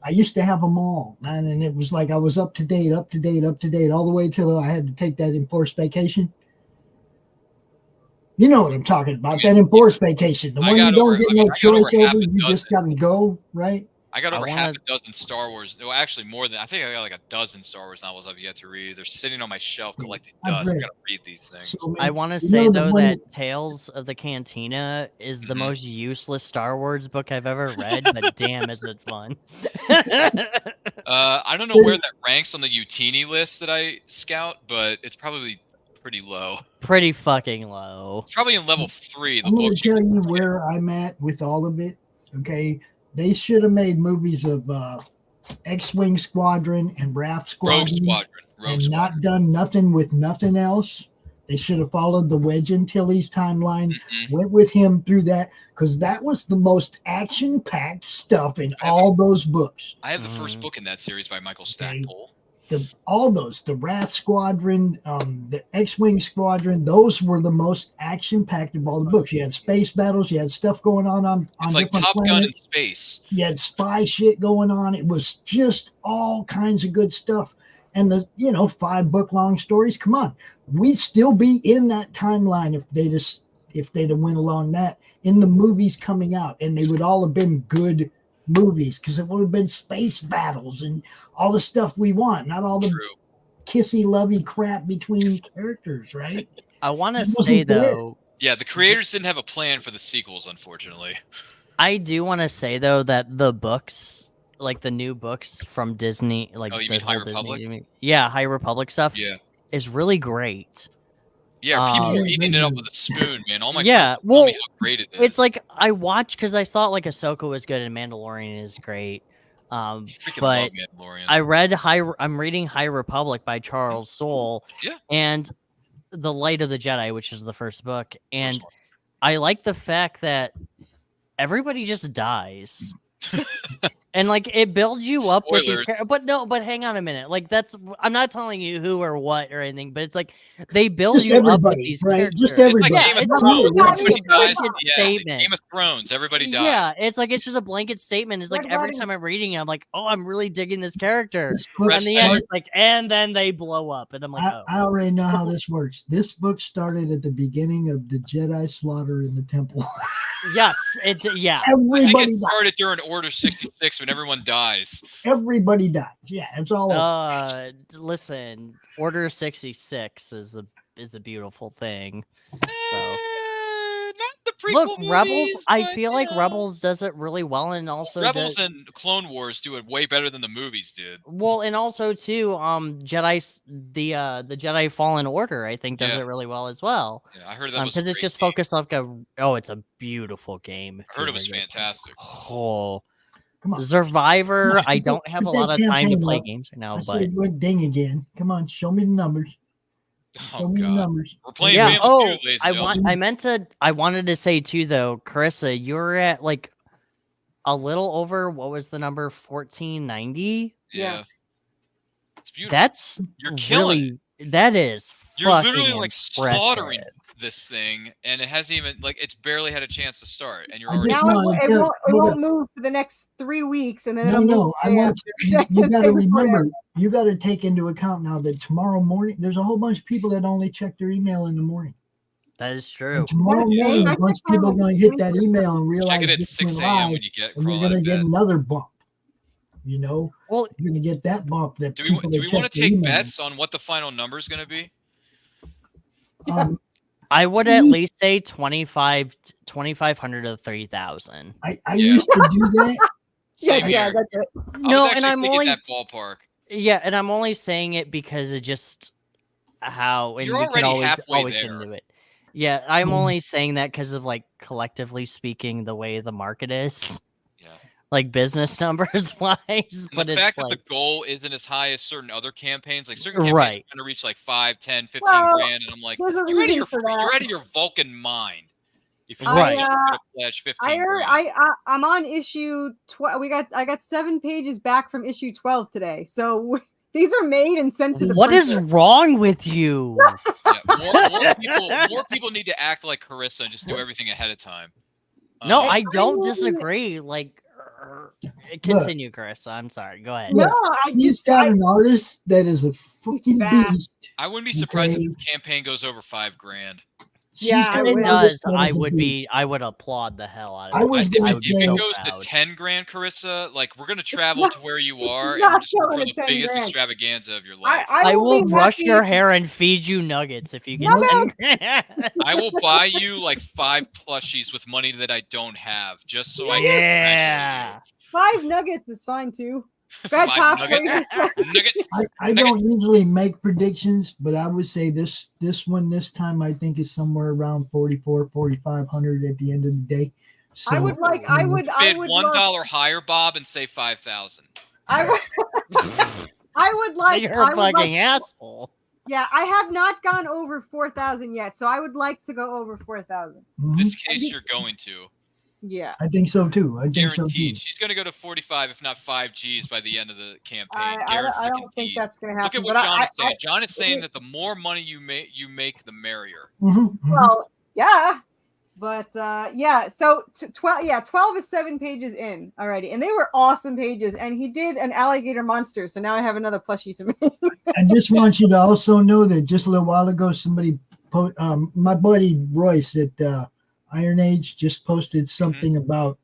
I used to have them all, man, and it was like I was up to date, all the way till I had to take that enforced vacation. You know what I'm talking about? That enforced vacation, the
I
one you
got
don't
over-
get
I mean,
no
I got over
choice
half
over.
a
You just got to go, right?
I got over
I
half
wanna-
a dozen Star Wars. Well, actually more than I think I got like a dozen Star Wars novels I've yet to read. They're sitting on my shelf collecting
I've
dust. I
read.
gotta read these things.
So, man,
I want to
you
say
know the
though
one
that Tales of the Cantina is the
Mhm.
most useless Star Wars book I've ever read, but damn, is it fun!
I don't know where that ranks on the Utini list that I scout, but it's probably pretty low.
Pretty fucking low.
It's probably in level 3. The
I'm going
books
to tell
can
you
get.
where I'm at with all of it. Okay, they should have made movies of X-wing Squadron and Wrath Squadron,
Rogue Squadron.
and not done nothing with nothing else. They should have followed the Wedge Antilles timeline, went with him through that, because that was the most action-packed stuff in all those books.
I have the first book in that series by Michael Stackpole.
All those, the Wrath Squadron, the X-Wing Squadron, those were the most action-packed of all the books. You had space battles, you had stuff going on
It's like
different
Top Gun in
planets.
space.
You had spy shit going on. It was just all kinds of good stuff. And the 5-book-long stories. Come on, we'd still be in that timeline if they'd have went along that in the movies coming out, and they would all have been good movies, because it would have been space battles and all the stuff we want, not all the kissy lovey crap between characters, right?
I want to
It
say
wasn't there.
though,
Yeah, the creators didn't have a plan for the sequels, unfortunately.
I do want to say though that the books, like the new books from Disney, like
Oh, you
the
mean High
whole
Republic?
Disney, yeah, High Republic stuff,
Yeah.
is really great.
Yeah, people were
Yeah,
eating
they
it up
do.
with a spoon, man. All my
Yeah,
friends tell me
well,
how great it is.
It's like I watched because I thought like Ahsoka was good and Mandalorian is great.
Freaking
But
love Mandalorian.
I read I'm reading High Republic by Charles Soule.
Yeah.
And The Light of the Jedi, which is the first book. And
one.
I like the fact that everybody just dies. And like it builds you up with these
Spoilers.
but hang on a minute. Like I'm not telling you who or what or anything, but it's like they build
Just
you up with
everybody,
these
right?
characters.
Just
It's like
everybody.
Game of
it's
Thrones.
not
it's
really.
just a
Everybody dies
blanket
at the end.
statement.
Game of Thrones, everybody dies.
Yeah, it's like it's just a blanket statement. It's like
Red
every
Wedding.
time I'm reading it, I'm like, oh, I'm really digging this character.
This book
And the end,
start-
it's like, and then they blow up, and I'm like, oh.
I already know how this works. This book started at the beginning of the Jedi slaughter in the temple.
Yes, it's yeah.
I think
Everybody
it
died.
started during Order 66 when everyone dies.
Everybody died. Yeah, it's all over.
Listen, Order 66 is a beautiful thing. So
Not the prequel
look, Rebels.
movies,
I
but,
feel
you
like
know.
Rebels does it really well, and also
Rebels
does,
and Clone Wars do it way better than the movies did.
well, and also too, the Jedi Fallen Order, I think, does
Yeah.
it really well as well.
Yeah, I heard that was a
Because it's
great
just
game.
focused like it's a beautiful game.
I heard it was fantastic.
Oh,
Come on.
Survivor.
Come on,
I don't have a
put that
lot of time to
campaign
play
up.
games right now,
I
but
said, "Look, ding again. Come on, show me the numbers. Show
Oh
me the
god,
numbers."
we're playing
yeah.
Family
Oh,
Feud, ladies and gentlemen.
I wanted to say too though, Carissa, you're at like a little over, what was the number, 1490?
Yeah, it's beautiful.
That's
You're killing
really, that is
You're
fucking
literally like slaughtering
impressive.
this thing, and it hasn't even it's barely had a chance to start, and you're
I
already.
just
Now
wanna
it
tell-
won't, it
hold
won't
up.
move for the next 3 weeks, and then
No,
it'll
no.
move
I
there.
want you got to remember. You got to take into account now that tomorrow morning there's a whole bunch of people that only check their email in the morning.
That is true.
And tomorrow
Yeah,
morning,
I
a bunch of
check
people are
mine
going to hit that email and realize
Check it at
this
6
went
a.m.
live,
when you get
and you're
crawl
going
out
to
of
get
bed.
another bump. You know,
Well,
you're going to get that bump. That
Do we
people that
want
check
to
their
take
email.
bets on what the final number is going to be?
I would at least say 2,500 to 3,000.
I
Yeah.
used to do that.
Yeah,
Same
yeah,
here.
that's it.
No,
I was
and
actually
I'm
thinking
only
that ballpark.
yeah, and I'm only saying it because of just how and
You're
we can
already
always
halfway
always get
there.
into it. Yeah, I'm
Mhm.
only saying that because of like collectively speaking, the way the market is.
Yeah.
like business numbers wise,
And
but
the
it's
fact that
like
the goal isn't as high as certain other campaigns, like certain campaigns
right.
are going to reach like 5, 10, 15
Well,
grand, and I'm like,
there's a
you're out of
reason
your
for that.
you're out of your Vulcan mind. If you
Right.
think you're going to pledge 15 grand.
I'm on issue 12. I got 7 pages back from issue 12 today. So these are made and sent to the
What is
printer.
wrong with you?
Yeah, more people need to act like Carissa and just do everything ahead of time.
No,
Um,
I don't
mean-
disagree. Like, continue, Chris. I'm sorry. Go ahead.
No,
Look,
I
He's
just
got an artist that is a freaking
fast.
beast.
I wouldn't be surprised
Okay.
if the campaign goes over 5 grand.
Yeah,
She's
I
got
If
an
it
will.
artist
does,
that
I
is a
would
beast.
I would applaud the hell out of it.
I was
If
gonna
I would be
say-
it
so
goes
proud.
to 10 grand, Carissa, like we're gonna travel
not-
to where you are, and
not
we're just gonna
going
throw
to
the
10
biggest
grand.
extravaganza of your life.
I will
be
brush
happy
your
if-
hair and feed you nuggets if you get
No.
10 grand.
I will buy you like 5 plushies with money that I don't have, just so I can
Yeah.
5 nuggets is fine too.
congratulate
Bad
you.
pop,
Nuggets. Nuggets.
I don't usually make predictions, but I would say this one this time I think is somewhere around 4,500 at the end of the day. So,
I would like. I would. I
Bid
would.
$1
love-
higher, Bob, and say 5,000.
I would. I would like.
You're
I
a
would like-
fucking asshole.
Yeah, I have not gone over 4,000 yet, so I would like to go over 4,000.
Mhm.
This case you're going to.
Yeah.
I think so too. I think so
Guaranteed.
too.
She's going to go to 45, if not 5 Gs by the end of the campaign.
I don't think that's going to happen.
Look at what
but
John
I,
is saying. John is saying that the more money you make, the merrier.
Mhm, mhm.
Well, yeah, but yeah. So 12. Yeah, 12 is 7 pages in already, and they were awesome pages. And he did an alligator monster, so now I have another plushie to make.
I just want you to also know that just a little while ago, somebody, my buddy Royce at Iron Age just posted something about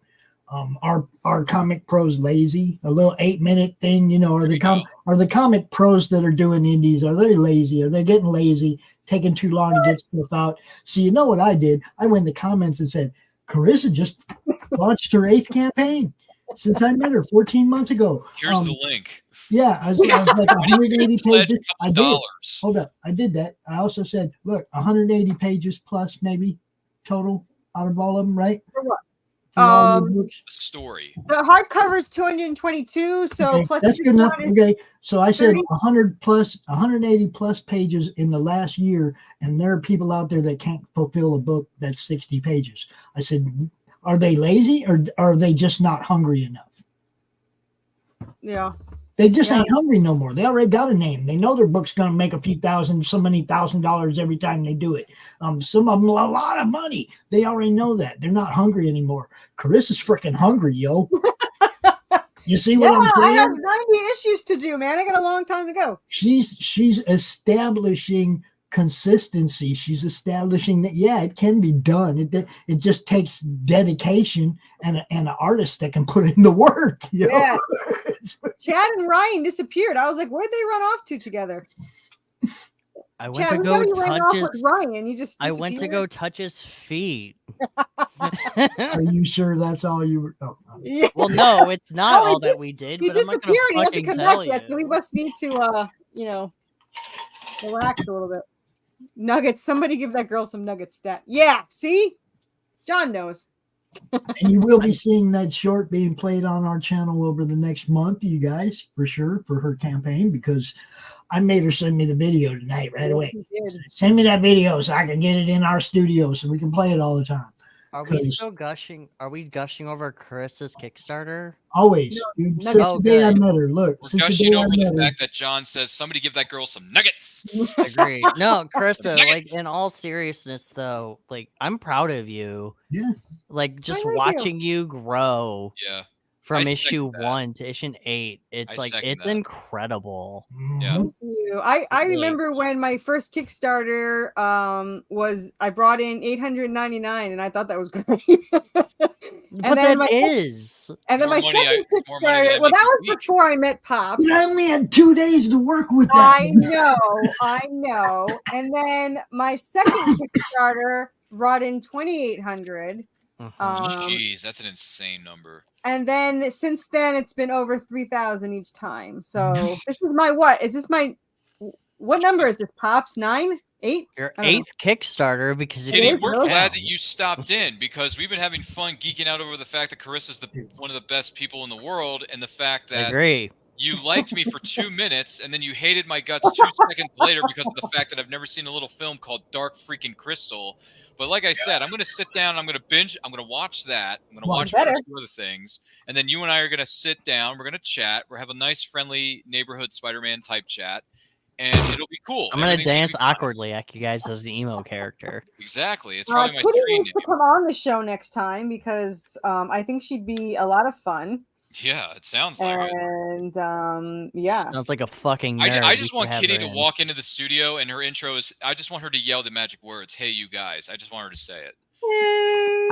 our comic pros lazy, a little 8-minute thing, you know, are the comic pros that are doing indies, are they lazy? Are they getting lazy, taking too long to get stuff out? So you know what I did? I went in the comments and said, Carissa just launched her 8th campaign since I met her 14 months ago.
Here's the link.
Yeah, I was like 180
Pledge
pages.
a
I
couple
did.
dollars.
Hold up, I did that. I also said, look, 180 pages plus maybe total out of all of them, right?
For what?
For all the books.
The story.
The hardcover is 222, so
Okay,
plus
that's
the
good enough.
one is-
Okay, so I said
30.
180 plus pages in the last year, and there are people out there that can't fulfill a book that's 60 pages. I said, are they lazy or are they just not hungry enough?
Yeah.
They just
Yeah.
ain't hungry no more. They already got a name. They know their book's going to make a few thousand, so many $1,000 every time they do it. Some of them a lot of money. They already know that. They're not hungry anymore. Carissa's freaking hungry, yo. You see what I'm
I
saying?
have 90 issues to do, man. I got a long time to go.
She's establishing consistency. She's establishing that it can be done. It just takes dedication and an artist that can put in the work. You know?
Yeah. Chad and Ryan disappeared. I was like, where'd they run off to together?
I went
Chad,
to
we
go
thought you ran off
touch
with
his.
Ryan. You just
I went to
disappeared?
go touch his feet.
Are you sure that's all you were? Oh, oh.
Yeah.
Well, no, it's not
No,
all that we did,
He
but I'm not gonna
disappeared. He hasn't
fucking
come
tell
back
you.
yet, so we must need to, relax a little bit. Nuggets. Somebody give that girl some nugget stat. Yeah. See? John knows.
And you will be seeing that short being played on our channel over the next month, you guys, for sure, for her campaign, because I made her send me the video tonight right away.
He did.
Send me that video so I can get it in our studio so we can play it all the time.
Are we
'Cause-
still gushing? Are we gushing over Carissa's Kickstarter?
Always.
No,
dude,
nuggets.
since the day I
good.
met her. Look,
We're
since the
gushing
day I
over
met
the
her.
fact that John says, somebody give that girl some nuggets.
Agreed. No, Carissa, like
Nuggets.
in all seriousness though, like I'm proud of you.
Yeah.
Like just
thank you.
watching you grow
Yeah.
from
I
issue
second that.
1 to issue 8. It's
I
like
second
it's
that.
incredible.
Yeah.
Mhm.
Thank you. I
Really.
remember when my first Kickstarter was I brought in $899 and I thought that was great.
But
then
that
my sec-
is.
And then
More
my
money
second
more money than I
Kickstarter, well,
make
that
in
was
a week.
before I met Pops.
You only had 2 days to work with that.
I know. And then my second Kickstarter brought in 2,800.
Mhm.
Jeez, that's an insane number.
And then since then it's been over 3,000 each time. So this is my what? Is this my what number is this? Pops 9? 8?
Your
I don't know.
8th Kickstarter, because if
It
Kitty,
you
is
we're
really
glad
yeah.
that you stopped in because we've been having fun geeking out over the fact that Carissa's one of the best people in the world, and the fact
I
that
agree.
you liked me for 2 minutes and then you hated my guts 2 seconds later because of the fact that I've never seen a little film called Dark Freaking Crystal. But like I said, I'm going to sit down, I'm going to binge, I'm going to watch that. I'm going to
Well,
watch
better.
1 or 2 other things. And then you and I are going to sit down, we're going to chat, we'll have a nice friendly neighborhood Spider-Man type chat, and it'll be cool.
I'm gonna
Everything's gonna
dance
be fine.
awkwardly like you guys as the emo character.
Exactly. It's probably my
Kitty
screen
needs to
name.
come on the show next time because I think she'd be a lot of fun.
Yeah, it sounds like it.
And yeah.
Sounds like a fucking nerd.
I
We
just
should
want
have
Kitty
her
to
in.
walk into the studio and her intro is, I just want her to yell the magic words, "Hey, you guys." I just want her to say it.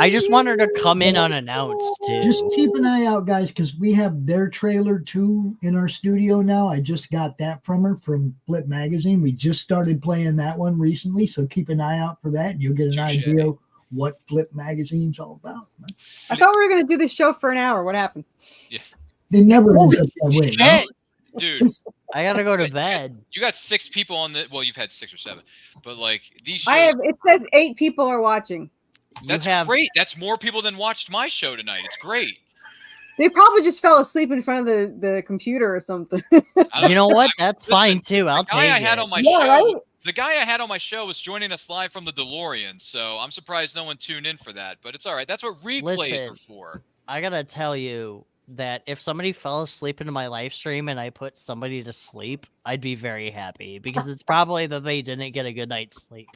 I just want her to come in unannounced too.
Just keep an eye out, guys, because we have their trailer too in our studio now. I just got that from her from Flip Magazine. We just started playing that one recently, so keep an eye out for that, and you'll get an
Touche.
idea what Flip Magazine's all about.
I thought we were going to do this show for an hour. What happened?
They never ends up that way.
Shit!
Dude,
I gotta go to bed.
you got 6 people on the, well, you've had 6 or 7, but like these shows,
I have. It says 8 people are watching.
that's
you have
great. That's more people than watched my show tonight. It's great.
They probably just fell asleep in front of the computer or something.
You know what? That's
Listen,
fine too. I'll
The guy
take
I had
it.
on my
Yeah,
show,
right?
the guy I had on my show was joining us live from the DeLorean, so I'm surprised no one tuned in for that. But it's all right. That's what replays
Listen.
are for.
I gotta tell you that if somebody fell asleep into my live stream and I put somebody to sleep, I'd be very happy because it's probably that they didn't get a good night's sleep.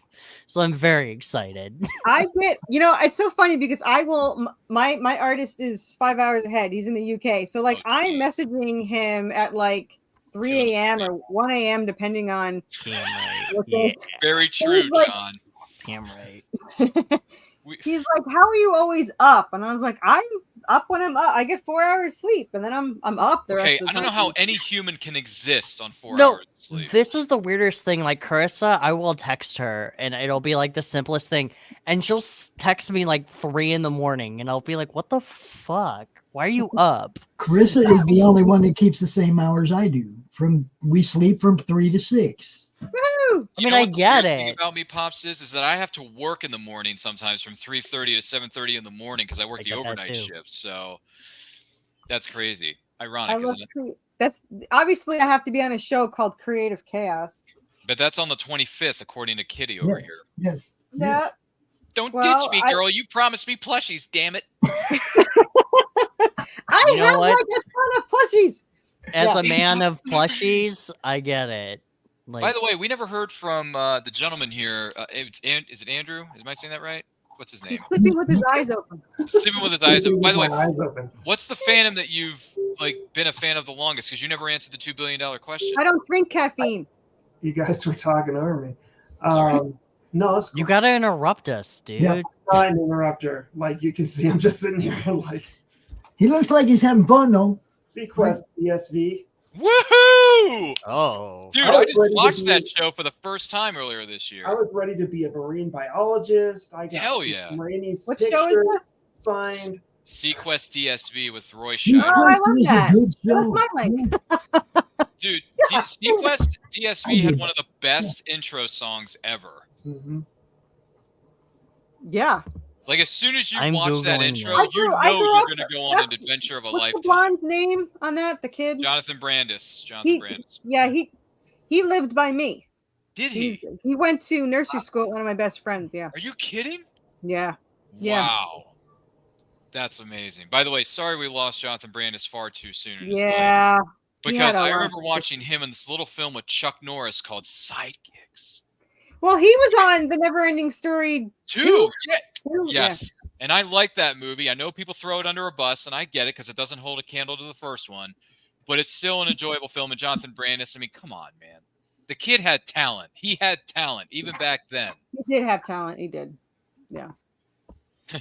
So I'm very excited.
I get, it's so funny because I will, my artist is 5 hours ahead. He's in the UK. So like I'm messaging him at like 3 a.m. or 1 a.m. depending on.
Damn right.
what
Yeah,
day-
Very true,
like-
John.
damn right.
He's like, "How are you always up?" And I was like, "I'm up when I'm up. I get 4 hours sleep, and then I'm up the rest
Okay,
of the
I don't
time."
know how any human can exist on 4
No,
hours of sleep.
This is the weirdest thing. Like Carissa, I will text her and it'll be like the simplest thing. And she'll text me like 3 in the morning and I'll be like, what the fuck? Why are you up?
Carissa is the only one that keeps the same hours I do. We sleep from 3 to 6.
Woo!
I mean, I
what the
get
weird thing
it.
about me, Pops, is that I have to work in the morning sometimes from 3:30 to 7:30 in the morning because I work
I
the
get that
overnight
too.
shift. So that's crazy.
I
Ironic,
love
isn't it?
that's obviously I have to be on a show called Creative Chaos.
But that's on the 25th, according to Kitty over
Yes.
here.
Yes.
Yeah,
Don't
Well,
ditch me,
I-
girl. You promised me plushies, damn it.
I
You know
have
what?
like a ton of plushies.
As
Yeah.
a man of plushies, I get it. Like,
By the way, we never heard from the gentleman here. Is it Andrew? Am I saying that right? What's his name?
He's sleeping with his eyes open.
Sleeping with his eyes open. By the way,
My eyes open.
what's the fandom that you've been a fan of the longest? Because you never answered the $2 billion question.
I don't drink caffeine.
You guys were talking over me.
Sorry.
No, it's
you gotta interrupt us, dude.
Yeah.
not an interrupter. Like you can see, I'm just sitting here like
He looks like he's having fun, though.
Sequest ESV.
Woohoo!
Oh.
Dude,
I
I
was
just
ready to
watched
be-
that show for the first time earlier this year.
I was ready to be a marine biologist. I got
Hell yeah.
Marini's
What show is
picture
this?
signed.
Sequest DSV with Roy
Sequest
Scheider.
Oh, I love
is
that.
a good
That's
show.
my link.
Dude, Sequest DSV had one of the best intro songs ever.
Mm-hmm.
Yeah.
Like as soon as you
I'm
watch that
Googling
intro,
this.
you
I
know
grew
you're
up-
gonna go on an adventure of a
What's the
lifetime.
blonde's name on that? The kid.
Jonathan Brandis.
He-
Brandis.
Yeah, he lived by me.
Did
He
he?
went to nursery school with one of my best friends. Yeah.
Are you kidding?
Yeah. Yeah.
Wow. That's amazing. By the way, sorry we lost Jonathan Brandis far too soon in his life.
Yeah. He
Because
had a
I
lot.
remember watching him in this little film with Chuck Norris called Sidekicks.
Well, he was on the Neverending Story
Two. Yeah.
too. Yeah.
Yes. And I like that movie. I know people throw it under a bus, and I get it because it doesn't hold a candle to the first one. But it's still an enjoyable film. And Jonathan Brandis, I mean, come on, man. The kid had talent. He had talent even back then.
He did have talent. He did. Yeah.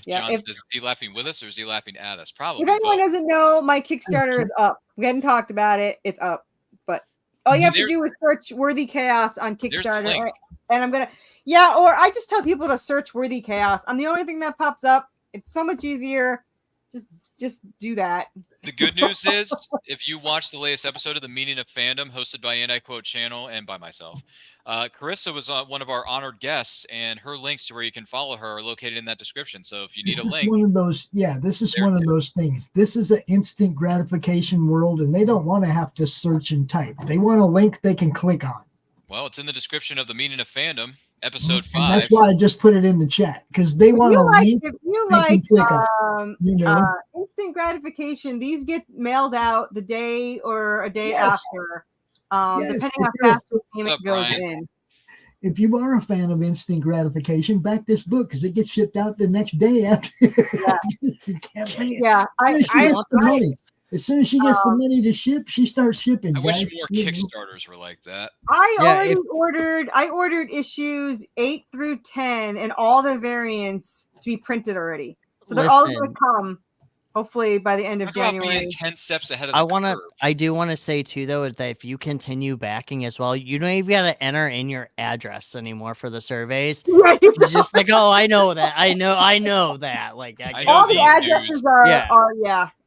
Yeah,
John
if-
says, is he laughing with us or is he laughing at us? Probably.
If anyone
both.
doesn't know, my Kickstarter is up. We hadn't talked about it. It's up. But all you have to
There-
do is search Worthy Chaos on
the
Kickstarter.
link.
And I'm going to, or I just tell people to search Worthy Chaos. I'm the only thing that pops up. It's so much easier. just do that.
The good news is, if you watch the latest episode of The Meaning of Fandom, hosted by Anti-Quote Channel and by myself, Carissa was one of our honored guests, and her links to where you can follow her are located in that description. So if you need a link,
one of those. Yeah, this is one of those things. This is an instant gratification world, and they don't want to have to search and type. They want a link they can click on.
well, it's in the description of The Meaning of Fandom, episode 5.
And that's why I just put it in the chat, because they want to link.
If you
they
like
can click on,
instant gratification, these get mailed out the day or a day
Yes.
after,
Yes,
depending how
it is.
fast the
What's
payment
up,
goes
Brian?
in.
If you are a fan of instant gratification, back this book because it gets shipped out the next day after. You can't pay it.
Yeah,
As soon as she gets the money. As soon as she gets the money to ship, she starts shipping.
I wish
guys.
more Kickstarters were like that.
I ordered issues 8 through 10 and all the variants to be printed already. So they're all going
Listen.
to come hopefully by the end of
Talk about
January.
being 10 steps ahead of the curve.
I do want to say too, though, that if you continue backing as well, you don't even got to enter in your address anymore for the surveys.
Right.
It's just like, oh, I know that. I know that. Like,
I know
All the
these
addresses
dudes.
are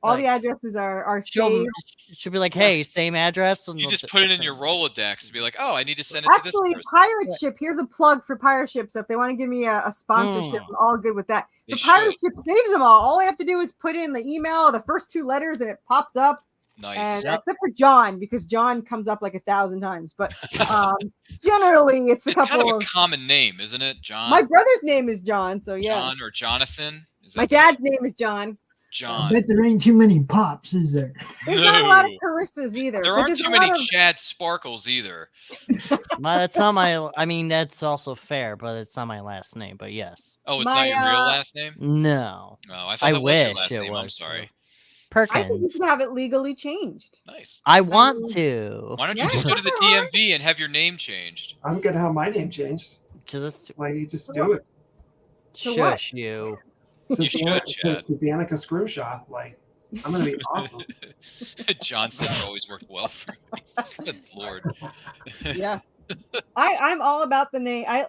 all
Like,
the addresses are
she'll
saved.
be like, hey, same address. And
You
they'll
just
say
put it
the
in
same.
your Rolodex to be like, oh, I need to send it to this
Actually,
person.
Pirate Ship. Here's a plug for Pirate Ship. So if they want to give me a sponsorship, I'm all good with that.
They
The Pirate
should.
Ship saves them all. All I have to do is put in the email, the first 2 letters, and it pops up.
Nice.
And except for John, because John comes up like 1,000 times. But generally, it's a
It's
couple
kind of
of.
a common name, isn't it? John.
My brother's name is John, so yeah.
John or Jonathan. Is
My
that the
dad's name is John.
John.
I bet there ain't too many pops, is there?
There's not a lot of
No.
Carissas either.
There
but
aren't
there's
too
a
many
lot of-
Chad Sparkles either.
That's not my. I mean, that's also fair, but it's not my last name. But yes.
Oh, it's
My,
not your real last name?
No.
Oh, I thought
I
that was your
wish
last
it
name. I'm
was.
sorry.
I think you
Perkins.
should have it legally changed.
Nice.
I want to.
Why don't you
Yeah,
just go to the
that's all right.
DMV and have your name changed?
I'm gonna have my name changed.
Just
Like you just do it.
So what?
shush you.
You should, Chad.
To Danica Screwshot. Like I'm gonna be awesome.
John said it always worked well for me. Good Lord.
Yeah. I'm all about the name. I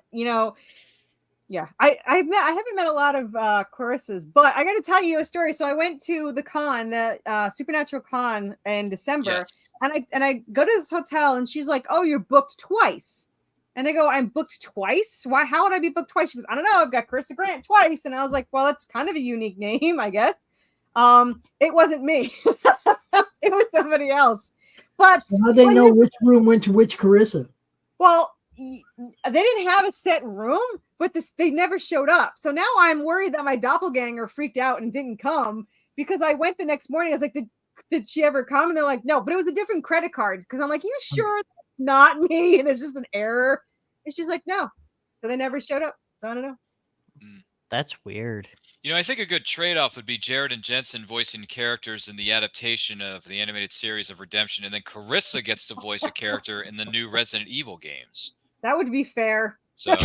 haven't met a lot of Carissas, but I got to tell you a story. So I went to the con, the Supernatural Con in December,
Yes.
and I go to this hotel, and she's like, "Oh, you're booked twice." And I go, "I'm booked twice? Why? How would I be booked twice?" She goes, "I don't know. I've got Carissa Grant twice." And I was like, "Well, that's kind of a unique name, I guess." It wasn't me. It was somebody else. But
How they know which room went to which Carissa?
well, they didn't have a set room, but they never showed up. So now I'm worried that my doppelganger freaked out and didn't come, because I went the next morning. I was like, did she ever come? And they're like, no, but it was a different credit card. Because I'm like, you sure that's not me? And it's just an error. And she's like, no. So they never showed up. So I don't know.
That's weird.
You know, I think a good trade-off would be Jared and Jensen voicing characters in the adaptation of the animated series of Redemption, and then Carissa gets to voice a character in the new Resident Evil games.
That would be fair.
So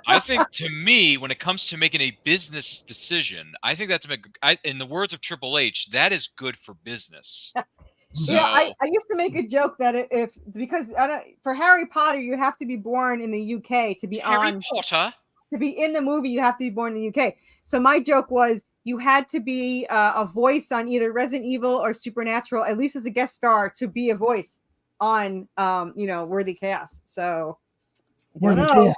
I think, to me, when it comes to making a business decision, I think that's, in the words of Triple H, that is good for business. So,
I used to make a joke that because for Harry Potter, you have to be born in the UK to be
Harry Potter.
To be in the movie, you have to be born in the UK. So my joke was you had to be a voice on either Resident Evil or Supernatural, at least as a guest star, to be a voice on, Worthy Chaos. So
Worthy Chaos.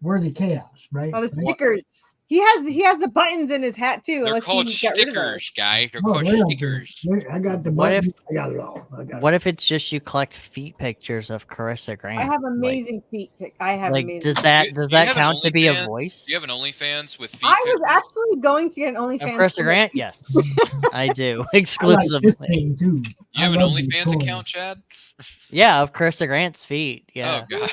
Worthy Chaos, right?
Oh, the stickers. He has the buttons in his hat too.
They're
unless
called
he got rid of those.
stickers, guy. They're
Oh,
called
they don't
stickers.
do- I got the
What if-
buttons. I got it all.
What if it's just you collect feet pictures of Carissa Grant?
I have amazing feet. I have
Like,
amazing.
does
feet.
that
Do you have an
count to be a
OnlyFans?
voice?
Do you have an OnlyFans with feet?
I was
pictures?
actually going to get an
Of
OnlyFans.
Carissa
for
Grant? Yes, I do
I like
exclusively.
this thing too.
You have
I
an
love these
OnlyFans
toys.
account, Chad?
Yeah, of Carissa Grant's feet. Yeah,
Oh god.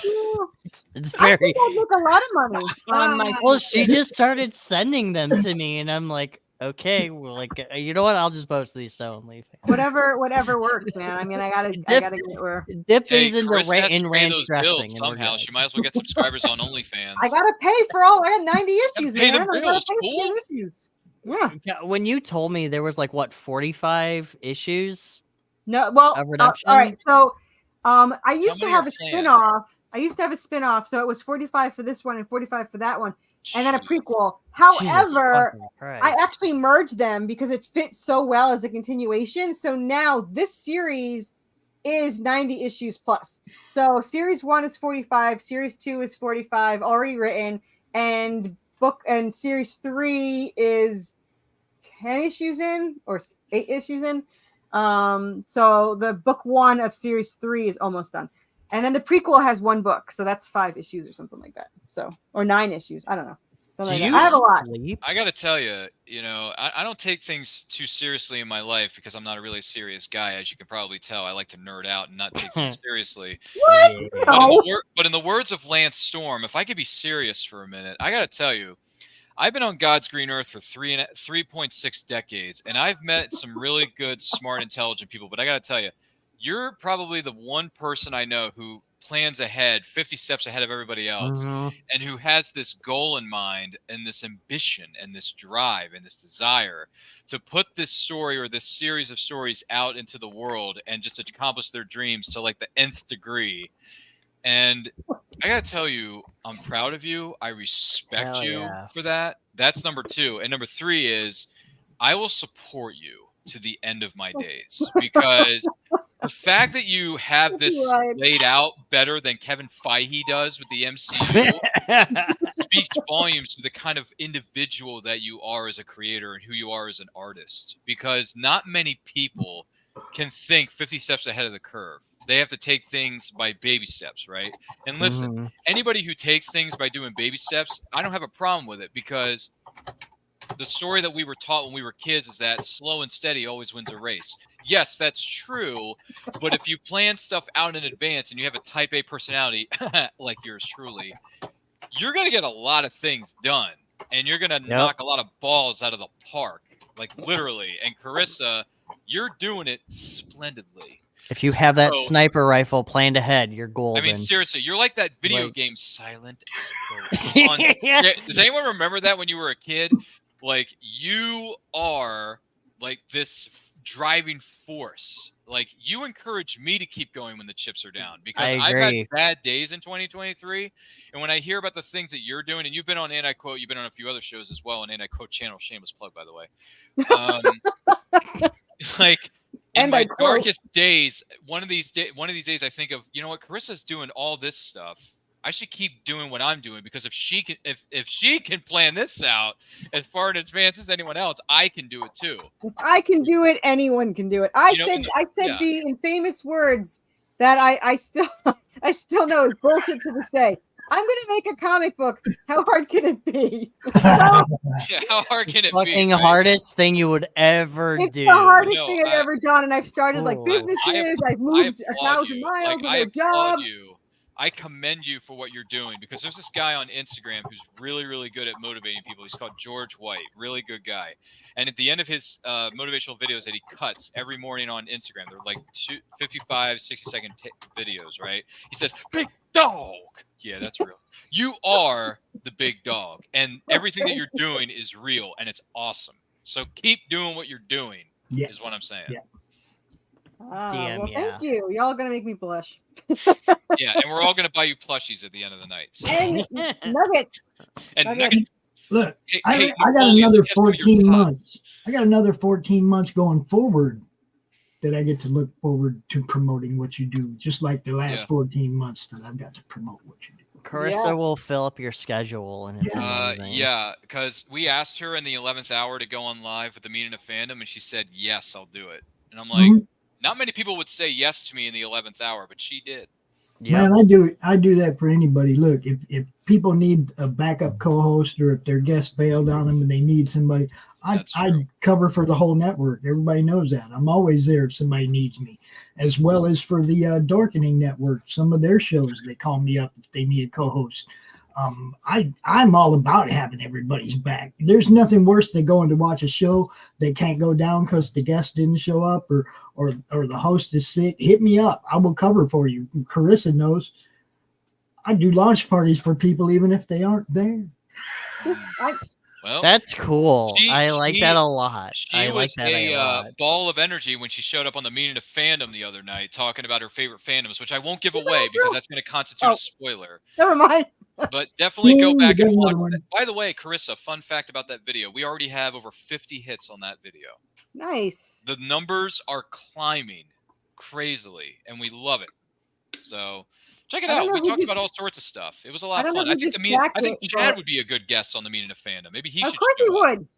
it's
I
very.
think I'd make a lot of money on my.
Well, she just started sending them to me, and I'm like, okay, well, like, you know what? I'll just post these to OnlyFans.
whatever works, man. I mean, I gotta get where
Dip
Hey,
these into
Carissa has to pay
ranch
those
dressing,
bills
and we're
somehow.
good.
She might as well get subscribers on OnlyFans.
I gotta pay for all. I got 90 issues,
pay the
man. I gotta
bills,
pay for
fool.
these issues. Yeah.
Yeah, when you told me there was like what 45 issues.
No. Well.
Of Redemption?
All right. So, I used to
many
have
are
a
planned?
spin-off. So it was 45 for this one and 45 for that one. and then a
Jeez.
prequel.
Jesus
However,
fucking
I
Christ.
actually merged them because it fits so well as a continuation. So now this series is 90 issues plus. So series 1 is 45, series 2 is 45, already written, and series 3 is 10 issues in or 8 issues in. So the book 1 of series 3 is almost done. And then the prequel has 1 book, so that's 5 issues or something like that. So, or 9 issues. I don't know.
Do
Like
you
I have a lot.
sleep?
I gotta tell you, I don't take things too seriously in my life because I'm not a really serious guy, as you can probably tell. I like to nerd out and not take things seriously.
What?
Yeah.
But in the words of Lance Storm, if I could be serious for a minute, I gotta tell you, I've been on God's green earth for 3.6 decades, and I've met some really good, smart, intelligent people. But I gotta tell you, you're probably the one person I know who plans ahead 50 steps ahead of everybody else, and who has this goal in mind and this ambition and this drive and this desire to put this story or this series of stories out into the world and just accomplish their dreams to like the nth degree. And I gotta tell you, I'm proud of you. I respect
Hell
you
yeah.
for that. That's number 2. And number 3 is I will support you to the end of my days, because the fact that you have this
Right.
laid out better than Kevin Feige does with the MCU speaks volumes to the kind of individual that you are as a creator and who you are as an artist, because not many people can think 50 steps ahead of the curve. They have to take things by baby steps, right? And listen, anybody who takes things by doing baby steps, I don't have a problem with it, because the story that we were taught when we were kids is that slow and steady always wins a race. Yes, that's true. But if you plan stuff out in advance and you have a type A personality like yours truly, you're going to get a lot of things done, and you're going to knock a lot of balls out of the park, like literally. And Carissa, you're doing it splendidly.
If you have that sniper rifle planned ahead, you're golden.
I mean, seriously, you're like that video game Silent Scope.
Yeah.
Does anyone remember that when you were a kid? Like, you are like this driving force. Like, you encourage me to keep going when the chips are down, because I've had bad days in 2023. And when I hear about the things that you're doing, and you've been on Anti-Quote, you've been on a few other shows as well on Anti-Quote channel, shameless plug, by the way. Like, in my darkest days, one of these days, I think of, you know what, Carissa's doing all this stuff. I should keep doing what I'm doing, because if she can plan this out as far in advance as anyone else, I can do it too.
If I can do it, anyone can do it. I said the infamous words that I still know is bullshit to this day. I'm gonna make a comic book. How hard can it be?
Yeah, how hard can it be?
Fucking hardest thing you would ever do.
It's the hardest thing I've ever done, and I've started like businesses. I've moved 1,000 miles with a job.
I commend you for what you're doing, because there's this guy on Instagram who's really, really good at motivating people. He's called George White, really good guy. And at the end of his motivational videos that he cuts every morning on Instagram, they're like 55, 60-second videos, right? He says, "Big dog." Yeah, that's real. You are the big dog, and everything that you're doing is real, and it's awesome. So keep doing what you're doing, is what I'm saying.
Yeah. Thank you. Y'all gonna make me blush.
Yeah, and we're all gonna buy you plushies at the end of the night. So.
And nuggets.
And nuggets.
Look, I got another 14 months. I got another 14 months going forward that I get to look forward to promoting what you do, just like the last 14 months that I've got to promote what you do.
Carissa will fill up your schedule, and it's amazing.
Yeah, because we asked her in the 11th hour to go on live with the Meaning of Fandom, and she said, yes, I'll do it. And I'm like, not many people would say yes to me in the 11th hour, but she did.
Man, I do that for anybody. Look, if people need a backup co-host, or if their guest bailed on them and they need somebody, I cover for the whole network. Everybody knows that. I'm always there if somebody needs me, as well as for the Dorkening Network. Some of their shows, they call me up if they need a co-host. I'm all about having everybody's back. There's nothing worse than going to watch a show that can't go down because the guest didn't show up or the host is sick. Hit me up. I will cover for you. Carissa knows I do launch parties for people even if they aren't there.
Well,
that's cool. I like that a lot.
She was a ball of energy when she showed up on the Meaning of Fandom the other night, talking about her favorite fandoms, which I won't give away because that's going to constitute a spoiler.
Never mind.
But definitely go
Ding,
back
we got
and watch
another one.
that. By the way, Carissa, fun fact about that video. We already have over 50 hits on that video.
Nice.
The numbers are climbing crazily, and we love it. So check it
I don't
out.
know
We
who
talked
just-
about all sorts of stuff. It was a
I
lot of
don't know
fun.
who
I think
just backed
I think
it,
Chad
but-
would be a good guest on the Meaning of Fandom. Maybe he
Of
should
course he
show up.
would.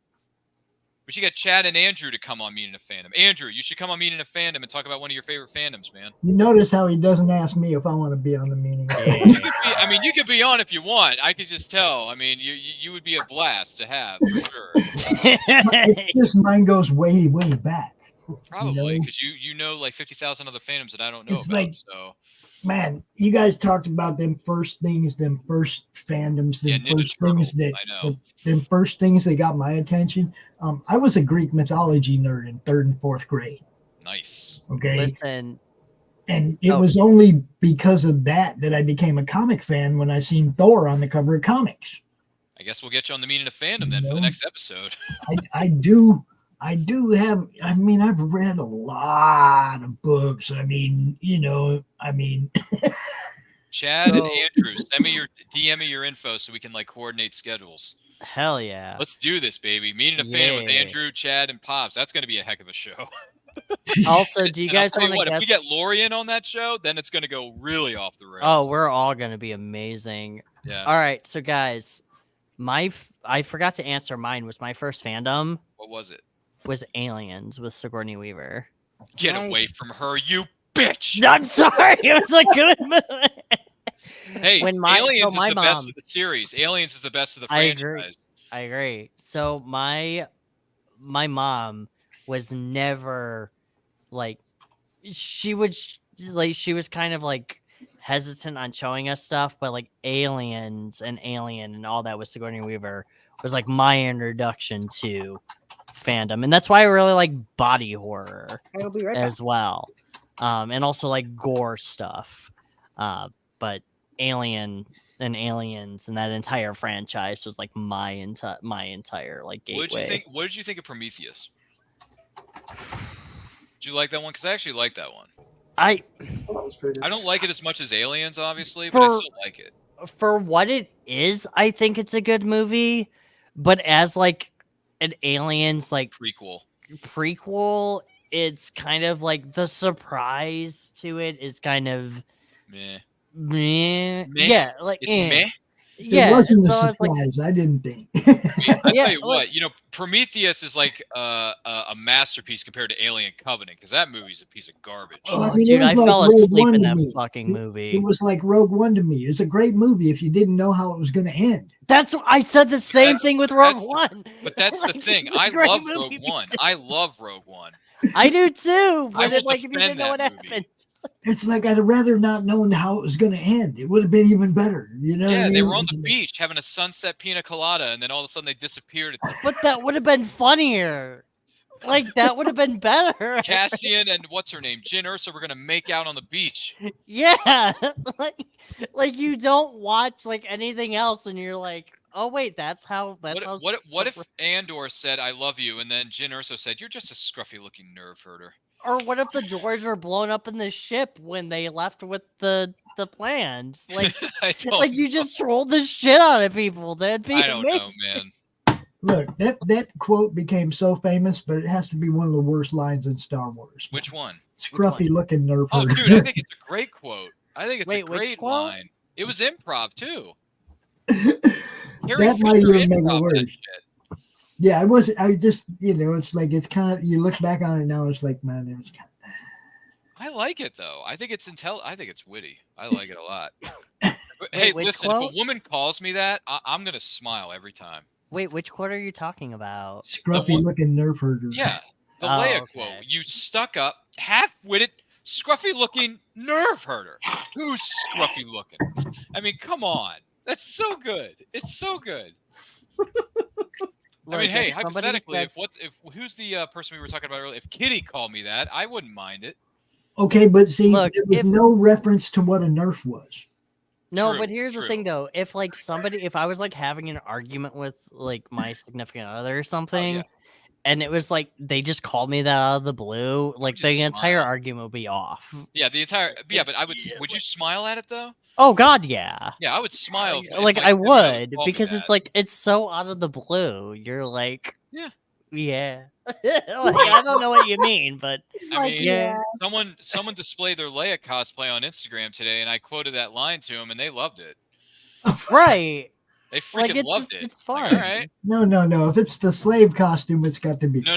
We should get Chad and Andrew to come on Meaning of Fandom. Andrew, you should come on Meaning of Fandom and talk about one of your favorite fandoms, man.
You notice how he doesn't ask me if I want to be on the meeting.
I mean, you could be on if you want. I could just tell. I mean, you would be a blast to have for sure.
It's just mine goes way, way back.
Probably because you know like 50,000 other fandoms that I don't know
It's
about.
like-
So
Man, you guys talked about them first things, them first fandoms, them
Yeah, Ninja
first things
Turtles,
that
I know.
them first things that got my attention. I was a Greek mythology nerd in 3rd and 4th grade.
nice.
Okay.
Listen,
And it
Oh.
was only because of that I became a comic fan when I seen Thor on the cover of comics.
I guess we'll get you on the Meaning of Fandom then for the
No.
next episode.
I do have, I mean, I've read a lot of books. I mean,
Chad and
So-
Andrew, DM me your info so we can like coordinate schedules.
hell yeah.
Let's do this, baby. Meaning of Fandom with
Yeah.
Andrew, Chad, and Pops. That's going to be a heck of a show.
Also, do you
And I'll
guys
tell you
want
what,
to
if
guess?
we get Lori in on that show, then it's going to go really off the rails.
Oh, we're all gonna be amazing.
yeah.
All right, so guys, I forgot to answer mine. Was my first fandom
What was it?
was Aliens with Sigourney Weaver.
Get
Nice.
away from her, you bitch!
I'm sorry, it was a good movie.
Hey,
when my-
Aliens
so my
is the best
mom-
of the series. Aliens is the best of the
I
franchise.
agree. I agree. So my mom was never like she was kind of like hesitant on showing us stuff, but like Aliens and Alien and all that with Sigourney Weaver was like my introduction to fandom, and that's why I really like body horror
I will be right back.
as well, and also like gore stuff. But Alien and Aliens and that entire franchise was like my entire like gateway.
What did you think of Prometheus? Did you like that one? Because I actually like that one.
I
That was pretty good.
I don't like it as much as Aliens, obviously, but I
For-
still like it.
for what it is, I think it's a good movie, but as like an Aliens like
Prequel.
prequel, it's kind of like the surprise to it is kind of
Meh.
meh.
Meh?
Yeah, like
It's
eh.
meh.
Yeah,
it wasn't
so
a
it's like
surprise. I didn't think.
I
Yeah,
tell you
like-
what, Prometheus is like a masterpiece compared to Alien Covenant because that movie's a piece of garbage.
Oh, I
oh,
mean, it
dude,
was
I
like
fell
Rogue
asleep
One
in
to
that
me.
fucking movie.
It was like Rogue One to me. It's a great movie if you didn't know how it was going to end.
That's what I said the same
That's-
thing with Rogue
that's the-
One.
But that's the
Like,
thing.
it's a
I
great
love
movie,
Rogue
me
One.
too.
I love Rogue One.
I do too.
I
But then,
will
like, if you didn't
defend
know what
that movie.
happened.
It's like I'd rather not known how it was going to end. It would have been even better. You know? what I
Yeah, they
mean?
were on the beach having a sunset pina colada, and then all of a sudden they disappeared.
But that would have been funnier. Like that would have been better.
Cassian and what's her name, Jyn Erso, were gonna make out on the beach.
Yeah. like you don't watch like anything else and you're like, oh wait, that's how
What if Andor said "I love you" and then Jyn Erso said, "You're just a scruffy-looking nerve herder"?
or what if the droids were blown up in the ship when they left with the plans? Like
I
it's
don't,
like you just trolled the shit out of people. That'd be
I don't know,
amazing.
man.
Look, that quote became so famous, but it has to be one of the worst lines in Star Wars.
Which one?
Scruffy looking nerf
Oh,
herder.
dude, I think it's a great quote. I think it's
Wait,
a
which
great
quote?
line. It was improv too.
That might even make it
improv that
worse.
shit.
Yeah, it was. I just, it's like it's kind of. You look back on it now, it's like, man, it was kind
I like it though. I think it's I think it's witty. I like it a lot. But, hey,
which
listen,
quote?
if a woman calls me that, I'm gonna smile every time.
Wait, which quote are you talking about?
scruffy looking nerf herder.
Yeah, the
Oh,
Leia
okay.
quote. You stuck up, half-witted, scruffy-looking nerve herder. Who's scruffy-looking? I mean, come on. That's so good. It's so good. I
Look,
mean, hey,
if somebody
hypothetically,
said-
if who's the person we were talking about earlier? If Kitty called me that, I wouldn't mind it.
Okay, but see,
Look,
there was
if-
no reference to what a nerf was.
No,
True,
but here's
true.
the thing though. If like if I was like having an argument with like my significant other or something,
yeah.
and it was like they just called me that out of the blue, like
just
the entire
smile.
argument would be off.
Yeah, the entire. Yeah, but I would.
Yeah,
Would you smile at it though?
Oh God, yeah.
Yeah, I would smile. If
Like
my
I
7-year-old
would,
called me
because
that.
it's like it's so out of the blue. You're like,
Yeah.
yeah. Like I don't know what you mean, but
I mean,
yeah.
someone displayed their Leia cosplay on Instagram today, and I quoted that line to them, and they loved it.
Right.
They freaking
Like it's
loved
just,
it.
it's
Like,
fun.
all right.
No. If it's the slave costume, it's got to be.
No.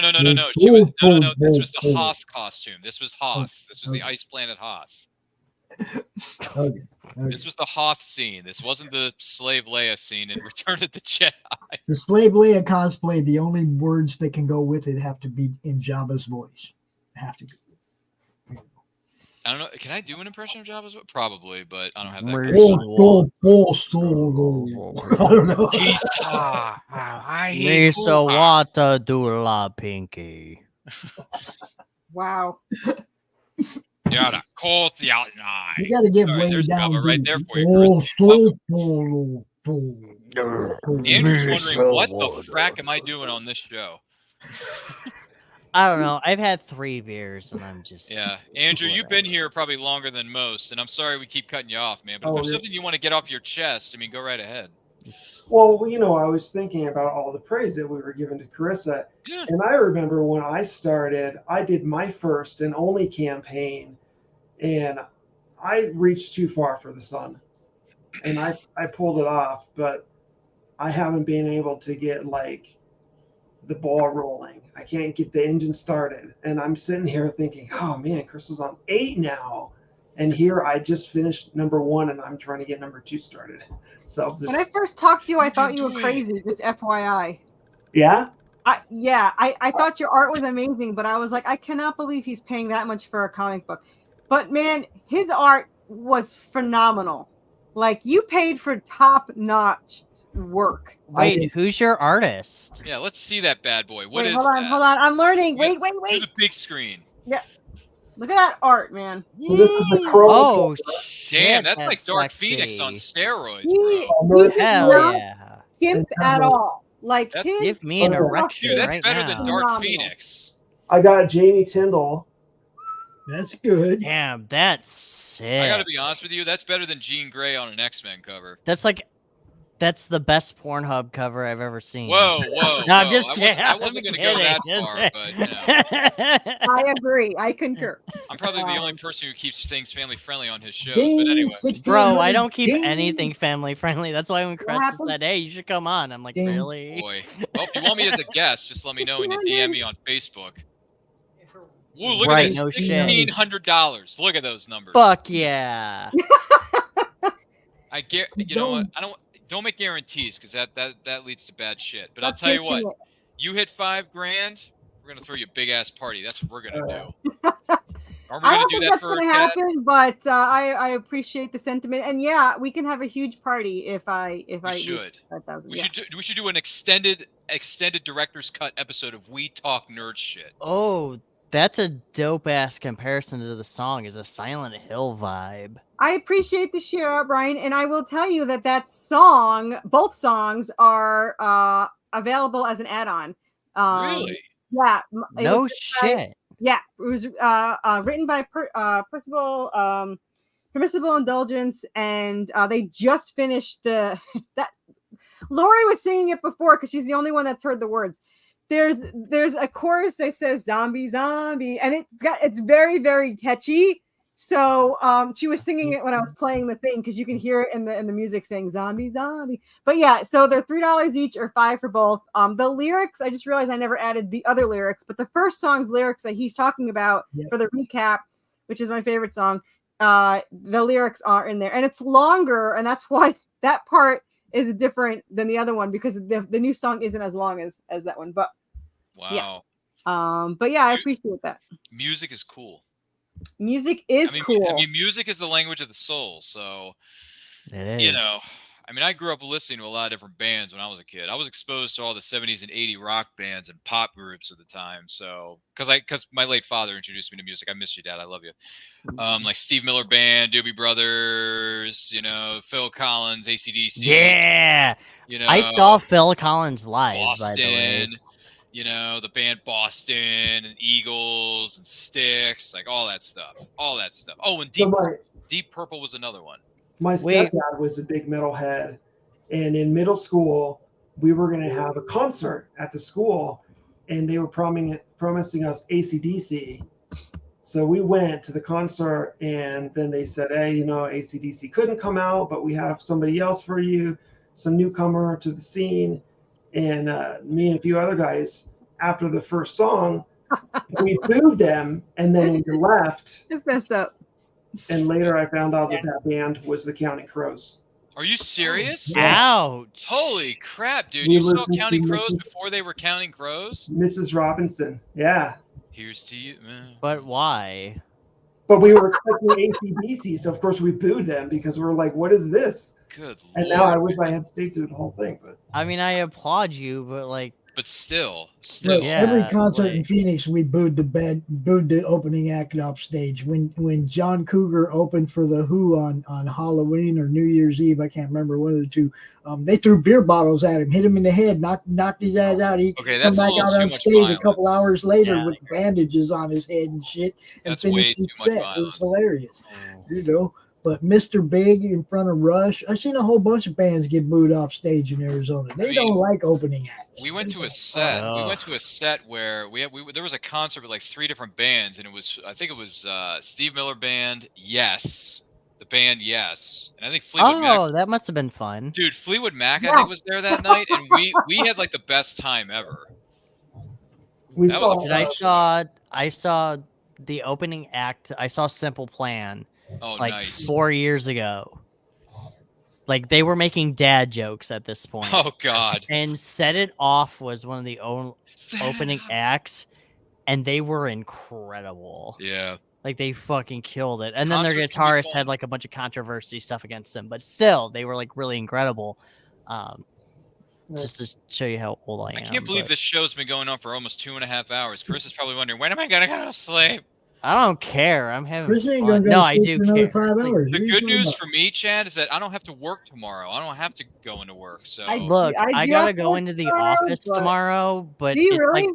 She was no. This was the Hoth costume. This was Hoth. This was the ice planet Hoth.
Okay.
This was the Hoth scene. This wasn't the slave Leia scene in Return of the Jedi.
The slave Leia cosplay, the only words that can go with it have to be in Jabba's voice. Have to be.
I don't know. Can I do an impression of Jabba's? Probably, but I don't have that.
I don't know.
Lisa Wata Dula Pinky.
Wow.
Yeah, cold the out eye.
You got to get
Sorry,
way
there's
down.
Jabba right
deep.
there for you, Andrew's
Andrew's
wondering what the frack am I doing on this show?
I don't know. I've had 3 beers and I'm just
Yeah, Andrew, you've been here probably longer than most, and I'm sorry we keep cutting you off, man. But if there's something you want to get off your chest, I mean, go right ahead.
Well, I was thinking about all the praise that we were giving to Carissa.
Yeah.
And I remember when I started, I did my first and only campaign, and I reached too far for the sun. And I pulled it off, but I haven't been able to get like the ball rolling. I can't get the engine started. And I'm sitting here thinking, oh man, Crystal's on 8 now. And here I just finished number 1 and I'm trying to get number 2 started. So
When I first talked to you, I thought you were crazy. Just FYI.
Yeah?
I thought your art was amazing, but I was like, I cannot believe he's paying that much for a comic book. But man, his art was phenomenal. Like, you paid for top-notch work.
Wait, who's your artist?
Yeah, let's see that bad boy. What
Wait,
is
hold on,
that?
hold on. I'm learning. Wait.
To the big screen.
Yeah. Look at that art, man.
So this is a crow.
Oh shit!
Damn, that's like Dark
sexy.
Phoenix on steroids,
He
bro.
did
Hell
not
yeah!
skimp at all. Like,
That's-
his
Give me an
Okay.
erection
Dude, that's
right
better
now.
than Dark
Phenomenal.
Phoenix.
I got Jamie Tyndall.
That's good.
Damn, that's sick.
I gotta be honest with you, that's better than Jean Grey on an X-Men cover.
That's the best Pornhub cover I've ever seen.
Whoa.
No, I'm just
I
kidding.
wasn't gonna go that far, but you know,
I agree. I concur.
I'm probably the only person who keeps things family friendly on his shows.
Ding,
But anyway,
1600,
Bro, I don't keep
ding.
anything family friendly. That's why when Chris
happened?
said, "Hey, you should come on," I'm like,
Ding.
"Really?"
boy. Well, if you want me as a guest, just let me know and you DM me on Facebook. Woo, look
Right,
at this,
no shit.
$1,600. Look at those numbers.
Fuck yeah!
I get. You know what? Don't make guarantees because that leads to bad shit. But I'll
That's
tell you
taking
what.
it.
You hit $5,000, we're gonna throw you a big ass party. That's what we're gonna do. Are we
I
gonna
don't
do
think
that
that's
for
going to
Dad?
happen, but I appreciate the sentiment. And yeah, we can have a huge party if I
We
reach
should.
5,000.
We
Yeah.
should do an extended director's cut episode of We Talk Nerd Shit.
Oh, that's a dope ass comparison to the song. Is a Silent Hill vibe.
I appreciate the share, Brian, and I will tell you that song, both songs are available as an add-on.
Really?
Yeah. It
No
was
shit.
Yeah, it was written by Permissible Indulgence, and they just finished that. Lori was singing it before because she's the only one that's heard the words. There's a chorus that says "zombie, zombie," and it's very, very catchy. So she was singing it when I was playing the thing because you can hear it in the music saying "zombie, zombie." But yeah, so they're $3 each or $5 for both. The lyrics, I just realized I never added the other lyrics, but the first song's lyrics that he's talking about for the recap, which is my favorite song, the lyrics are in there, and it's longer, and that's why that part is different than the other one because the new song isn't as long as that one. But
Wow.
but yeah, I appreciate that.
Music is cool.
Music is cool.
I mean, music is the language of the soul. So,
It is.
you know, I mean, I grew up listening to a lot of different bands when I was a kid. I was exposed to all the 70s and 80s rock bands and pop groups at the time. So, because my late father introduced me to music. I miss you, Dad. I love you. Like Steve Miller Band, Doobie Brothers, you know, Phil Collins, AC/DC.
Yeah.
You know,
I saw Phil Collins live, by the way.
Boston. You know, the band Boston and Eagles and Styx, like all that stuff. Oh, and
So
Deep Purple was another one.
My
Wait.
stepdad was a big metalhead, and in middle school, we were going to have a concert at the school, and they were promising us AC/DC. So we went to the concert, and then they said, hey, AC/DC couldn't come out, but we have somebody else for you, some newcomer to the scene. And me and a few other guys, after the first song, we booed them, and then we left.
It's messed up.
And later I found out that band was the Counting Crows.
Are you serious?
Ouch.
Holy crap, dude.
We
You saw
listened
Counting
to
Crows
Mrs.
before they were Counting Crows?
Mrs. Robinson, yeah.
Here's to you.
But why?
But we were expecting AC/DC, so of course we booed them because we were like, what is this?
Good
And
lord.
now I wish I had stayed through the whole thing. But
I mean, I applaud you, but like,
But still.
Look,
Yeah,
every concert in
like-
Phoenix, we booed the opening act off stage. When John Cougar opened for the Who on Halloween or New Year's Eve, I can't remember, one of the two. They threw beer bottles at him, hit him in the head, knocked his ass out. He
Okay,
come
that's a
back
little
out
too
on
much
stage a
violence.
couple hours later
Yeah.
with bandages on his head and shit, and
That's way
finished his
too much
set. It was
violence.
hilarious, But Mr. Big in front of Rush, I've seen a whole bunch of bands get booed off stage in Arizona. They
mean,
don't like opening acts.
We went
They
to a
don't.
set. We
Oh.
went to a set where there was a concert with like 3 different bands, and I think it was Steve Miller Band, Yes, the band Yes, and I think Fleetwood Mac.
oh, that must have been fun.
Dude, Fleetwood Mac, I
Yeah.
think, was there that night, and we had like the best time ever.
we
That was
saw.
a
Dude, I saw the opening act. I saw Simple Plan
Oh,
like
nice.
4 years ago. Like they were making dad jokes at this point.
Oh God.
And Set It Off was one of the opening acts, and they were incredible.
Yeah.
Like they fucking killed it. And then their
Concerts can be
guitarist had
fun.
like a bunch of controversy stuff against them, but still they were like really incredible. Just to show you how old I am.
I can't believe
but
this show's been going on for almost 2.5 hours. Chris is probably wondering, when am I gonna go to sleep?
I don't care. I'm having
Chris ain't
fun.
gonna go
No,
to
I
sleep
do
for another
care.
5
Like,
hours.
The
What are you
good
talking
news
about?
for me, Chad, is that I don't have to work tomorrow. I don't have to go into work. So
Look,
I
I
do
gotta
have to
go
work
into the
tomorrow,
office
but-
tomorrow, but
Do you
it's
really?
like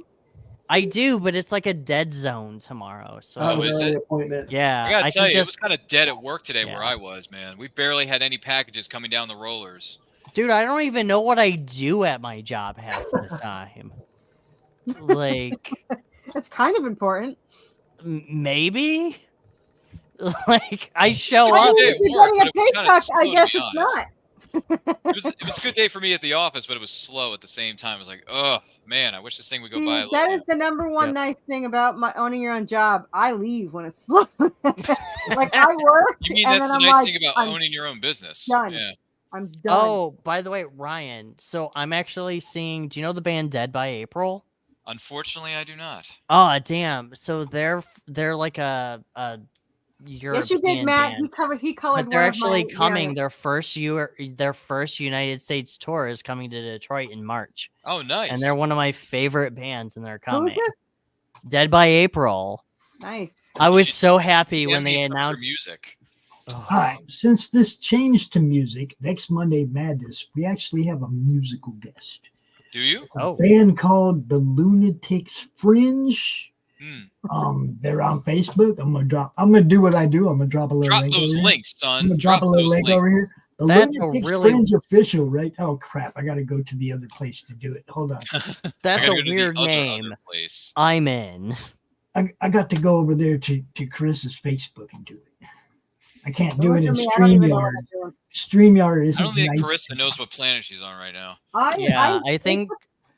I do, but it's like a dead zone tomorrow. So
I have
Oh,
an
is
early
it?
appointment.
yeah,
I gotta
I
tell
can
you, it was
just,
kind of dead at work today where
Yeah.
I was, man. We barely had any packages coming down the rollers.
dude, I don't even know what I do at my job half the time. Like
It's kind of important.
maybe, like I show
It's a
up.
good day
If
at
you're
work,
getting
but
a
it was
pay
kinda
cut,
slow,
I
to
guess
be
it's
honest.
not.
It was a good day for me at the office, but it was slow at the same time. I was like, oh man, I wish this thing would go
See,
by. a
that
little
is the number one
Yep.
nice thing about owning your own job. I leave when it's slow. Like I work.
You mean
and
that's
then
the
I'm
nice
like,
thing about
I'm
owning your own business?
done.
Yeah.
I'm done.
Oh, by the way, Ryan. So I'm actually seeing. Do you know the band Dead by April?
Unfortunately, I do not.
Oh damn! So they're like a European
yes, you did, Matt.
band.
He colored.
But they're
one
actually
of my
coming.
variants.
Their first United States tour is coming to Detroit in March,
Oh, nice.
and they're one of my favorite bands, and they're
Who
coming.
is this?
Dead by April.
Nice.
I was
should
so happy
Give
when
me
they
some of your
announced.
music.
Oh,
Hi, since this changed to music, next Monday Madness, we actually have a musical guest.
Do you?
It's a
Oh.
band called the Lunatics Fringe.
Hmm.
They're on Facebook. I'm gonna do what I do. I'm gonna drop a little
Drop
link
those
over here.
links,
I'm
son.
gonna drop a little
those
link
links.
over here. The
That's a
Lunatics
really-
Fringe official, right? Oh crap! I gotta go to the other place to do it. Hold on.
that's
I
a
gotta go to the
weird
other
name.
place.
I'm in.
I got to go over there to Chris's Facebook and do it. I can't do
Don't
it
look
in
at me, I don't even know what
StreamYard.
I'm doing.
StreamYard
I
isn't
don't think
nice.
Carissa knows what planet she's on right now.
Yeah, I think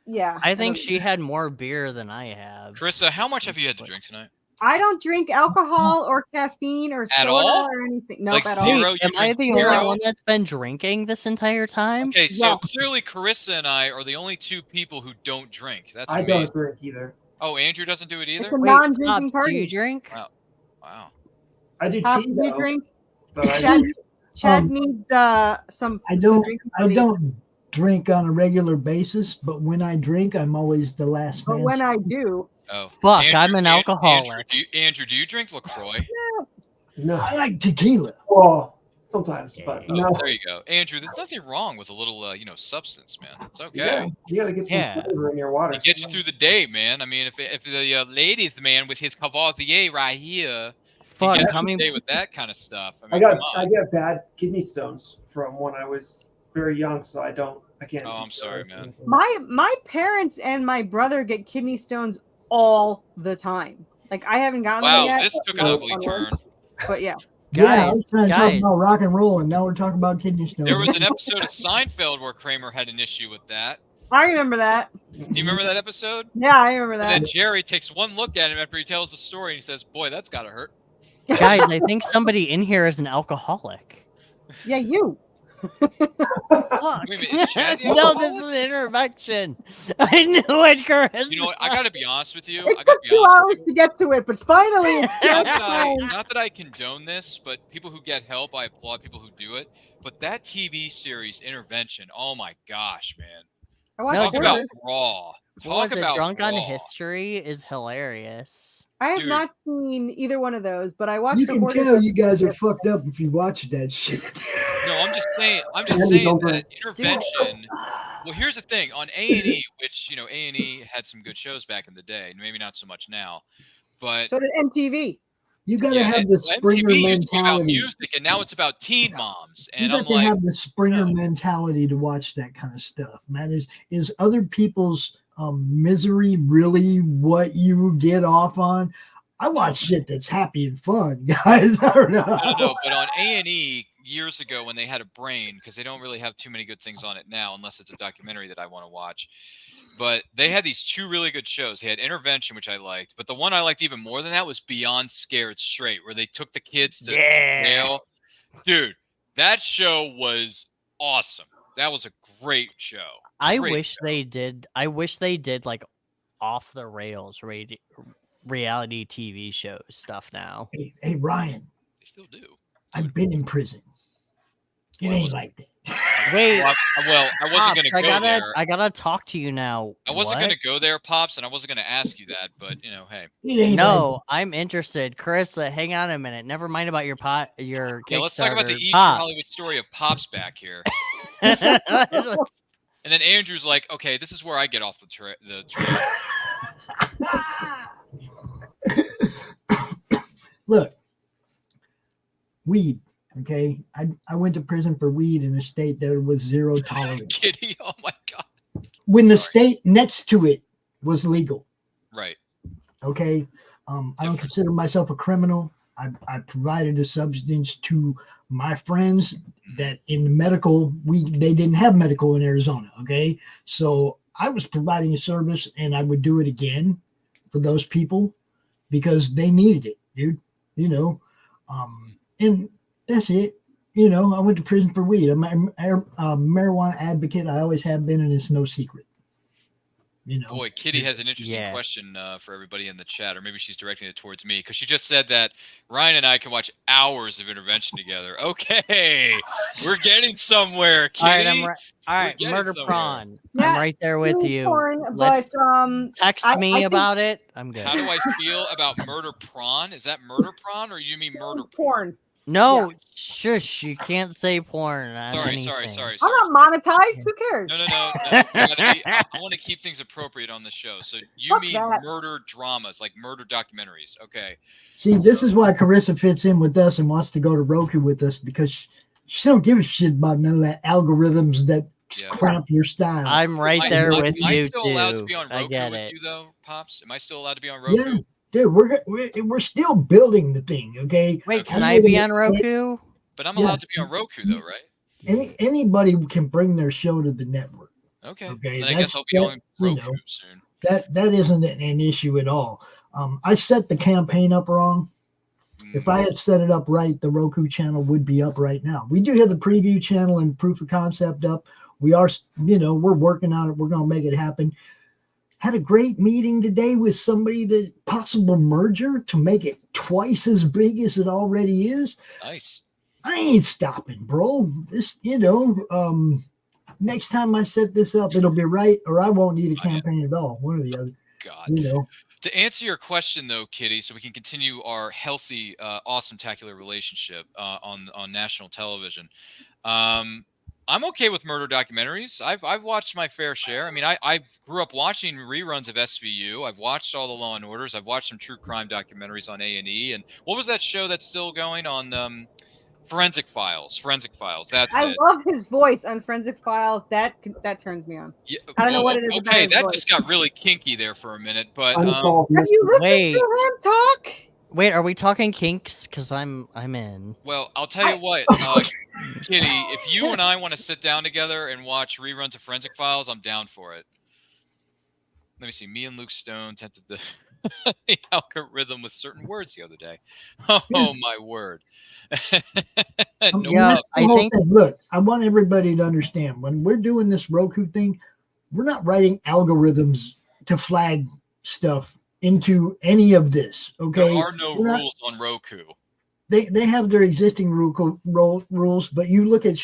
Yeah.
I think
don't-
she had more beer than I have.
Carissa, how much have you had to drink tonight?
I don't drink alcohol or caffeine or soda
all?
or anything. Nope,
Like
at all.
zero?
Wait,
You
am I
drink
the
zero?
only one that's been drinking this entire time?
Okay, so
Yeah.
clearly Carissa and I are the only two people who don't drink. That's
I
amazing.
don't drink either.
Oh, Andrew doesn't do it
It's
either?
a
Wait,
non-drinking
Pops, do you
party.
drink?
Wow.
I do
Pop, do you
Cheeto,
drink?
but I
Chad, Chad
Um,
needs some.
I don't.
drinking
I
buddies.
don't drink on a regular basis, but when I drink, I'm always the last
But
man.
when I do,
Oh,
Fuck, I'm an
Andrew,
alcoholic.
Andrew, do you drink LaCroix?
no.
I like tequila.
Well, sometimes, but
Oh,
no.
there you go. Andrew, there's nothing wrong with a little, substance, man. It's okay.
Yeah, you got to get some
Yeah.
flavor in your water.
It gets you through the day, man. I mean, if the ladies man with his Cavalier right here,
fuck,
Get
coming.
today with that kind of stuff. I
I
mean,
got
come on.
I got bad kidney stones from when I was very young, so I can't.
Oh,
do
I'm sorry,
drugs or
man.
anything.
My parents and my brother get kidney stones all the time. Like I haven't gotten them
Wow,
yet.
this took an
knock
ugly
on wood,
turn.
But yeah.
Yeah, I
Guys,
was trying to talk
guys.
about rock and roll, and now we're talking about kidney stones.
There was an episode of Seinfeld where Kramer had an issue with that.
I remember that.
Do you remember that episode?
Yeah, I remember
And
that.
then Jerry takes one look at him after he tells the story and he says, "Boy, that's gotta hurt."
Guys, I think somebody in here is an alcoholic.
Yeah, you.
Fuck.
Wait a minute, is Chad the
No,
alcoholic?
this is an intervention. I knew it, Chris.
You know what? I gotta be honest with you.
It
I gotta
took
be
2
honest with
hours
you.
to get to it, but finally it's
Not
just fine.
that I condone this, but people who get help, I applaud people who do it. But that TV series Intervention, oh my gosh, man!
I watched
No,
Talk
it.
about raw.
What
Talk
was it?
about
Drunk on
raw.
History is hilarious.
I have
Dude.
not seen either one of those, but I watched
You
the
can
Horses
tell
of
you guys are
Egypt.
fucked up if you watch that shit.
No, I'm just saying. I'm just
Yeah,
saying
don't
that Intervention. Well, here's the thing on A&E, which A&E had some good shows back in the day. Maybe not so much now, but
So did MTV.
You got to
yeah,
have the Springer
MTV used to be about
mentality.
music, and now it's about teen moms.
You
And
got
I'm
to
like,
have the Springer
no.
mentality to watch that kind of stuff, man. Is other people's misery really what you get off on? I watch shit that's happy and fun, guys. I don't know.
No. But on A&E years ago, when they had a brain, because they don't really have too many good things on it now, unless it's a documentary that I want to watch. But they had these 2 really good shows. They had Intervention, which I liked, but the one I liked even more than that was Beyond Scared Straight, where they took the kids to jail. Dude, that show was awesome. That was a great show.
I
Great
wish
show.
they did. I wish they did like off the rails reality TV shows stuff now.
Hey, Ryan,
They still do.
I've been in prison. It
Well, I
ain't
wasn't-
like that.
Wait,
Well, I wasn't
Pops,
going to go there.
I gotta talk to you now.
I wasn't
What?
going to go there, Pops, and I wasn't going to ask you that, but, hey.
It ain't
No, I'm interested. Carissa, hang on a minute. Never mind about your your
Yeah, let's talk about the
Kickstarter.
Eat Your
Pops.
Hollywood story of Pops back here.
Let's-
And then Andrew's like, okay, this is where I get off the trail.
Look, weed. Okay, I went to prison for weed in a state that was zero tolerance.
Kitty, oh my God.
When the
Sorry.
state next to it was legal.
Right.
Okay, I don't consider myself a criminal. I provided a substance to my friends that in the medical, they didn't have medical in Arizona. Okay, so I was providing a service, and I would do it again for those people because they needed it, dude. And that's it. I went to prison for weed. I'm a marijuana advocate. I always have been, and it's no secret.
Boy, Kitty has an interesting question for everybody in the chat, or maybe she's directing it towards me, because she just said that Ryan and I can watch hours of Intervention together. Okay, we're getting somewhere, Kitty.
All right,
getting
Murder
somewhere.
Prawn.
Yeah,
I'm right there with
Really
you.
porn,
Let's
but
text
I
me
think-
about it. I'm good.
How do I feel about Murder Prawn? Is that Murder Prawn, or you mean Murder Porn?
porn.
No, shush. You can't say porn. On
Sorry.
anything.
I'm not monetized. Who cares?
No. I want to keep things appropriate on the show. So you
Fuck
mean
that.
murder dramas, like murder documentaries? Okay.
See, this is why Carissa fits in with us and wants to go to Roku with us because she don't give a shit about none of that algorithms that
Yeah.
cramp your style.
I'm right there with
am I
you
still
too.
allowed to be on
I
Roku
get
with
it.
you though, Pops? Am I still allowed to be on Roku?
Yeah, dude, we're still building the thing. Okay.
Wait,
Okay.
can
I
I
made a
be on
mistake.
Roku?
But I'm
Yeah.
allowed to be on Roku though, right?
Anybody can bring their show to the network.
Okay.
Okay,
Then I guess
that's-
I'll be on
you
Roku
know.
soon.
That isn't an issue at all. I set the campaign up wrong. If I had set it up right, the Roku channel would be up right now. We do have the preview channel and proof of concept up. We are, we're working on it. We're going to make it happen. Had a great meeting today with somebody, the possible merger to make it twice as big as it already is.
Nice.
I ain't stopping, bro. This, next time I set this up, it'll be right, or I won't need a campaign at all. One or the other.
God. To answer your question, though, Kitty, so we can continue our healthy, awesome-tacular relationship on national television. I'm okay with murder documentaries. I've watched my fair share. I mean, I grew up watching reruns of SVU. I've watched all the Law and Orders. I've watched some true crime documentaries on A&E. And what was that show that's still going on? Forensic Files. Forensic Files. That's
I
it.
love his voice on Forensic Files. That turns me on.
Yeah,
I don't know what it is about
okay,
his
that
voice.
just got really kinky there for a minute. But
Unsolved
Have you
mystery.
listened to him talk?
Wait, are we talking kinks? Because I'm in.
well, I'll tell you what, Kitty, if you and I want to sit down together and watch reruns of Forensic Files, I'm down for it. Let me see. Me and Luke Stone tested the algorithm with certain words the other day. Oh my word!
Yeah, I think.
Look, I want everybody to understand when we're doing this Roku thing, we're not writing algorithms to flag stuff into any of this. Okay,
there are no rules on Roku.
They have their existing rules, but you look at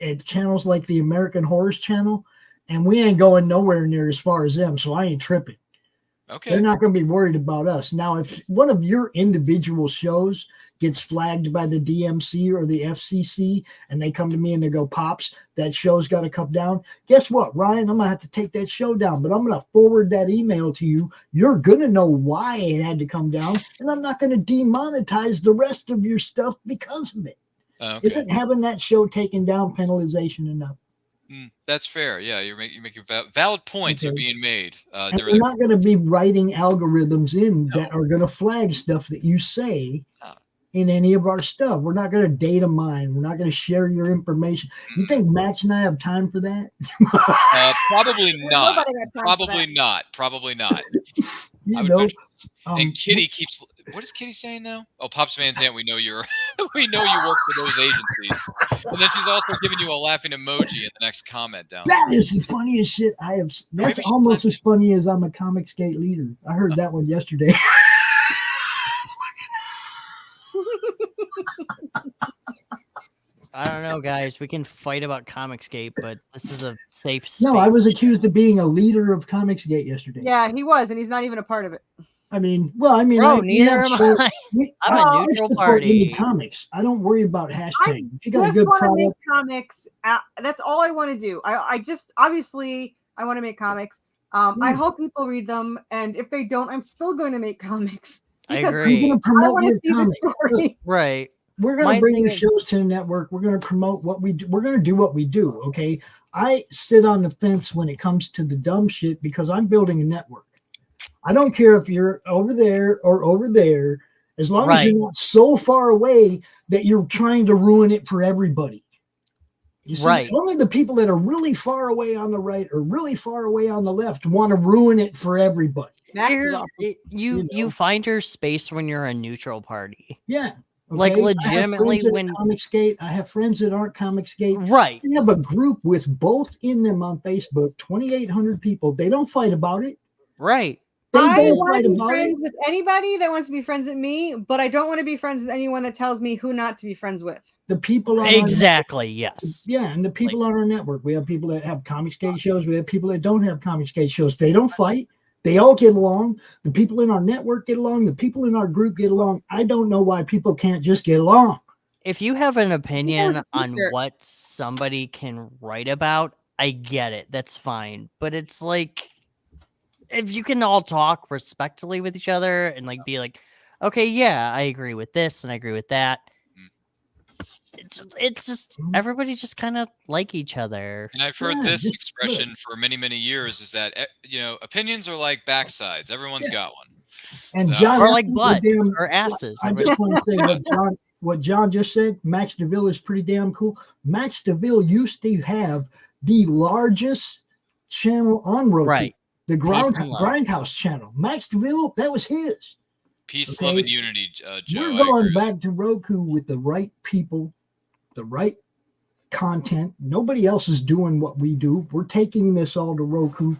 at channels like the American Horrors Channel, and we ain't going nowhere near as far as them, so I ain't tripping.
Okay.
They're not going to be worried about us. Now, if one of your individual shows gets flagged by the DMC or the FCC and they come to me and they go, Pops, that show's got to come down. Guess what, Ryan? I'm going to have to take that show down, but I'm going to forward that email to you. You're going to know why it had to come down, and I'm not going to demonetize the rest of your stuff because of it.
Okay.
Isn't having that show taken down penalization enough?
That's fair. Yeah, you're making valid points are being made.
We're not going to be writing algorithms in that are going to flag stuff that you say in any of our stuff. We're not going to data mine. We're not going to share your information. You think Max and I have time for that?
Probably not. Probably not. Probably not. And Kitty keeps. What is Kitty saying now? Oh, Pops Van Zandt, we know you're. We know you work for those agencies. And then she's also giving you a laughing emoji in the next comment down.
That is the funniest shit I have. That's almost as funny as I'm a Comicsgate leader. I heard that one yesterday.
I don't know, guys. We can fight about Comicsgate, but this is a safe space.
No, I was accused of being a leader of Comicsgate yesterday.
Yeah, he was, and he's not even a part of it.
Bro,
neither am I. I'm a neutral party.
Comics. I don't worry about hashtags.
I just want to make comics. That's all I want to do. I just obviously I want to make comics. I hope people read them, and if they don't, I'm still going to make comics.
I agree.
I'm going to promote your comics.
Right.
We're going to bring your shows to the network. We're going to promote what we do. We're going to do what we do. Okay. I sit on the fence when it comes to the dumb shit because I'm building a network. I don't care if you're over there or over there, as long as you're not so far away that you're trying to ruin it for everybody. You see, only the people that are really far away on the right or really far away on the left want to ruin it for everybody.
You find your space when you're a neutral party.
Yeah. Okay?
Like legitimately when
Comicsgate, I have friends that aren't Comicsgate.
Right.
We have a group with both in them on Facebook, 2,800 people. They don't fight about it.
Right.
I want to be friends with anybody that wants to be friends with me, but I don't want to be friends with anyone that tells me who not to be friends with.
The people on
yes.
Yeah, and the people on our network. We have people that have Comicsgate shows. We have people that don't have Comicsgate shows. They don't fight. They all get along. The people in our network get along. The people in our group get along. I don't know why people can't just get along.
If you have an opinion on what somebody can write about, I get it. That's fine. But it's like, if you can all talk respectfully with each other and like be like, okay, yeah, I agree with this and I agree with that. It's just everybody just kind of like each other.
And I've heard this expression for many, many years is that, opinions are like backsides. Everyone's got one.
And John,
or like butts or asses.
I just want to say what John just said. Max DeVille is pretty damn cool. Max DeVille used to have the largest channel on Roku.
Right.
The Grindhouse channel. Max DeVille, that was his.
Peace, love, and unity, Joe.
We're going back to Roku with the right people, the right content. Nobody else is doing what we do. We're taking this all to Roku.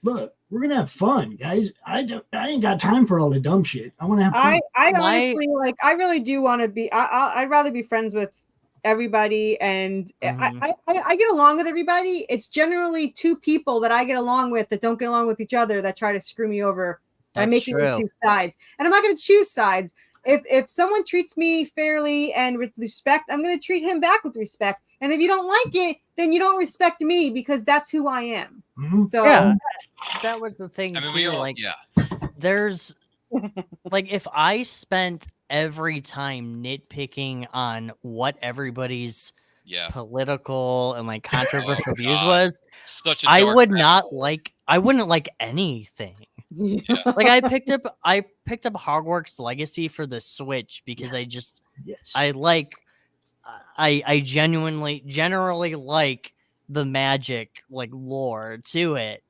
Look, we're gonna have fun, guys. I ain't got time for all the dumb shit. I want to have fun.
I honestly I really do want to be. I'd rather be friends with everybody, and I get along with everybody. It's generally two people that I get along with that don't get along with each other that try to screw me over by making me choose sides. And I'm not going to choose sides. If someone treats me fairly and with respect, I'm going to treat him back with respect. And if you don't like it, then you don't respect me because that's who I am.
Mhm.
So
Yeah, that was the thing
I mean,
too.
we all,
Like,
yeah.
there's like if I spent every time nitpicking on what everybody's
Yeah.
political and like controversial views
God.
was,
Such a
I
dark
would
rabbit
not
hole.
like. I wouldn't like anything.
Yeah.
Like I picked up Hogwarts Legacy for the Switch because
Yes.
I generally like the magic like lore to it.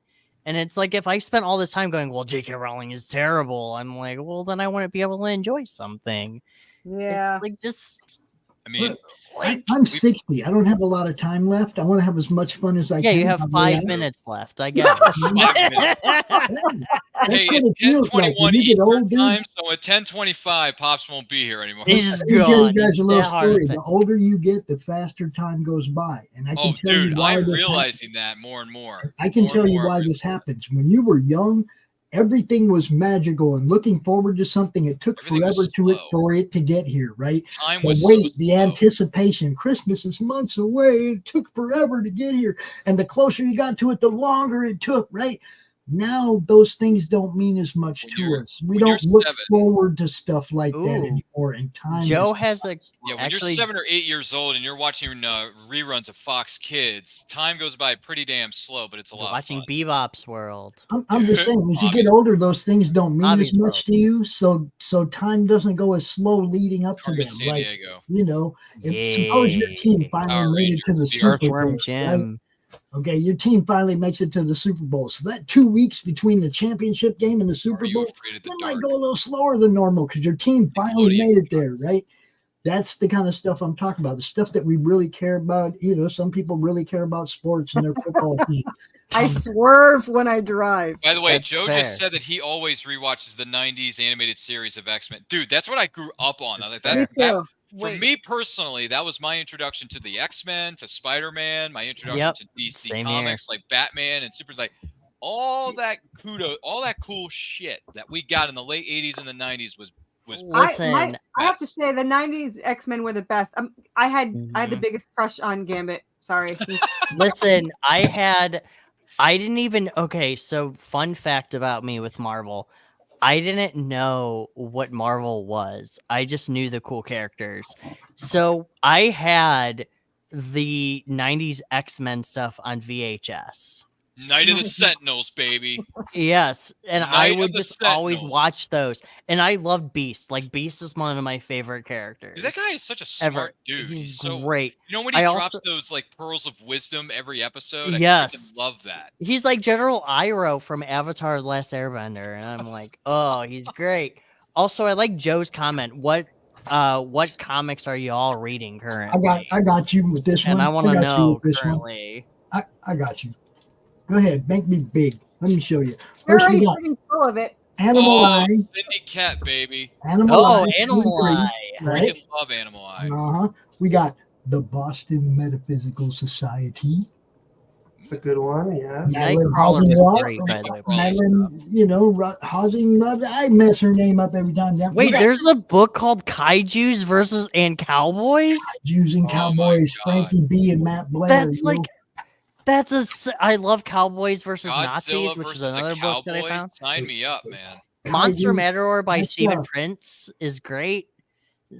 And it's like if I spent all this time going, well, J.K. Rowling is terrible, I'm like, well, then I wouldn't be able to enjoy something.
yeah.
It's like just
I mean,
Look,
like
I'm 60. I don't have a lot of time left. I want to have as much fun as I
yeah,
can.
you have
on the
5
way out.
minutes left. I guess.
5 minutes.
Yeah, that's
Hey,
what
it's
it feels like
10:21
when you get
Eastern
old, dude.
time, so at 10:25, Pops won't be here anymore.
He's
Let me tell
gone.
you guys
He's
a little
that heart
story.
attack.
The older you get, the faster time goes by. And I can
Oh,
tell
dude,
you why
I'm
this
realizing that more and more.
happens. I can
More and
tell you
more
why
I'm
this happens. When you were young, everything was magical and looking forward to something. It took
Everything was
forever
slow.
for it to get here, right?
Time
The
was so
wait, the
slow.
anticipation. Christmas is months away. It took forever to get here. And the closer you got to it, the longer it took, right? Now those things don't mean as much
When
to
you're-
us. We
when you're
don't look
7.
forward to stuff like that
Ooh.
anymore. And time
Joe
is
has a
Yeah, when
actually
you're 7 or 8 years old and you're watching reruns of Fox Kids, time goes by pretty damn slow, but it's a lot
watching
of fun.
Bebop's World.
I'm just
Dude,
saying, as you
Bobby's-
get older, those things don't mean
Bobby's
as much
World.
to you. So time doesn't go as slow leading up to
Carmen
them.
San
Like,
Diego.
you know, if suppose your team
Yeah.
finally
Power
made it to the
Rangers,
The
Super
Earthworm
Bowl, right?
Jim.
Okay, your team finally makes it to the Super Bowl. So that 2 weeks between the championship game and the Super
Are you
Bowl,
afraid of the
that might
dark?
go a little slower than normal because your team finally
Nickelodeon.
made it there, right? That's the kind of stuff I'm talking about. The stuff that we really care about. You know, some people really care about sports and their football team.
I swerve when I drive.
By the way,
That's
Joe
fair.
just said that he always rewatches the 90s animated series of X-Men. Dude, that's what I grew up on. I was like,
That's
that's
Me
that,
too.
for me personally, that was my introduction to the X-Men, to Spider-Man, my introduction
Yep,
to DC
same here.
comics like Batman and Super, like all that cool shit that we got in the late 80s and the 90s was
Listen,
I have to say the '90s X-Men were the best. I had the
Mhm.
biggest crush on Gambit. Sorry.
listen, I didn't even okay, so fun fact about me with Marvel. I didn't know what Marvel was. I just knew the cool characters. So I had the 90s X-Men stuff on VHS.
Night of the Sentinels, baby.
Yes, and
Night
I
of
would
the
just always
Sentinels.
watch those. And I love Beast. Like Beast is one of my favorite characters.
Dude, that guy is such a
ever.
smart dude.
He's
so
great.
You know when he
I
drops
also-
those like pearls of wisdom every episode? I
Yes.
freaking love that.
He's like General Iroh from Avatar: The Last Airbender, and I'm like, oh, he's great. Also, I like Joe's comment. What comics are you all reading currently?
I got you with this
and
one.
I want to
got you
know
with this one.
currently.
I got you. Go ahead, make me big. Let me show you.
You're
First, we
already
got
freaking full of it.
Animal Eye.
Cindy Cat, baby.
Animal
Oh,
Eye.
Animal
2 and 3,
Eye.
Right?
Freaking love Animal Eye.
Uh-huh. We got the Boston Metaphysical Society.
It's a good one. Yeah.
Madeline
Nightcrawler was
Hosenroth.
great, by the way.
Madeline, Hosenroth. I mess her name up every time.
Wait, there's a book called Kaiju's versus and Cowboys.
Using
Oh my
Cowboys,
God.
Frankie B and Matt Blair.
That's
you know?
like I love Cowboys versus
Godzilla
Nazis, which is
versus
another
the
book that I
Cowboys.
found.
Sign me up, man.
Monster
Kaiju-
Matador by
that's,
Stephen Prince is great.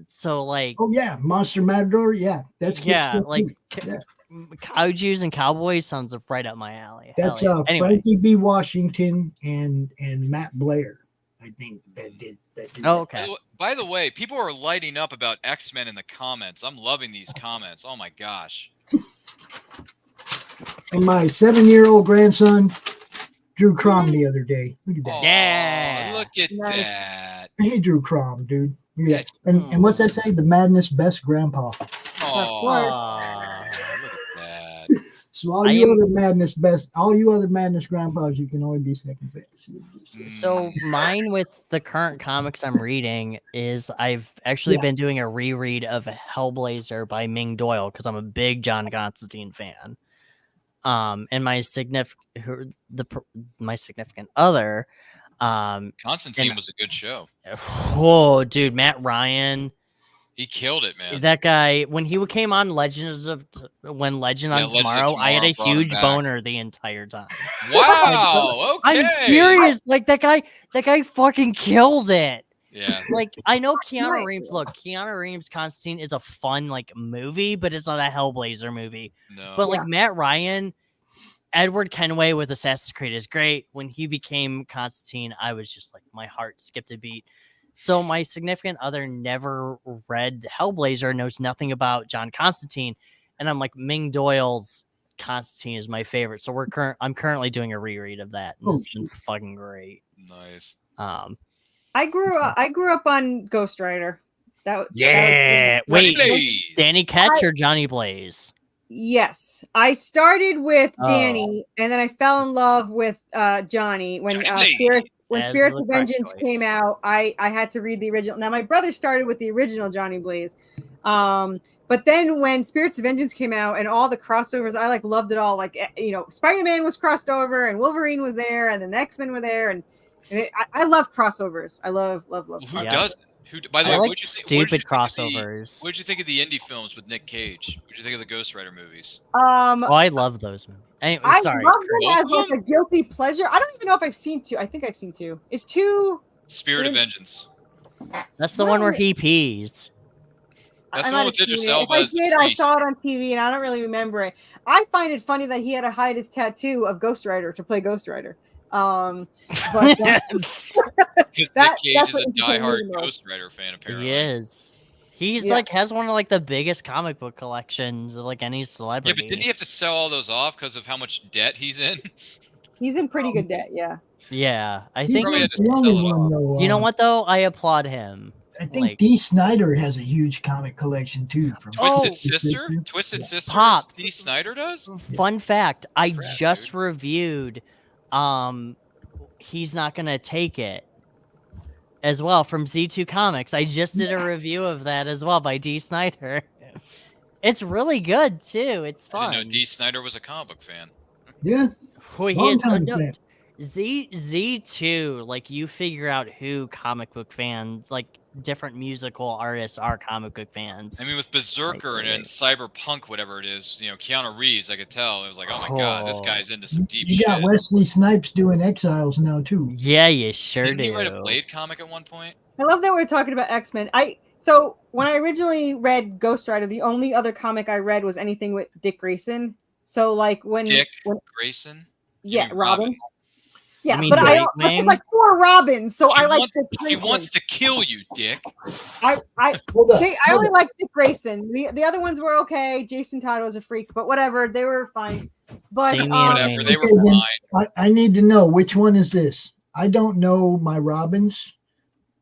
So like,
Oh yeah, Monster Matador. Yeah, that's good
yeah,
stuff,
like
too. Yeah.
Kaijus and Cowboys sounds right up my alley. Hell
That's
yeah. Anyway,
Frankie B. Washington and Matt Blair. I think that did.
oh, okay.
By the way, people are lighting up about X-Men in the comments. I'm loving these comments. Oh my gosh.
And my 7-year-old grandson drew Crom the other day. Look at that.
Aw,
Yeah.
Look at
Nice.
that.
He drew Crom, dude. Yeah.
Yeah.
And what's that say? The madness best grandpa.
Oh,
Aw.
look at that.
So all
I
you
am-
other madness grandpas, you can only be second best.
So
Mm.
mine with the current comics I'm reading is I've actually
Yeah.
been doing a reread of Hellblazer by Ming Doyle because I'm a big John Constantine fan. And my significant other,
Constantine
and-
was a good show.
oh dude, Matt Ryan
He killed it, man.
That guy, when he came on Legend on
Legend of
Tomorrow, I had a
Tomorrow brought him
huge
back.
boner the entire time.
Wow. Okay.
I'm serious. Like that guy fucking killed it.
Yeah.
Like I know Keanu
Right.
Reeves. Look, Keanu Reeves Constantine is a fun like movie, but it's not a Hellblazer movie.
No.
But like Matt Ryan, Edward Kenway with Assassin's Creed is great. When he became Constantine, I was just like my heart skipped a beat. So my significant other never read Hellblazer, knows nothing about John Constantine, and I'm like Ming Doyle's Constantine is my favorite. So I'm currently doing a reread of that, and it's been fucking great.
Nice.
I grew up on Ghost Rider.
Wait,
Blaze.
Danny Ketch or Johnny Blaze?
Yes, I started with Danny, and then I fell in love with Johnny when Spirits of Vengeance came out. I had to read the original. Now my brother started with the original Johnny Blaze, but then when Spirits of Vengeance came out and all the crossovers, I like loved it all. Like Spider-Man was crossed over, and Wolverine was there, and then the X-Men were there, and I love crossovers. I love.
Who doesn't? By the way,
like
what'd you
stupid crossovers.
What'd you think of the indie films with Nick Cage? What'd you think of the Ghost Rider movies?
I love those movies. Anyway,
I
sorry.
love them as like a guilty pleasure. I don't even know if I've seen 2. I think I've seen 2. Is 2
Spirit of Vengeance?
That's the one where he pees.
That's the one with Idris Elba.
If I did, I saw it on TV, and I don't really remember it. I find it funny that he had to hide his tattoo of Ghost Rider to play Ghost Rider. But
Nick Cage is a diehard Ghost Rider fan, apparently.
He is. He's like has one of like the biggest comic book collections of like any celebrity.
Yeah, but didn't he have to sell all those off because of how much debt he's in?
He's in pretty good debt, yeah.
Yeah, I
He's
think
not the only one, though.
You know what though? I applaud him.
I think Dee Snider has a huge comic collection too. From
Twisted Sister? Twisted Sister?
Pops.
Dee Snider does?
Fun fact, I just reviewed He's Not Gonna Take It as well from Z2 Comics. I just did a review of that as well by Dee Snider. It's really good too. It's fun.
I didn't know Dee Snider was a comic book fan.
Yeah.
Long time fan. Z2, like you figure out who comic book fans, like different musical artists are comic book fans.
I mean, with Berserker and Cyberpunk, whatever it is, Keanu Reeves, I could tell. It was like, oh my god, this guy's into some deep shit.
You got Wesley Snipes doing Exiles now too.
Yeah, you sure
Didn't
do.
he write a Blade comic at one point?
I love that we're talking about X-Men. So when I originally read Ghost Rider, the only other comic I read was anything with Dick Grayson. So like when
Grayson?
Yeah, Robin. Yeah,
mean
but there's like 4 Robins, so I like Dick Grayson.
He wants to kill you, Dick.
I only like Dick Grayson. The other ones were okay. Jason Todd was a freak, but whatever, they were fine. But
whatever, they were fine.
I need to know which one is this. I don't know my Robins.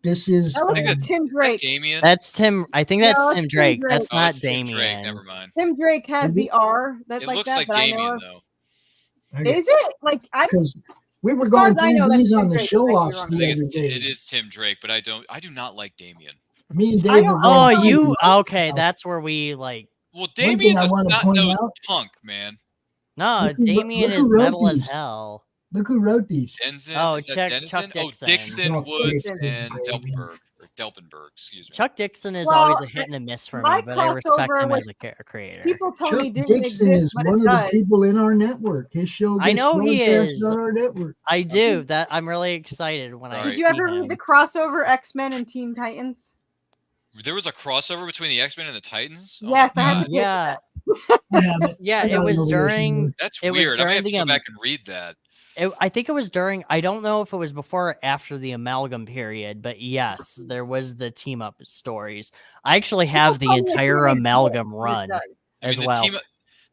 This is
I think that's Tim Drake.
Damien.
That's Tim. I think that's Tim Drake.
Drake.
That's not
Tim
Damien.
Drake, never mind.
Tim Drake has the R. That
It
like
looks
that.
like
But
Damien, though.
Is it like I?
We were going through these on the show-offs the other day.
It is Tim Drake, but I do not like Damien.
Me and Dave were
Oh,
going
you okay? That's where we like.
Well, Damien does
wanna
not
point
know
out-
punk, man.
No,
who-
Damien
look who
is
wrote
metal as
these.
hell.
Look who wrote these.
Denzin?
Oh,
Is that
Chuck
Dennison?
Dixon.
Dixon,
Chuck
Woods,
Dixon,
and
baby.
Delpenberg. Excuse me.
Chuck Dixon is
Well,
always a hit and a miss for
my
me, but I respect
crossover
him
was-
as a creator.
People told me
Chuck
Disney
Dixon
exists,
is
but
one
it
of the
does.
people in our network. His show gets
I know he
broadcast
is.
on our network.
I do. That I'm really excited when I
Did
see
you ever
him.
read the crossover X-Men and Teen Titans?
There was a crossover between the X-Men and the Titans? Oh
Yes,
my
I had
God.
to
Yeah,
I haven't.
yeah.
I
It
got
was
another version
during.
of it.
That's
It was
weird. I may have to
during
go
the,
back and read that.
I think it was during. I don't know if it was before or after the amalgam period, but yes, there was the team up stories. I actually have the
People told me
entire
it exists,
amalgam
but it
run
does.
as
the
well.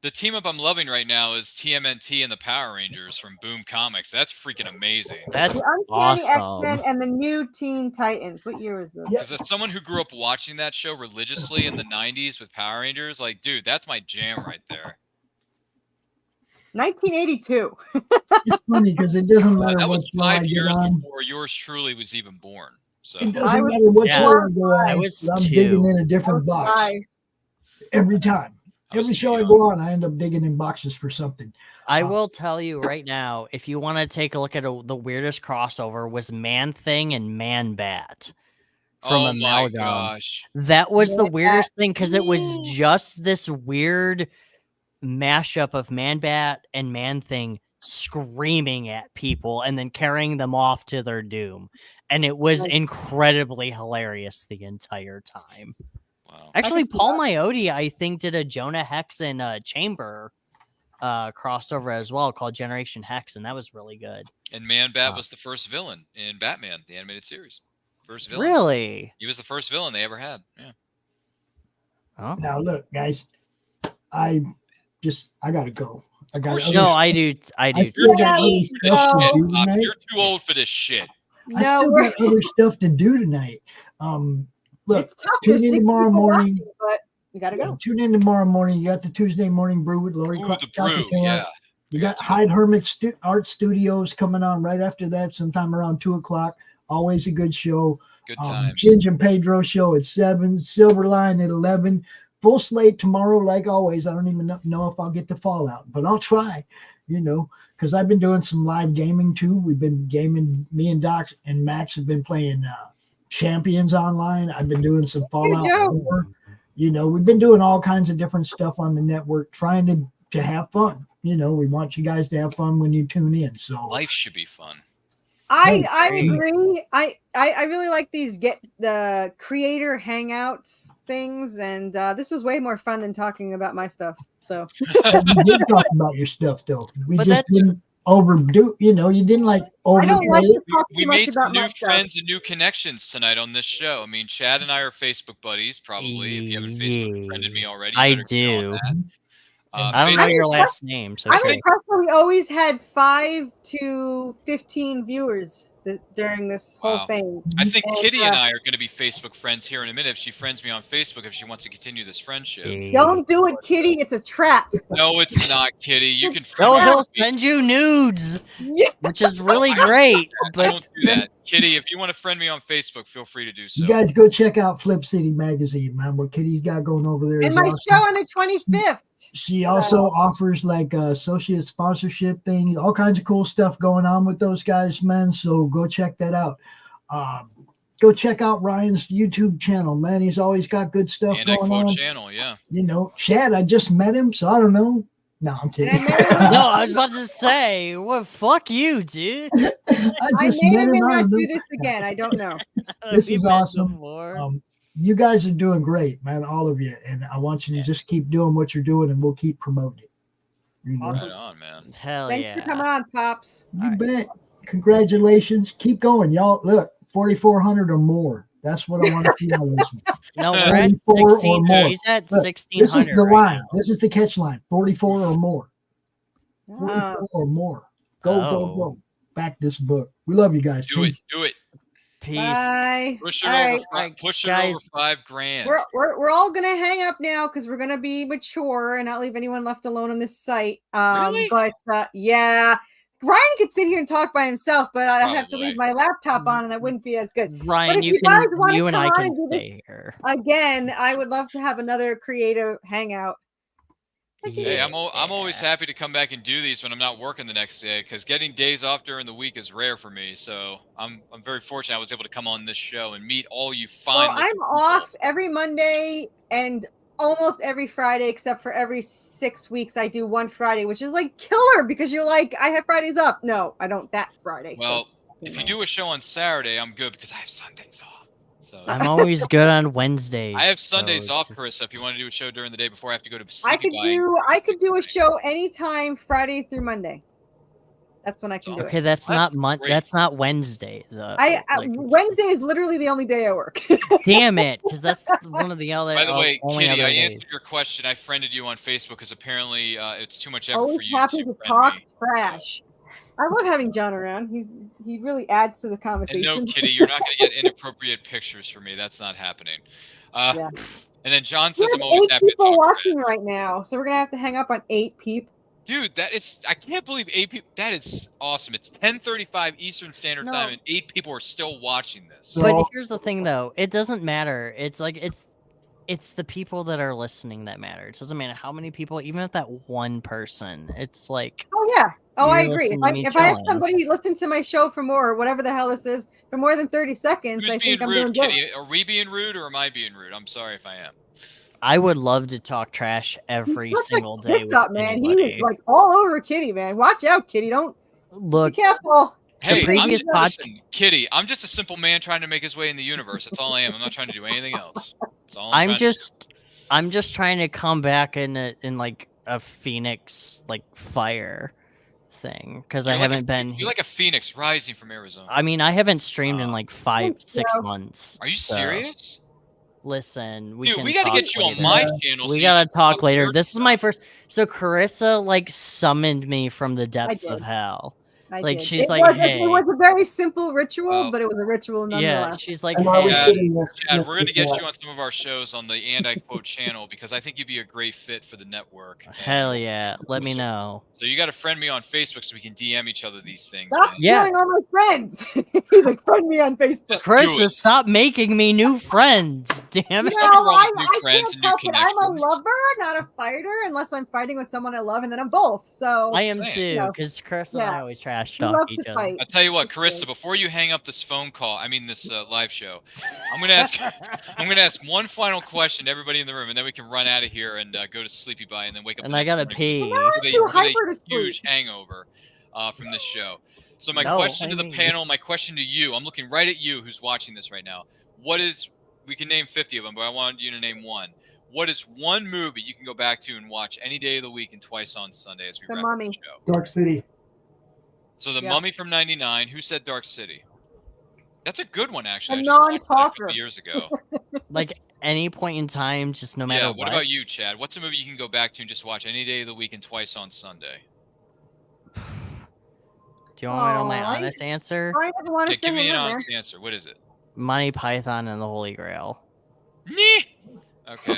The team up I'm loving right now is TMNT and the Power Rangers from Boom Comics. That's freaking amazing.
That's
The Uncanny
awesome.
X-Men and the new Teen Titans. What year is this?
Because as someone who grew up watching that show religiously in the 90s with Power Rangers, like, dude, that's my jam right there.
1982.
It's funny because it doesn't matter
That
what
was
show I
5
get
years
on.
before yours truly was even born. So
It
I
doesn't
was-
matter what
Yeah.
show I go
I
on.
was
I'm
2.
digging in a different box
Five.
every time.
I was
Every show I
young.
go on, I end up digging in boxes for something.
I will tell you right now, if you want to take a look at the weirdest crossover, was Man Thing and Man Bat. from
Oh my
Amalgam.
gosh.
That was the
Yeah.
weirdest thing because it was just this weird mashup of Man-Bat and Man-Thing screaming at people and then carrying them off to their doom. And it was
Nice.
incredibly hilarious the entire time.
Wow.
Actually,
see
Paul
that.
Miotti, I think, did a Jonah Hex and Chamber crossover as well called Generation Hex, and that was really good.
And Man-Bat was the first villain in Batman, the animated series. First villain.
Really?
He was the first villain they ever had. Yeah.
Oh.
Now look, guys, I gotta go. I got
course
other,
No, I do. I do.
still got
Yeah,
other
we
stuff to
go.
do tonight.
You're too old for this shit.
I
No,
still
we're,
got other stuff to do tonight. Look,
it's tough.
tune
There's
in
6
tomorrow
people
morning.
watching, but you gotta go.
Tune in tomorrow morning. You got the Tuesday morning brew with Lori.
Ooh, the brew.
Cocatella.
Yeah.
You got Hyde Hermit Art Studios coming on right after that, sometime around 2:00. Always a good show.
Good times.
Ginge and Pedro show at 7, Silverline at 11. Full slate tomorrow, like always. I don't even know if I'll get to Fallout, but I'll try, because I've been doing some live gaming too. We've been gaming, me and Doc and Max have been playing Champions online. I've been doing some Fallout 4. We've been doing all kinds of different stuff on the network, trying to have fun. We want you guys to have fun when you tune in. So
Life should be fun.
I agree. I really like these get the creator hangouts things, and this was way more fun than talking about my stuff. So
we did talk about your stuff though. We
But
just didn't overdo. You didn't like
I don't like
overdo
to
it.
talk
We
too much
made some
about my
new
stuff.
friends and new connections tonight on this show. I mean, Chad and I are Facebook buddies, probably. If you haven't Facebook friended me already, you
I
better get on
do.
that.
I don't know
Facebook-
your last name, so
I'm
sure.
impressed that we always had 5 to 15 viewers during this whole
Wow.
thing.
I think
And,
Kitty and I are going to be Facebook friends here in a minute if she friends me on Facebook if she wants to continue this friendship.
Don't do it, Kitty. It's a trap.
No, it's not, Kitty. You can friend
No,
me
he'll
on
send you nudes,
Yeah.
which is really great.
I
But
don't do that. Kitty, if you want to friend me on Facebook, feel free to do so.
You guys go check out Flip City Magazine, man. What Kitty's got going over there.
And
is
my
awesome.
show on the 25th.
She also offers like associate sponsorship things, all kinds of cool stuff going on with those guys, man. So go check that out. Go check out Ryan's YouTube channel, man. He's always got good stuff
And I
going
quote
on.
channel, yeah.
Chad, I just met him, so I don't know. No, I'm kidding.
no, I was about to say, well, fuck you, dude.
I
I
just
may
met
or may
him. I
not
don't
do
know.
this again. I don't know.
This
We
is
met
awesome.
before.
You guys are doing great, man, all of you. And I want you to just keep doing what you're doing, and we'll keep promoting it.
Awesome.
Right on, man.
Hell
Thanks
yeah.
for coming on, Pops.
You bet. Congratulations. Keep going, y'all. Look, 4,400 or more. That's what I want to see out of this one.
No, we're at
44 or
16.
more.
He's at
Look,
1600.
This is the
right
line.
now.
This is the catch line. 44 or more.
Wow.
44 or more. Go,
Oh.
go. Back this book. We love you guys.
Do it.
Peace.
Do it.
Peace.
Bye.
Push it
All
over.
right.
Push it over
Guys.
$5,000.
We're all gonna hang up now because we're gonna be mature and not leave anyone left alone on this site.
Really?
But yeah, Ryan could sit here and talk by himself, but I have to
Probably.
leave my laptop on, and that wouldn't be as good.
Ryan,
if
you
you guys
can,
wanna
you and
come
I
on
can
and do
stay
this-
here.
Again, I would love to have another creative hangout.
Hey, I'm always happy to come back and do these when I'm not working the next day because getting days off during the week is rare for me. So I'm very fortunate I was able to come on this show and meet all you fine.
Well, I'm off every Monday and almost every Friday, except for every 6 weeks. I do one Friday, which is like killer because you're like, I have Fridays off. No, I don't that Friday.
Well,
so,
if you do a show on Saturday, I'm good because I have Sundays off. So
I'm always good on Wednesdays.
I have Sundays
so
off,
just-
Chris. If you want to do a show during the day before I have to go to
I
sleepy
could do a show anytime Friday through Monday. That's when I can do
Okay,
it.
that's
That's
not
great.
That's not Wednesday. Though.
Wednesday is literally the only day I work.
Damn it, because that's one of the other.
By the way,
only
Kitty,
other
I
days.
answered your question. I friended you on Facebook because apparently it's too much effort
Always
for you
happy
to
to
friend
talk
me.
trash. I love having John around. He really adds to the
And
conversation.
no, Kitty, you're not going to get inappropriate pictures from me. That's not happening.
Yeah.
And then John
We
says
have
I'm always
8
happy to
people
talk
watching
trash.
right now, so we're gonna have to hang up on 8 people.
Dude, I can't believe 8 people. That is awesome. It's 10:35 Eastern Standard
No.
Time, and 8 people are still watching this.
But
So-
here's the thing, though. It doesn't matter. It's like it's the people that are listening that matter. It doesn't matter how many people, even if that one person. It's like
Oh yeah. Oh, I
You
agree.
listen to me
If I have
chilling.
somebody listen to my show for more, whatever the hell this is, for more than 30 seconds,
Who's
I
being
think I'm doing
rude,
good.
Kitty? Are we being rude or am I being rude? I'm sorry if I am.
I would love to talk trash every
He's such
single
a
day
kiss
with
up, man. He
anybody.
is like all over Kitty, man. Watch out, Kitty. Don't
Look,
be careful.
Hey,
previous
listen, Kitty, I'm just a simple man trying to make his way in the universe. That's all I am. I'm not trying to do anything else. That's all I'm trying to do.
I'm just trying to come back in like a phoenix like fire thing because I haven't been.
You're like a phoenix rising from Arizona.
I mean, I haven't streamed in like 5-6
Yeah.
months.
Are you serious?
Listen,
Dude, we got to get you on
later.
my channel.
We
so you
gotta
can
talk later.
your
This is my first. So Carissa like summoned me from the depths of
did.
hell.
I
Like
did.
she's
it
like,
was,
hey,
it was a very simple ritual,
Well,
but it was a ritual
yeah.
nonetheless.
She's like,
And I was
hey,
kidding this.
Chad, we're going to get you on some of our shows on the And I Quote channel because I think you'd be a great fit for the network.
hell yeah, let me know.
So you got to friend me on Facebook so we can DM each other these things.
Stop
man.
Yeah.
stealing all my friends. He's like, friend me on Facebook.
Just do
Carissa,
it.
stop making me new friends. Damn it.
No,
Nothing wrong with new
I
friends
can't
and new
help it. I'm a
connections.
lover, not a fighter, unless I'm fighting with someone I love, and then I'm both. So
I am
saying.
too,
know,
because Carissa and I
yeah.
always trash
we
talk
love
each
to
other.
fight.
I'll tell you what, Carissa, before you hang up this phone call, this live show, I'm gonna ask one final question to everybody in the room, and then we can run out of here and go to sleepy bye, and then wake up.
And
the
I
next
gotta
morning
pee.
Too
with
hyper to
a huge
sleep.
hangover from this show. So my
No,
question to the
I mean-
panel, my question to you, I'm looking right at you, who's watching this right now. We can name 50 of them, but I wanted you to name one. What is one movie you can go back to and watch any day of the week and twice on Sunday as we
The
wrap up
Mummy.
the show?
Dark City.
So The
Yeah.
Mummy from '99. Who said Dark City? That's a good one, actually.
A
I just watched that a
non-talker.
couple years ago.
Like any point in time, just no matter
Yeah.
what.
What about you, Chad? What's a movie you can go back to and just watch any day of the week and twice on Sunday?
Do you want me to know my
Aw,
honest answer?
Brian doesn't want
Yeah,
to
give
stay
me
in
an
there.
honest answer. What is it?
Monty Python and the Holy Grail.
Nyeh! Okay.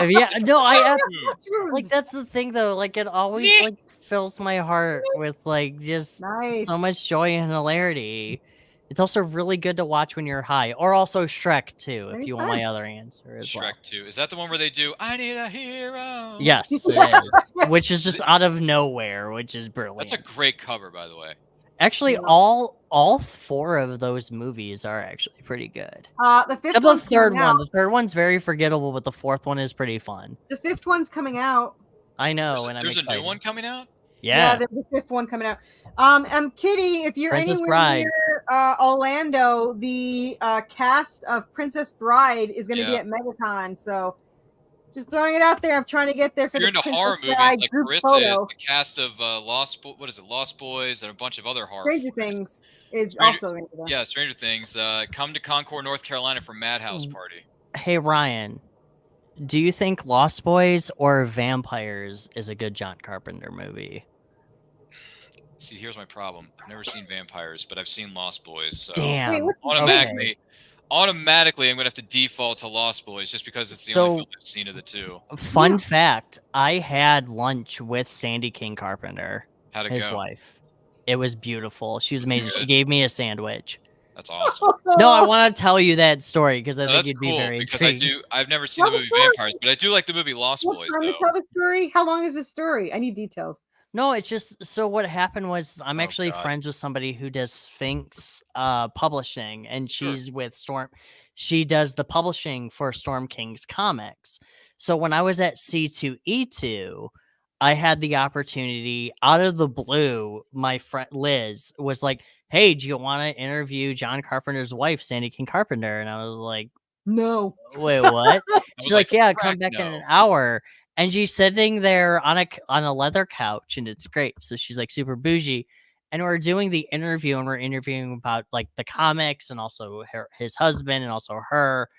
Yeah, no, I
Dude,
like that's the thing though. Like it always
Nyeh!
like fills my heart with like just
nice.
so much joy and hilarity. It's also really good to watch when you're high, or also Shrek too, if you want my other answer as well.
Shrek 2. Is that the one where they do "I Need a Hero"?
Yes, it is. Which is just out of nowhere, which is brilliant.
That's a great cover, by the way.
Actually,
Yeah.
all 4 of those movies are actually pretty good.
The fifth
Except the
one's
third
coming
one.
out.
The third one's very forgettable, but the fourth one is pretty fun.
The fifth one's coming out.
I know, and I'm
There's
excited.
a new one coming out?
Yeah.
There's a fifth one coming out. Kitty, if you're
Princess
anywhere
Bride.
near Orlando, the cast of Princess Bride is going to be
Yeah.
at MegaCon. So just throwing it out there. I'm trying to get there for
If you're
the
into
Princess
horror movies
Bride
like
group
Carissa
photo.
is, the cast of Lost Boys, and a bunch of other horror
Stranger
flicks.
Things is
Stranger-
also into that.
Yeah, Stranger Things. Come to Concord, North Carolina for Madhouse Party.
Hey Ryan, do you think Lost Boys or Vampires is a good John Carpenter movie?
See, here's my problem. I've never seen Vampires, but I've seen Lost Boys. So
Damn.
Wait, what-
automatically, I'm gonna have to default to Lost Boys just because it's the only film I've seen of the two.
Fun fact, I had lunch with Sandy King Carpenter,
How'd it
his
go?
wife. It was beautiful. She was amazing. She
Good.
gave me a sandwich.
That's awesome.
No, I want to tell you that story because I
No,
think
that's
you'd be
cool
very
because
intrigued.
I've never seen the
Tell the
movie
story.
Vampires, but I do like the movie Lost
What
Boys.
time to
Though.
tell the story? How long is the story? I need details.
No, it's just so what happened was I'm
Oh,
actually
God.
friends with somebody who does Sphinx publishing, and
Sure.
she's with Storm. She does the publishing for Storm King's comics. So when I was at C2E2, I had the opportunity out of the blue. My friend Liz was like, "Hey, do you want to interview John Carpenter's wife, Sandy King Carpenter?" And I was like,
No.
"Wait, what?"
was
She's like, "Yeah, come
"Frack
back in
no."
an hour." And she's sitting there on a leather couch, and it's great. So she's like super bougie, and we're doing the interview, and we're interviewing about like the comics, and also his husband, and also her,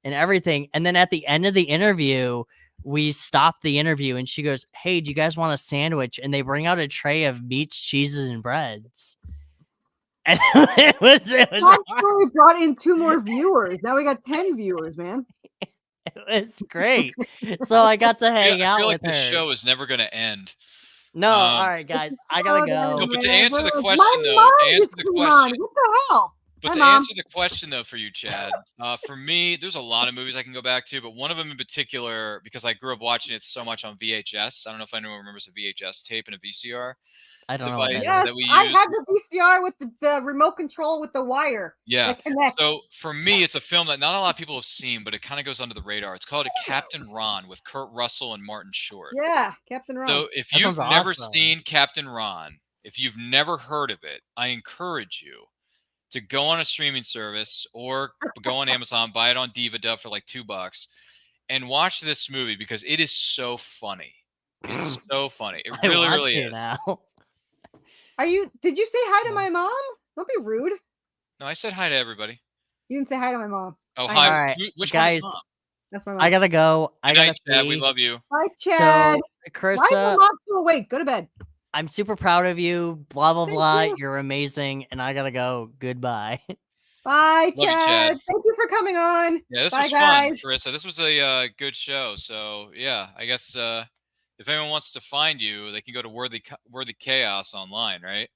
and everything. And then at the end of the interview, we stop the interview, and she goes, "Hey, do you guys want a sandwich?" And they bring out a tray of meats, cheeses, and breads. And it was
That story brought in 2 more viewers. Now we got 10 viewers, man.
it was great. So I got to hang
I
out
feel
with
like this
her.
show is never gonna end.
No, all right, guys, I gotta go.
No, but to
man.
answer the
My
question, though,
mom
to answer
just
the
came
question,
on. What the hell?
But
Hi,
to
Mom.
answer the question, though, for you, Chad, for me, there's a lot of movies I can go back to, but one of them in particular, because I grew up watching it so much on VHS. I don't know if anyone remembers a VHS tape and a VCR
I don't know what that
device
is.
that we
I
used.
have the VCR with the remote control with the wire.
Yeah.
That connects.
So for me, it's a film that not a lot of people have seen, but it kind of goes under the radar. It's called Captain Ron with Kurt Russell and Martin Short.
Yeah, Captain Ron.
So if
That
you've
sounds
never
awesome.
seen Captain Ron, if you've never heard of it, I encourage you to go on a streaming service or go on Amazon, buy it on DivaDub for like $2 and watch this movie because it is so funny. It's so funny. It
I
really,
want
really
to
is.
now.
Did you say hi to my mom? Don't be rude.
No, I said hi to everybody.
You didn't say hi to my mom.
Oh,
I
hi.
All right,
Which
guys,
one is mom?
That's my mom.
I gotta go. I
Good
gotta
night, Chad. We
pee.
love you.
Bye, Chad.
So,
Why is
Carissa,
your mom still awake? Go to bed.
I'm super proud of you. Blah blah
Thank
blah.
you.
You're amazing, and I gotta go. Goodbye.
Bye,
Love you,
Chad.
Chad.
Thank you for coming on.
Yeah, this
Bye,
was
guys.
fun, Carissa. This was a good show. So yeah, I guess if anyone wants to find you, they can go to Worthy Chaos online, right?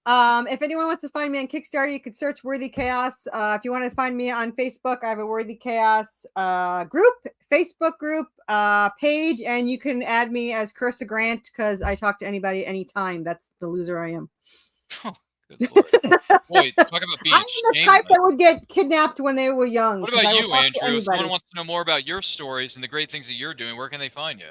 If anyone wants to find me on Kickstarter, you can search Worthy Chaos. If you want to find me on Facebook, I have a Worthy Chaos Facebook group page, and you can add me as Carissa Grant because I talk to anybody anytime. That's the loser I am.
Good Lord. Boy, talk about being
I'm the
shamed.
type that would get kidnapped when they were young.
What
'cause I
about
will
you,
talk to
Andrew? If
anybody.
someone wants to know more about your stories and the great things that you're doing, where can they find you?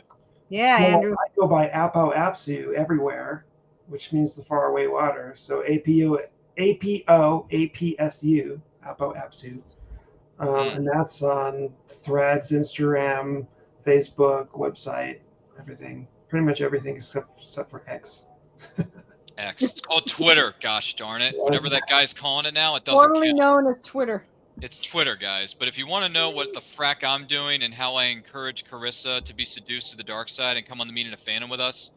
Yeah,
Well,
Andrew.
I go by Apo Apsu everywhere, which means the faraway water. So APO APSU, Apo Apsu. And that's on Threads, Instagram, Facebook, website, everything. Pretty much everything except for X.
X. It's called Twitter. Gosh darn it. Whatever that guy's calling it now, it doesn't
Formerly
count.
known as Twitter.
It's Twitter, guys. But if you want to know what the frack I'm doing and how I encourage Carissa to be seduced to the dark side and come on the Meaning of Fandom with us,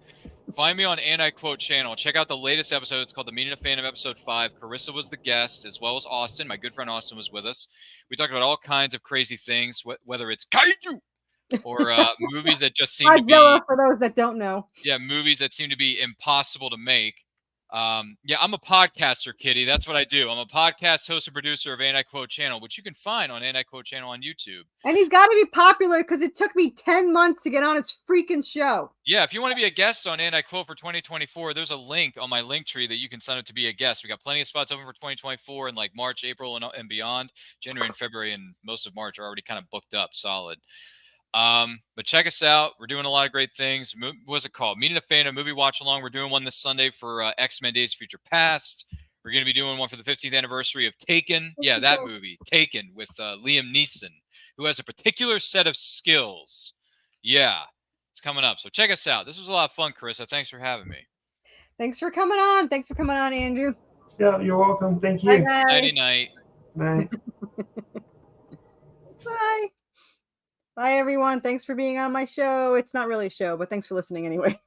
find me on Anti-Quote channel. Check out the latest episode. It's called The Meaning of Fandom, episode 5. Carissa was the guest, as well as Austin. My good friend Austin was with us. We talked about all kinds of crazy things, whether it's kaiju or movies that just seem to be...
Godzilla, for those that don't know.
Yeah, movies that seem to be impossible to make. Yeah, I'm a podcaster, Kitty. That's what I do. I'm a podcast host and producer of Anti-Quote channel, which you can find on Anti-Quote channel on YouTube.
And he's got to be popular because it took me 10 months to get on his freaking show.
Yeah, if you want to be a guest on Anti-Quote for 2024, there's a link on my link tree that you can sign up to be a guest. We got plenty of spots open for 2024 in like March, April, and beyond. January and February and most of March are already kind of booked up solid. But check us out. We're doing a lot of great things. What's it called? Meeting a Fandom movie watch along. We're doing one this Sunday for X-Men Days of Future Past. We're going to be doing one for the 15th anniversary of Taken. Yeah, that movie, Taken, with Liam Neeson, who has a particular set of skills. Yeah, it's coming up. So check us out. This was a lot of fun, Carissa. Thanks for having me.
Thanks for coming on. Thanks for coming on, Andrew.
Yeah, you're welcome. Thank you.
Bye, guys.
Nighty-night.
Bye.
Bye. Bye, everyone. Thanks for being on my show. It's not really a show, but thanks for listening anyway.